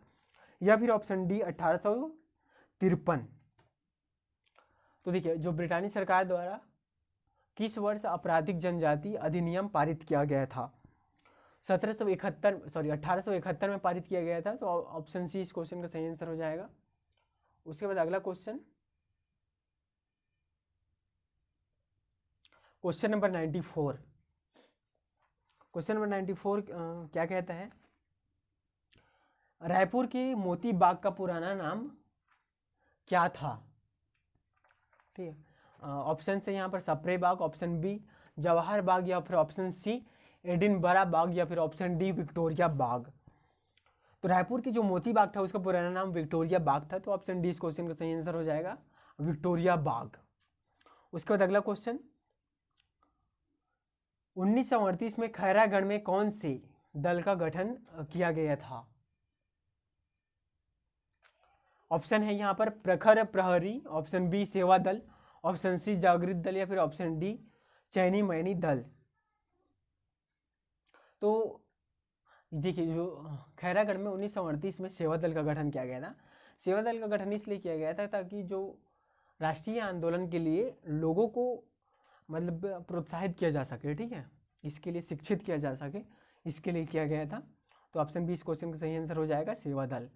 या फिर ऑप्शन डी 1853। तो देखिए जो ब्रिटानी सरकार द्वारा किस वर्ष आपराधिक जनजाति अधिनियम पारित किया गया था, 1871 में पारित किया गया था। तो ऑप्शन सी इस क्वेश्चन का सही आंसर हो जाएगा। उसके बाद अगला question, question number 94, question number 94 क्या कहता है, रायपुर के मोती बाग का पुराना नाम क्या था। ठीक है, ऑप्शन से यहाँ पर सप्रे बाग, ऑप्शन बी जवाहर बाग, या फिर ऑप्शन सी एडिनबरा बाग, या फिर ऑप्शन डी विक्टोरिया बाग। तो रायपुर की जो मोती बाग था उसका पुराना नाम विक्टोरिया बाग था। तो ऑप्शन डी इस क्वेश्चन का सही आंसर हो जाएगा, विक्टोरिया बाग। उसके बाद अगला क्वेश्चन, 1938 में खैरागढ़ में कौन से दल का गठन किया गया था। ऑप्शन है यहाँ पर प्रखर प्रहरी, ऑप्शन बी सेवा दल, ऑप्शन सी जागृत दल, या फिर ऑप्शन डी चैनी मैनी दल। तो देखिए जो खैरागढ़ में 1938 में सेवा दल का गठन किया गया था। सेवा दल का गठन इसलिए किया गया था ताकि जो राष्ट्रीय आंदोलन के लिए लोगों को मतलब प्रोत्साहित किया जा सके, ठीक है, इसके लिए शिक्षित किया जा सके, इसके लिए किया गया था। तो ऑप्शन बी इस क्वेश्चन का सही आंसर हो जाएगा, सेवा दल।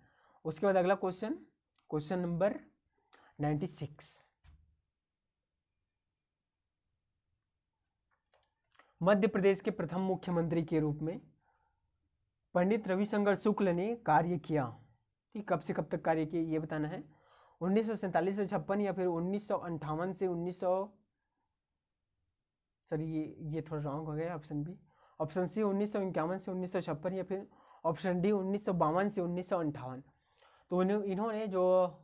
उसके बाद अगला question, question number 96, Madhya Pradesh के प्रथम मुख्यमंत्री के रूप में पंडित रविशंकर शुक्ल ने कार्य किया। ठीक, कब से कब तक कार्य किया ये बताना है, 1947 से 56, या फिर 1958 से 1900, सर ये थोड़ा रॉन्ग हो गया, ऑप्शन बी, ऑप्शन सी 1951 से 1956, या फिर ऑप्शन डी 1952 से 1958। तो इन्होंने जो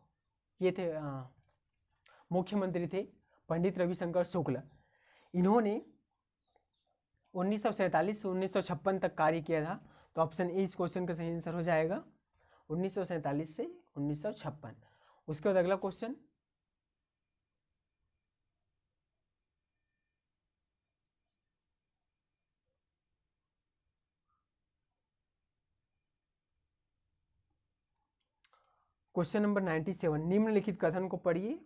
ये थे मुख्यमंत्री थे पंडित रविशंकर शुक्ल, इन्होंने 1947 से 1956 तक कार्य किया था। तो ऑप्शन ए इस क्वेश्चन का सही आंसर हो जाएगा, 1947 से 1956। उसके बाद अगला क्वेश्चन, क्वेश्चन नंबर 97, निम्नलिखित कथन को पढ़िए।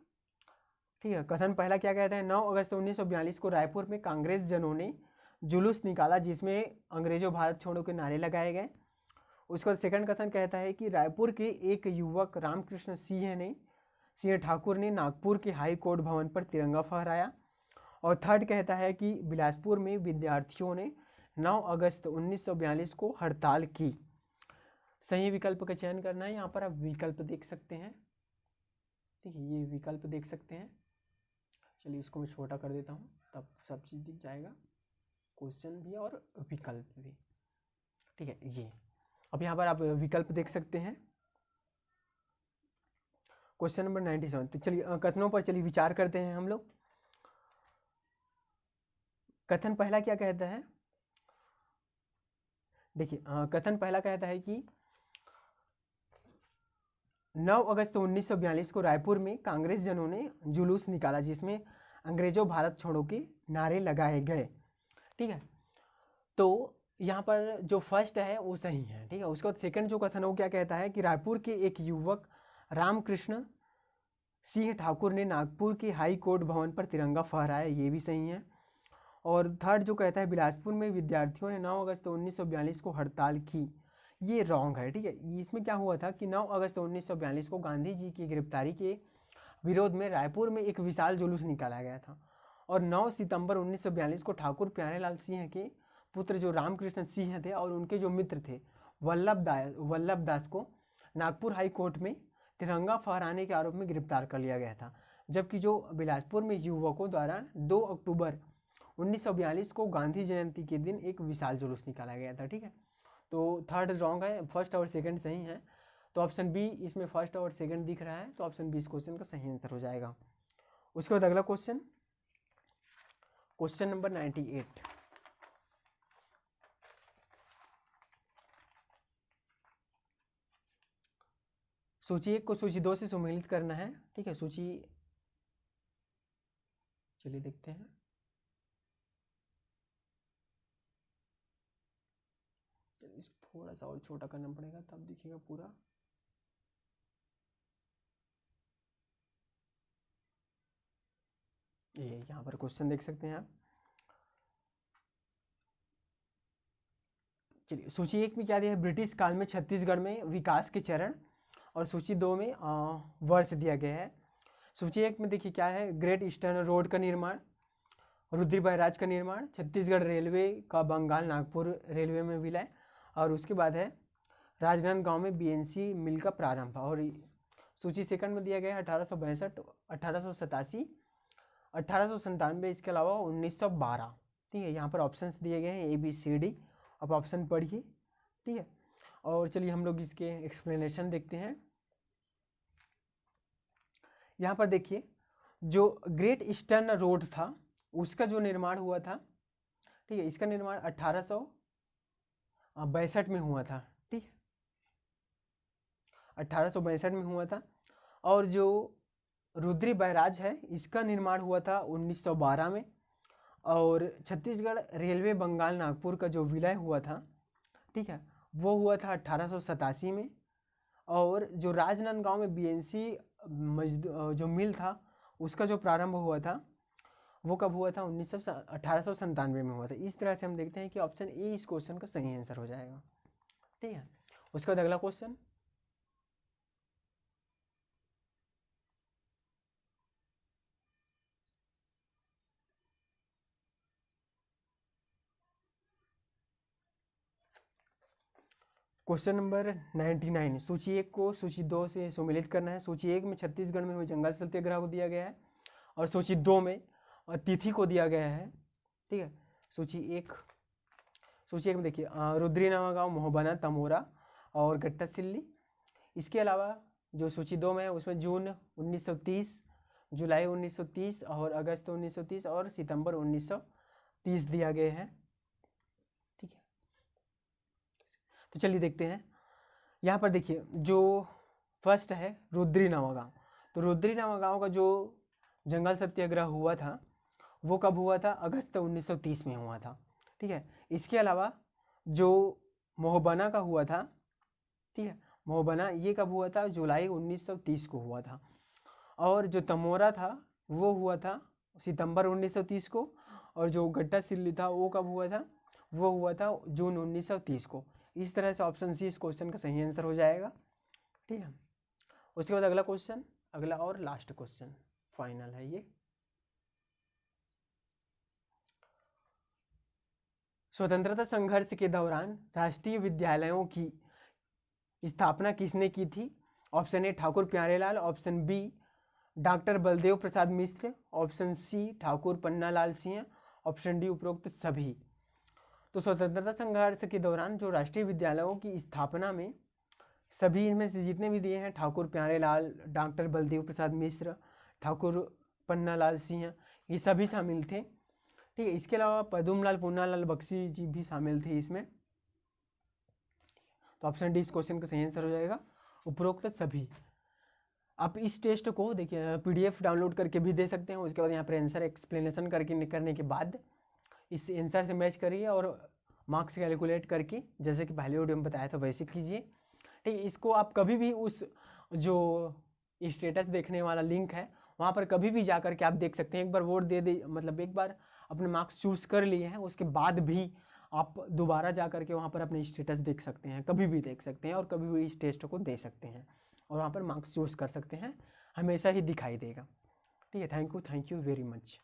ठीक है, कथन पहला क्या कहता है, 9 अगस्त 1942 को रायपुर में कांग्रेस जनों ने जुलूस निकाला जिसमें अंग्रेजों भारत छोड़ो के नारे लगाए गए। उसके बाद सेकंड कथन कहता है कि रायपुर के एक युवक रामकृष्ण सिंह ठाकुर ने नागपुर के हाई कोर्ट भवन पर तिरंगा फहराया। और थर्ड कहता है कि बिलासपुर में विद्यार्थियों ने 9 अगस्त 1942 को हड़ताल की। सही विकल्प का चयन करना है, यहाँ पर आप विकल्प देख सकते हैं। ठीक है, ये विकल्प देख सकते हैं। चलिए इसको मैं छोटा कर देता हूँ, तब सब चीज़ दिख जाएगा, क्वेश्चन भी और विकल्प भी। ठीक है, ये अब यहाँ पर आप विकल्प देख सकते हैं। क्वेश्चन नंबर 97, तो चलिए कथनों पर चलिए विचार करते हैं हम लोग। कथन पहला क्या कहता है, देखिए कथन पहला कहता है कि 9 अगस्त 1942 को रायपुर में कांग्रेस जनों ने जुलूस निकाला जिसमें अंग्रेजों भारत छोड़ो के नारे लगाए गए। ठीक है, तो यहाँ पर जो फर्स्ट है वो सही है। ठीक है, उसके बाद सेकंड जो कथन है वो क्या कहता है कि रायपुर के एक युवक रामकृष्ण सिंह ठाकुर ने नागपुर के हाई कोर्ट भवन पर तिरंगा फहराया, ये भी सही है। और थर्ड जो कहता है बिलासपुर में विद्यार्थियों ने 9 अगस्त 1942 को हड़ताल की, ये रॉन्ग है। ठीक है, इसमें क्या हुआ था कि 9 अगस्त 1942 को गांधी जी की गिरफ्तारी के विरोध में रायपुर में एक विशाल जुलूस निकाला गया था और 9 सितंबर 1942 को ठाकुर प्यारेलाल सिंह के पुत्र जो रामकृष्ण सिंह थे और उनके जो मित्र थे वल्लभ दास को नागपुर हाई कोर्ट में तिरंगा फहराने के आरोप में गिरफ्तार कर लिया गया था। जबकि जो बिलासपुर में युवकों द्वारा 2 अक्टूबर 1942 को गांधी जयंती के दिन एक विशाल जुलूस निकाला गया था। ठीक है, तो थर्ड रॉन्ग है, फर्स्ट और सेकंड सही है। तो ऑप्शन बी इसमें फर्स्ट और सेकंड दिख रहा है, तो ऑप्शन बी इस क्वेश्चन का सही आंसर हो जाएगा। उसके बाद अगला क्वेश्चन, क्वेश्चन नंबर 98। सूची 1 को सूची 2 से सम्मिलित करना है। ठीक है, सूची चलिए देखते हैं। थोड़ा सा और छोटा करना पड़ेगा तब दिखेगा पूरा। ये यहाँ पर क्वेश्चन देख सकते हैं आप। चलिए, सूची 1 में क्या दिया है, ब्रिटिश काल में छत्तीसगढ़ में विकास के चरण, और सूची 2 में वर्ष दिया गया है। सूची 1 में देखिए क्या है, ग्रेट ईस्टर्न रोड का निर्माण, रुद्री बैराज का निर्माण, छत्तीसगढ़ रेलवे का बंगाल नागपुर रेलवे में विलय, और उसके बाद है राजनांदगांव में बीएनसी मिल का प्रारंभ। और सूची सेकंड में दिया गया है 1862, 1887, 1897, इसके अलावा 1912। ठीक है, यहाँ पर ऑप्शंस दिए गए हैं ABCD, अब ऑप्शन पढ़िए। ठीक है, और चलिए हम लोग इसके एक्सप्लेनेशन देखते हैं। यहाँ पर देखिए जो ग्रेट ईस्टर्न रोड था उसका जो निर्माण हुआ था, ठीक है, इसका निर्माण 1862 में हुआ था। ठीक है, 1862 में हुआ था। और जो रुद्री बैराज है इसका निर्माण हुआ था 1912 में। और छत्तीसगढ़ रेलवे बंगाल नागपुर का जो विलय हुआ था, ठीक है, वो हुआ था 1887 में। और जो राजनांदगांव में बीएनसी जो मिल था उसका जो प्रारंभ हुआ था वो कब हुआ था, 1897 में हुआ था। इस तरह से हम देखते हैं कि ऑप्शन ए इस क्वेश्चन का सही आंसर हो जाएगा। ठीक है, उसके बाद अगला क्वेश्चन, क्वेश्चन नंबर 99। सूची 1 को सूची 2 से सम्मिलित करना है। सूची 1 में छत्तीसगढ़ में हुए जंगल सत्याग्रह को दिया गया है और सूची 2 में तिथि को दिया गया है। ठीक है, सूची एक में देखिए रुद्री नवागांव, मोहबना, तमोरा और गट्टा सिल्ली। इसके अलावा जो सूची 2 में है उसमें जून 1930, जुलाई 1930 और अगस्त 1930 और सितंबर 1930 दिया गया है। ठीक है, तो चलिए देखते हैं। यहाँ पर देखिए जो फर्स्ट है रुद्री नवागांव, तो रुद्री नवागांव का जो जंगल सत्याग्रह हुआ था वो कब हुआ था, अगस्त 1930 में हुआ था। ठीक है, इसके अलावा जो मोहबना का हुआ था, ठीक है, मोहबना ये कब हुआ था, जुलाई 1930 को हुआ था। और जो तमोरा था वो हुआ था सितंबर 1930 को। और जो गट्टा सिल्ली था वो कब हुआ था, वो हुआ था जून 1930 को। इस तरह से ऑप्शन सी इस क्वेश्चन का सही आंसर हो जाएगा। ठीक है, उसके बाद अगला क्वेश्चन, अगला और लास्ट क्वेश्चन फाइनल है ये। स्वतंत्रता संघर्ष के दौरान राष्ट्रीय विद्यालयों की स्थापना किसने की थी? Option A Thakur Pyarelal, option B doctor Baldev Prasad Mishra, option C Thakur Pannalal Singh, option D उपरोक्त सभी। तो स्वतंत्रता संघर्ष के दौरान जो राष्ट्रीय विद्यालयों की स्थापना में सभी इनमें से जितने भी दिए हैं, ठाकुर प्यारेलाल, डॉक्टर बलदेव प्रसाद मिश्र, ठाकुर पन्नालाल सिंह, ये सभी शामिल थे। ठीक है, इसके अलावा पदुमलाल पूनालाल बख्शी जी भी शामिल थे इसमें। तो ऑप्शन डी इस क्वेश्चन का सही आंसर हो जाएगा, उपरोक्त सभी। आप इस टेस्ट को देखिए PDF डाउनलोड करके भी दे सकते हैं। उसके बाद यहाँ पर आंसर एक्सप्लेनेशन करने के बाद इस आंसर से मैच करिए और मार्क्स कैलकुलेट करके जैसे कि पहले वीडियो में बताया था वैसे कीजिए। ठीक है, इसको आप कभी भी उस जो स्टेटस देखने वाला लिंक है वहाँ पर कभी भी जा कर के आप देख सकते हैं। एक बार वोट दे मतलब एक बार अपने मार्क्स चूज़ कर लिए हैं उसके बाद भी आप दोबारा जा कर के वहाँ पर अपने स्टेटस देख सकते हैं, कभी भी देख सकते हैं और कभी भी इस टेस्ट को दे सकते हैं और वहाँ पर मार्क्स चूज़ कर सकते हैं, हमेशा ही दिखाई देगा। ठीक है, थैंक यू वेरी मच।